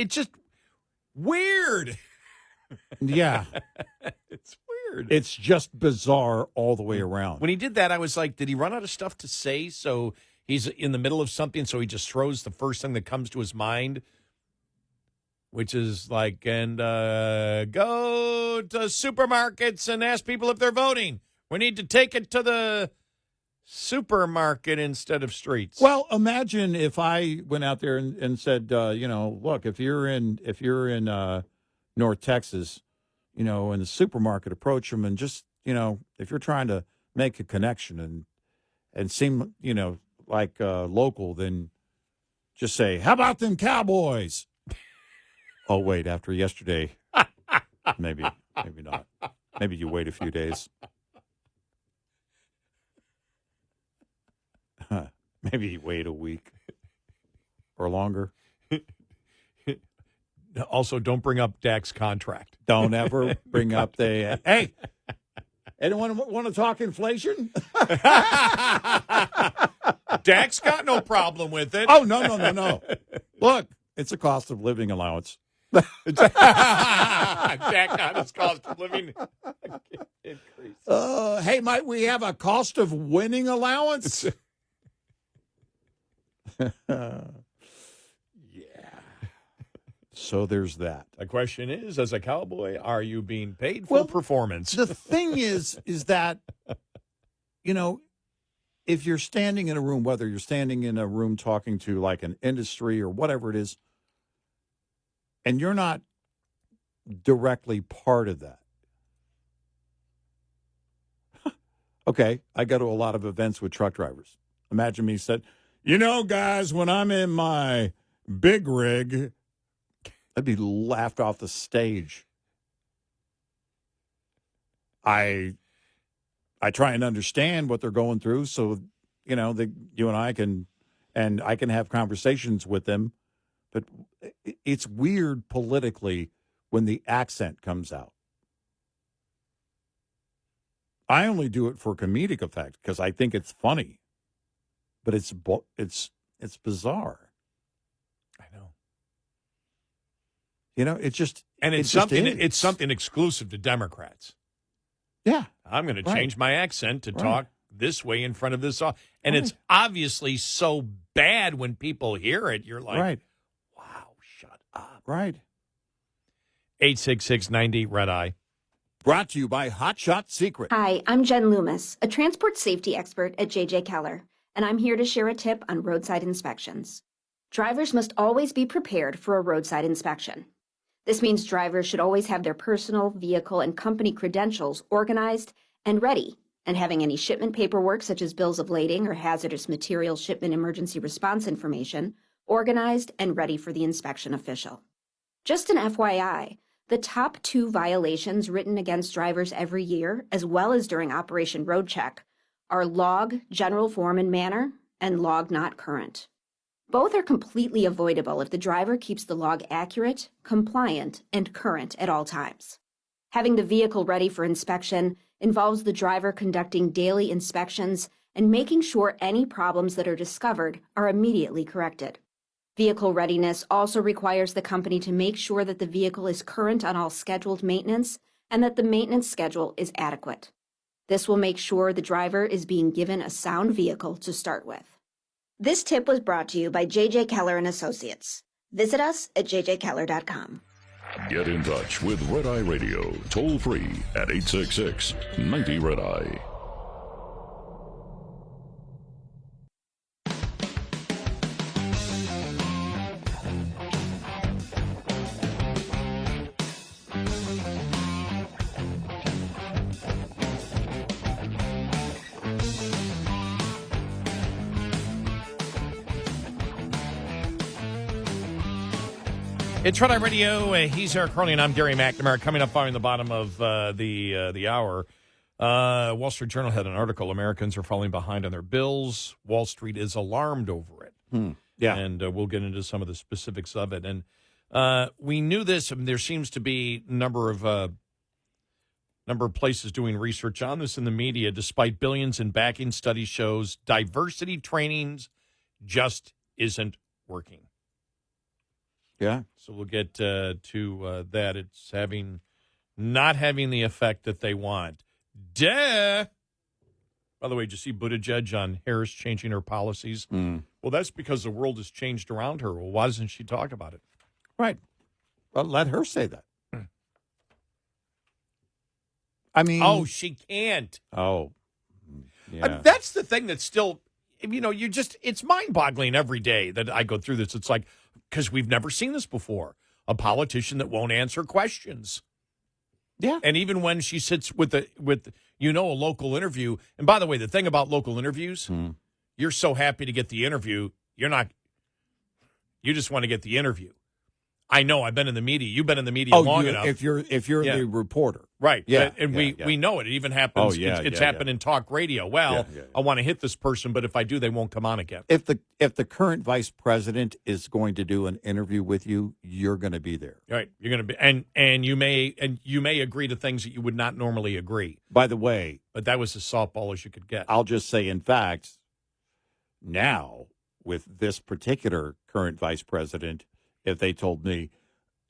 just weird. Yeah. It's weird. It's just bizarre all the way around. When he did that, I was like, did he run out of stuff to say? So he's in the middle of something, so he just throws the first thing that comes to his mind, which is like, and go to supermarkets and ask people if they're voting. We need to take it to the supermarket instead of streets. Well, imagine if I went out there and said, look, if you're in North Texas, in the supermarket, approach them and just, if you're trying to make a connection and seem, like local, then just say, how about them Cowboys? Oh, wait, after yesterday, maybe not. Maybe you wait a few days. Maybe you wait a week or longer. Also, don't bring up Dak's contract. Don't ever bring up the, hey, anyone want to talk inflation? Dak's got no problem with it. Oh, no. Look, it's a cost of living allowance. Dak got his cost of living increase. Hey, might we have a cost of winning allowance? Yeah. So there's that. The question is, as a cowboy, are you being paid for performance? The thing is that, if you're standing in a room, whether you're standing in a room talking to like an industry or whatever it is, and you're not directly part of that. Okay, I go to a lot of events with truck drivers. Imagine me said, guys, when I'm in my big rig, I'd be laughed off the stage. I try and understand what they're going through, so you and I can have conversations with them. But it's weird politically when the accent comes out. I only do it for comedic effect because I think it's funny, but it's bizarre. I know. It's something exclusive to Democrats. Yeah. I'm going to change my accent to talk this way in front of this. And it's obviously so bad when people hear it. You're like, wow, shut up. Right. 866-90-RED-EYE. Brought to you by Hot Shot Secret. Hi, I'm Jen Loomis, a transport safety expert at J.J. Keller, and I'm here to share a tip on roadside inspections. Drivers must always be prepared for a roadside inspection. This means drivers should always have their personal, vehicle, and company credentials organized and ready and having any shipment paperwork such as bills of lading or hazardous materials shipment emergency response information organized and ready for the inspection official. Just an FYI, the top 2 violations written against drivers every year, as well as during Operation Road Check, are log general form and manner and log not current. Both are completely avoidable if the driver keeps the log accurate, compliant, and current at all times. Having the vehicle ready for inspection involves the driver conducting daily inspections and making sure any problems that are discovered are immediately corrected. Vehicle readiness also requires the company to make sure that the vehicle is current on all scheduled maintenance and that the maintenance schedule is adequate. This will make sure the driver is being given a sound vehicle to start with. This tip was brought to you by J.J. Keller and Associates. Visit us at jjkeller.com. Get in touch with Red Eye Radio, toll free at 866-90-RED-EYE. It's Red Eye Radio. He's Eric Carney, and I'm Gary McNamara. Coming up following the bottom of the hour, Wall Street Journal had an article, Americans are falling behind on their bills. Wall Street is alarmed over it. Yeah. And we'll get into some of the specifics of it. And we knew this. I mean, there seems to be a number of places doing research on this in the media. Despite billions in backing, study shows diversity trainings just isn't working. Yeah. So we'll get to that. It's not having the effect that they want. Duh. By the way, did you see Buttigieg on Harris changing her policies? Well, that's because the world has changed around her. Well, why doesn't she talk about it? Right. Well, let her say that. I mean... Oh, she can't. Oh. Yeah. That's the thing that's still, it's mind-boggling every day that I go through this. It's like, because we've never seen this before. A politician that won't answer questions. Yeah. And even when she sits with a local interview, and by the way, the thing about local interviews, you're so happy to get the interview, you just want to get the interview. I know, I've been in the media. You've been in the media long enough. If you're the reporter. Right. Yeah. And we know it. It even happens. It's happened in talk radio. Well, I want to hit this person, but if I do, they won't come on again. If the current vice president is going to do an interview with you, you're going to be there. Right. You're going to be, and you may agree to things that you would not normally agree. By the way, but that was as softball as you could get. I'll just say, in fact, now with this particular current vice president, if they told me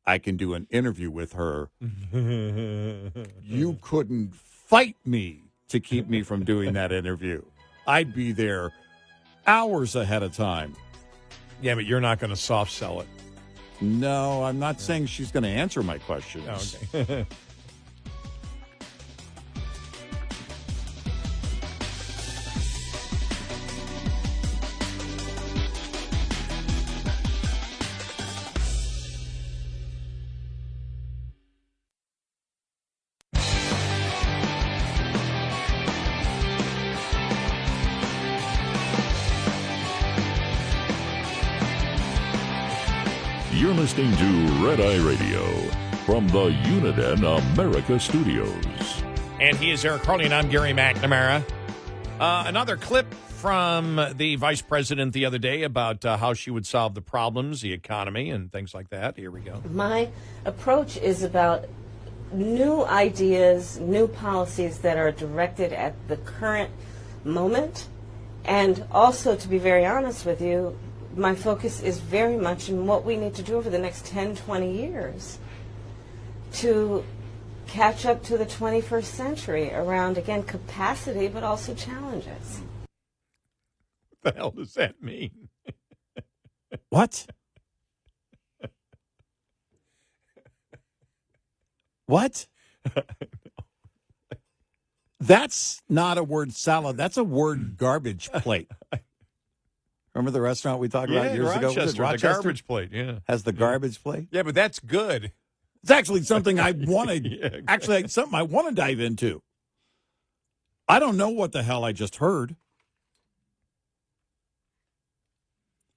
I can do an interview with her, you couldn't fight me to keep me from doing that interview. I'd be there hours ahead of time. Yeah, but you're not going to soft sell it. No, I'm not saying she's going to answer my questions. Oh, okay. You're listening to Red Eye Radio from the Uniden America Studios. And he is Eric Carney, and I'm Gary McNamara. Another clip from the vice president the other day about how she would solve the problems, the economy, and things like that. Here we go. My approach is about new ideas, new policies that are directed at the current moment. And also, to be very honest with you, my focus is very much in what we need to do over the next 10, 20 years to catch up to the 21st century around, again, capacity, but also challenges. What the hell does that mean? What? What? That's not a word salad. That's a word garbage plate. Remember the restaurant we talked about years ago? Was it Rochester, the garbage plate, yeah. Has the garbage plate? Yeah, but that's good. It's actually something I want to something I want to dive into. I don't know what the hell I just heard.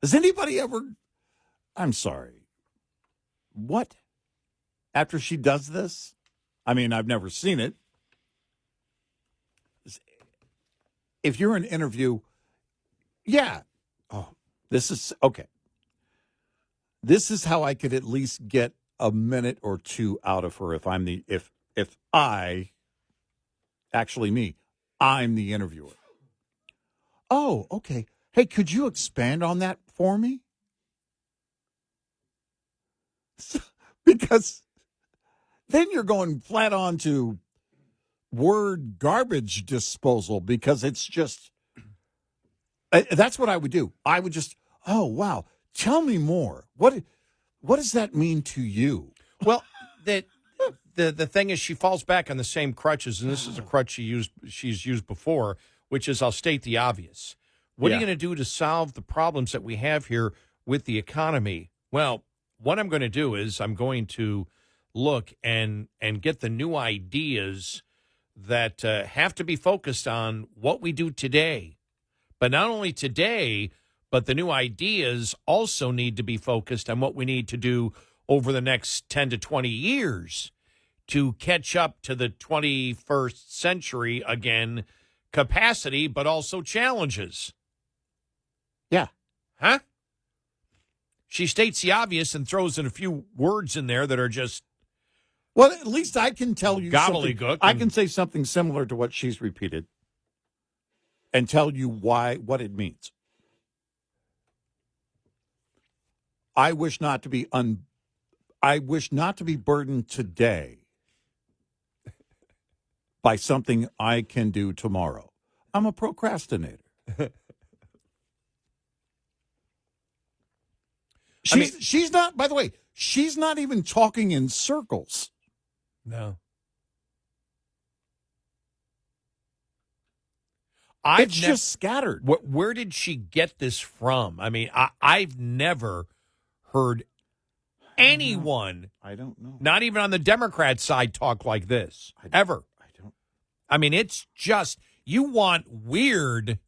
Has anybody ever... I'm sorry. What? After she does this? I mean, I've never seen it. If you're in an interview, yeah. Oh, this is... Okay. This is how I could at least get a minute or two out of her if I'm the... If I... Actually, me. I'm the interviewer. Oh, okay. Hey, could you expand on that for me? Because then you're going flat on to word garbage disposal because it's just, that's what I would do. I would just, oh, wow, tell me more. What does that mean to you? Well, the thing is she falls back on the same crutches, and this is a crutch she's used before, which is I'll state the obvious. What are you going to do to solve the problems that we have here with the economy? Well, what I'm going to do is I'm going to look and get the new ideas that have to be focused on what we do today. But not only today, but the new ideas also need to be focused on what we need to do over the next 10 to 20 years to catch up to the 21st century again capacity, but also challenges. Yeah. Huh? She states the obvious and throws in a few words in there that are just... Well, at least I can tell you gobbledygook. I can say something similar to what she's repeated and tell you what it means. I wish not to be burdened today by something I can do tomorrow. I'm a procrastinator. She's not, by the way, she's not even talking in circles. No. It's just scattered. Where did she get this from? I mean, I've never heard anyone, I don't know, not even on the Democrat side, talk like this, ever. I mean, it's just, you want weird.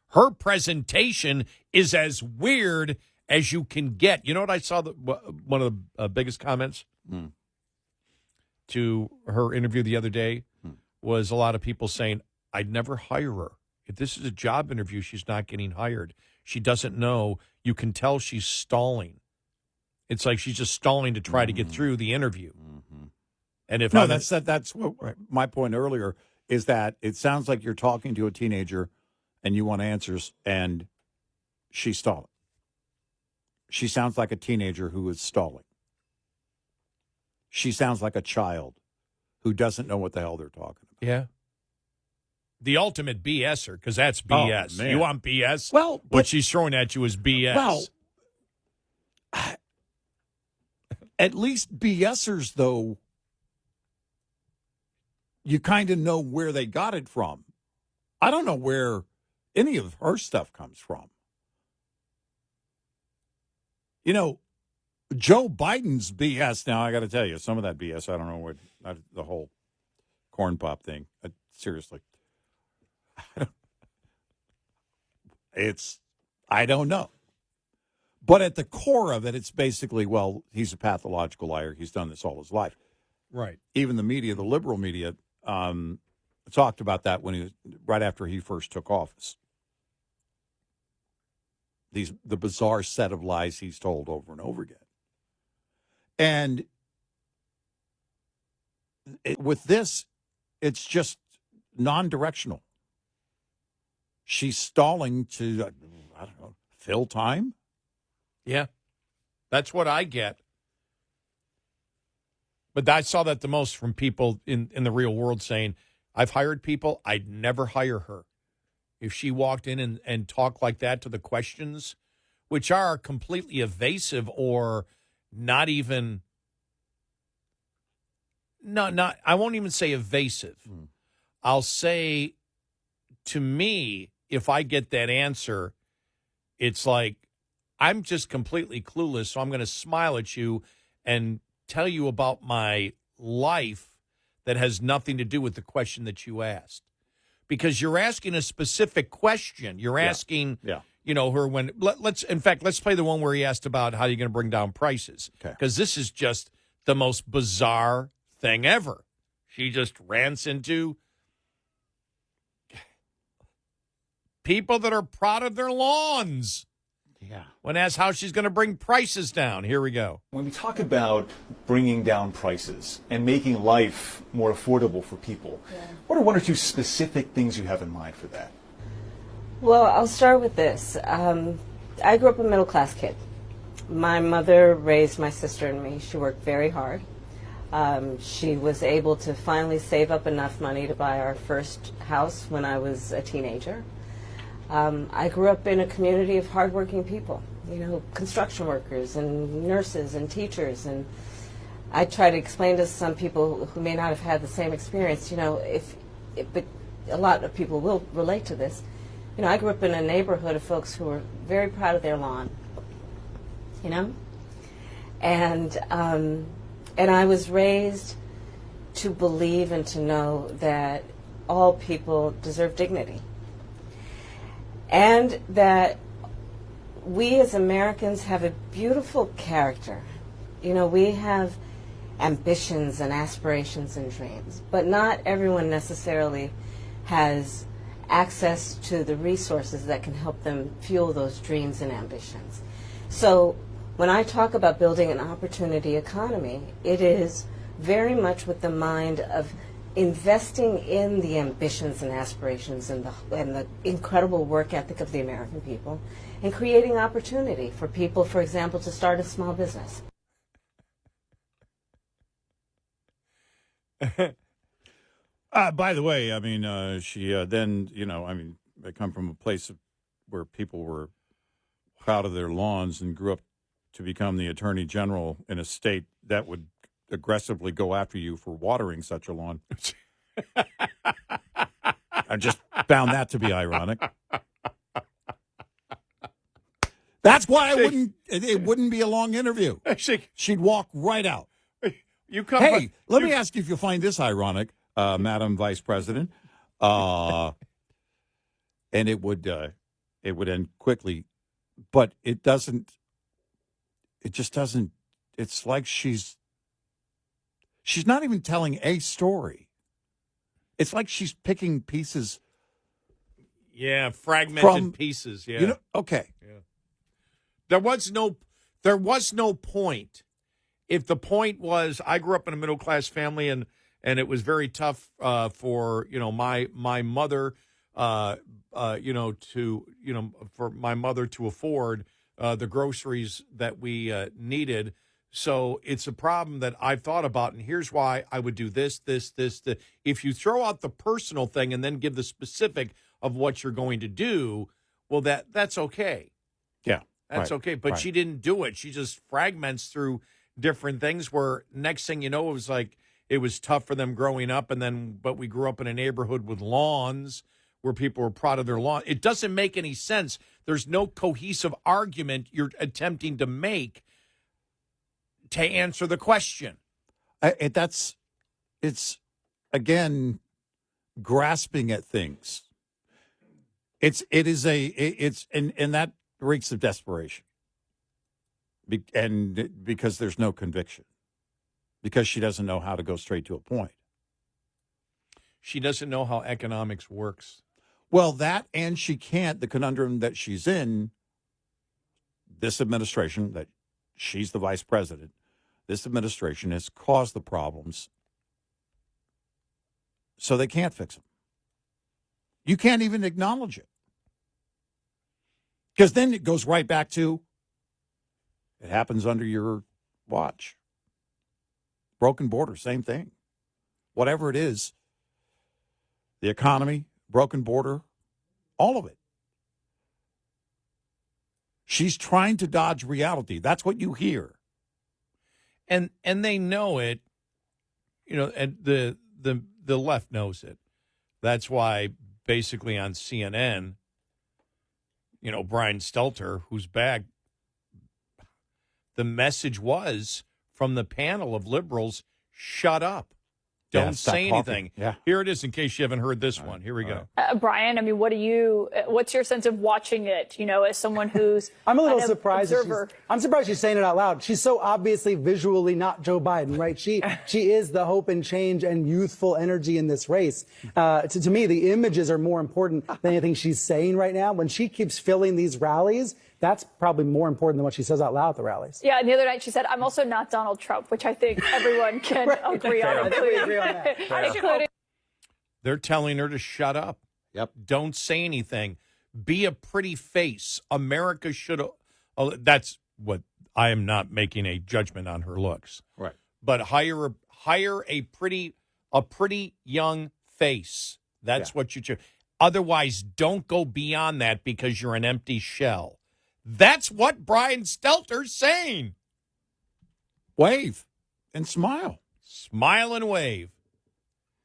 Her presentation is as weird as you can get. You know what I saw? One of the biggest comments to her interview the other day was a lot of people saying, I'd never hire her. If this is a job interview, she's not getting hired. She doesn't know. You can tell she's stalling. It's like she's just stalling to try to get through the interview. And if that's what my point earlier is, that it sounds like you're talking to a teenager and you want answers, and she's stalling. She sounds like a teenager who is stalling. She sounds like a child who doesn't know what the hell they're talking about. Yeah. The ultimate BSer, because that's BS. Oh, man. You want BS? Well, what she's throwing at you is BS. Well, at least BSers, though, you kind of know where they got it from. I don't know where any of her stuff comes from. You know, Joe Biden's BS. Now, I got to tell you, some of that BS, I don't know what, the whole corn pop thing. Seriously. I don't know. But at the core of it, it's basically, well, he's a pathological liar. He's done this all his life. Right. Even the media, the liberal media, talked about that right after he first took office. The bizarre set of lies he's told over and over again. And with this, it's just non-directional. She's stalling to, I don't know, fill time? Yeah. That's what I get. But I saw that the most from people in the real world saying, I've hired people, I'd never hire her. If she walked in and talked like that to the questions, which are completely evasive or not even, I won't even say evasive. I'll say, to me, if I get that answer, it's like, I'm just completely clueless, so I'm going to smile at you and tell you about my life that has nothing to do with the question that you asked. because you're asking a specific question. You're asking, her when let's play the one where he asked about how you're going to bring down prices. Because this is just the most bizarre thing ever. She just rants into people that are proud of their lawns. Yeah. When asked how she's going to bring prices down. Here we go. When we talk about bringing down prices and making life more affordable for people, what are one or two specific things you have in mind for that? Well, I'll start with this. I grew up a middle-class kid. My mother raised my sister and me. She worked very hard. She was able to finally save up enough money to buy our first house when I was a teenager. I grew up in a community of hardworking people, construction workers and nurses and teachers. And I try to explain to some people who may not have had the same experience, but a lot of people will relate to this. I grew up in a neighborhood of folks who were very proud of their lawn, and I was raised to believe and to know that all people deserve dignity. And that we as Americans have a beautiful character. We have ambitions and aspirations and dreams, but not everyone necessarily has access to the resources that can help them fuel those dreams and ambitions. So when I talk about building an opportunity economy, it is very much with the mind of investing in the ambitions and aspirations and the incredible work ethic of the American people, and creating opportunity for people, for example, to start a small business. By the way, I mean, she then, I come from a place where people were proud of their lawns and grew up to become the attorney general in a state that would aggressively go after you for watering such a lawn. I just found that to be ironic. That's why it wouldn't be a long interview. She'd walk right out. Let me ask you if you find this ironic, Madam Vice President. And it would end quickly, but it doesn't. It just doesn't. It's like she's not even telling a story. It's like she's picking pieces. Yeah, fragmented pieces. Yeah. Okay. Yeah. There was no point. If the point was, I grew up in a middle class family, and it was very tough for my mother, for my mother to afford the groceries that we needed. So it's a problem that I've thought about, and here's why I would do this. If you throw out the personal thing and then give the specific of what you're going to do, well, that's okay. Yeah. That's okay. But she didn't do it. She just fragments through different things where next thing you know, it was like it was tough for them growing up, but we grew up in a neighborhood with lawns where people were proud of their lawn. It doesn't make any sense. There's no cohesive argument you're attempting to make to answer the question. It's again grasping at things. And that reeks of desperation. And because there's no conviction. Because she doesn't know how to go straight to a point. She doesn't know how economics works. Well, that, and she can't, the conundrum that she's in, this administration, that she's the vice president, this administration has caused the problems, so they can't fix them. You can't even acknowledge it. Because then it goes right back to, it happens under your watch. Broken border, same thing. Whatever it is, the economy, broken border, all of it. She's trying to dodge reality. That's what you hear. And they know it, and the left knows it. That's why basically on CNN, Brian Stelter, who's back, the message was from the panel of liberals, shut up. Don't say anything. Yeah. Here it is in case you haven't heard this one. Here we go. Brian, I mean, what's your sense of watching it, as someone who's I'm a little an surprised. observer? I'm surprised she's saying it out loud. She's so obviously visually not Joe Biden, right? She is the hope and change and youthful energy in this race. To me, the images are more important than anything she's saying right now. When she keeps filling these rallies, that's probably more important than what she says out loud at the rallies. Yeah, and the other night she said, I'm also not Donald Trump, which I think everyone can agree on. I think we agree on that. Including They're telling her to shut up. Yep. Don't say anything. Be a pretty face. America should. That's what I am not making a judgment on her looks. Right. But hire a pretty young face. That's what you choose. Otherwise, don't go beyond that because you're an empty shell. That's what Brian Stelter's saying. Wave and smile. Smile and wave.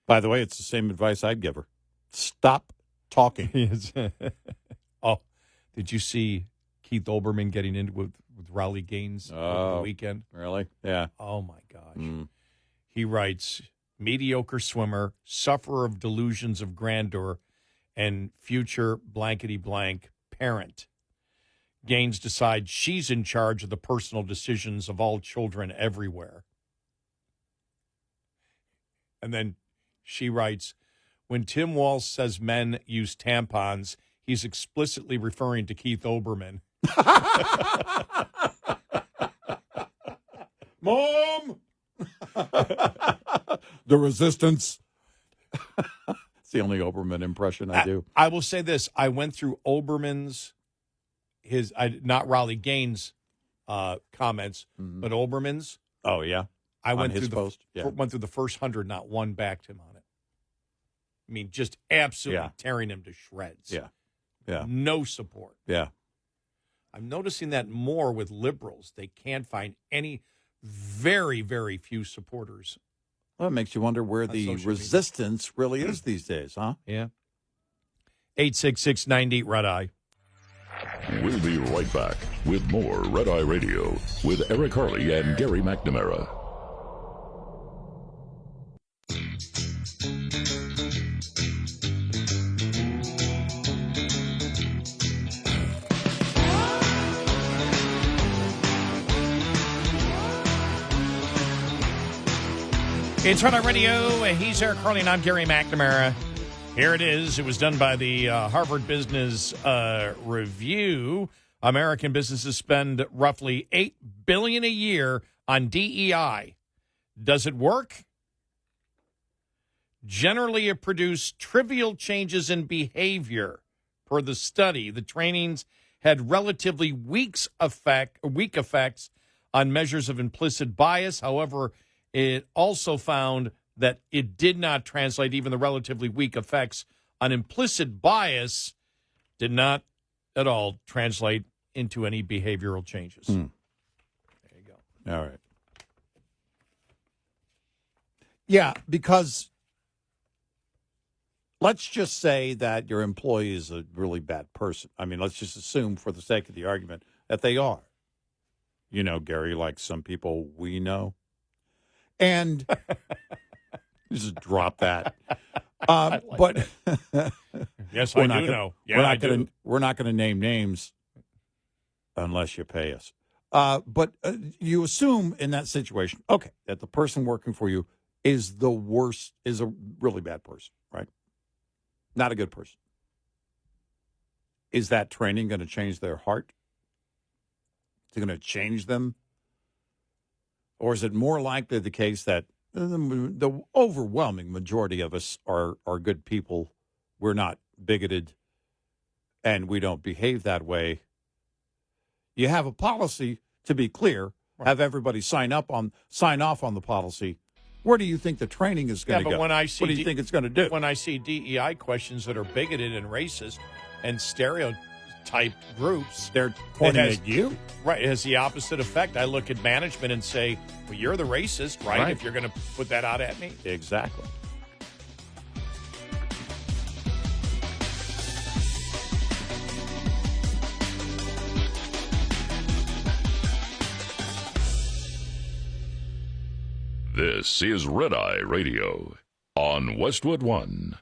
By the way, it's the same advice I'd give her. Stop talking. Oh, did you see Keith Olbermann getting into with Raleigh Gaines over the weekend? Really? Yeah. Oh, my gosh. He writes, mediocre swimmer, sufferer of delusions of grandeur, and future blankety blank parent. Gaines decides she's in charge of the personal decisions of all children everywhere. And then she writes, when Tim Walz says men use tampons, he's explicitly referring to Keith Olbermann. Mom! The resistance. It's the only Olbermann impression I do. I will say this. I went through Olbermann's, not Raleigh Gaines' comments, but Olbermann's. Oh, yeah. I went his through post. went through the first 100, not one backed him on it. I mean, just absolutely tearing him to shreds. Yeah. Yeah. No support. Yeah. I'm noticing that more with liberals. They can't find any, very, very few supporters. Well, it makes you wonder where the resistance really is these days, huh? Yeah. 866-98 Red Eye. We'll be right back with more Red Eye Radio with Eric Harley and Gary McNamara. It's Red Eye Radio. He's Eric Harley and I'm Gary McNamara. Here it is. It was done by the Harvard Business Review. American businesses spend roughly $8 billion a year on DEI. Does it work? Generally, it produced trivial changes in behavior. Per the study, the trainings had relatively weak effects on measures of implicit bias. However, it also found that it did not translate, even the relatively weak effects on implicit bias did not at all translate into any behavioral changes. There you go. All right. Yeah, because let's just say that your employee is a really bad person. I mean, let's just assume for the sake of the argument that they are. You know, Gary, like some people we know. And just drop that. But yes, I do know. Yeah, we're not going to name names unless you pay us. But you assume in that situation, okay, that the person working for you is the worst, is a really bad person, right? Not a good person. Is that training going to change their heart? Is it going to change them? Or is it more likely the case that the overwhelming majority of us are good people, we're not bigoted, and we don't behave that way? You have a policy, to be clear, have everybody sign off on the policy. Where do you think the training is going to go? When I see what do you think it's going to do? When I see DEI questions that are bigoted and racist and stereotype groups, they're pointing at you. Right. It has the opposite effect. I look at management and say, well, you're the racist, right? If you're going to put that out at me. Exactly. This is Red Eye Radio on Westwood One.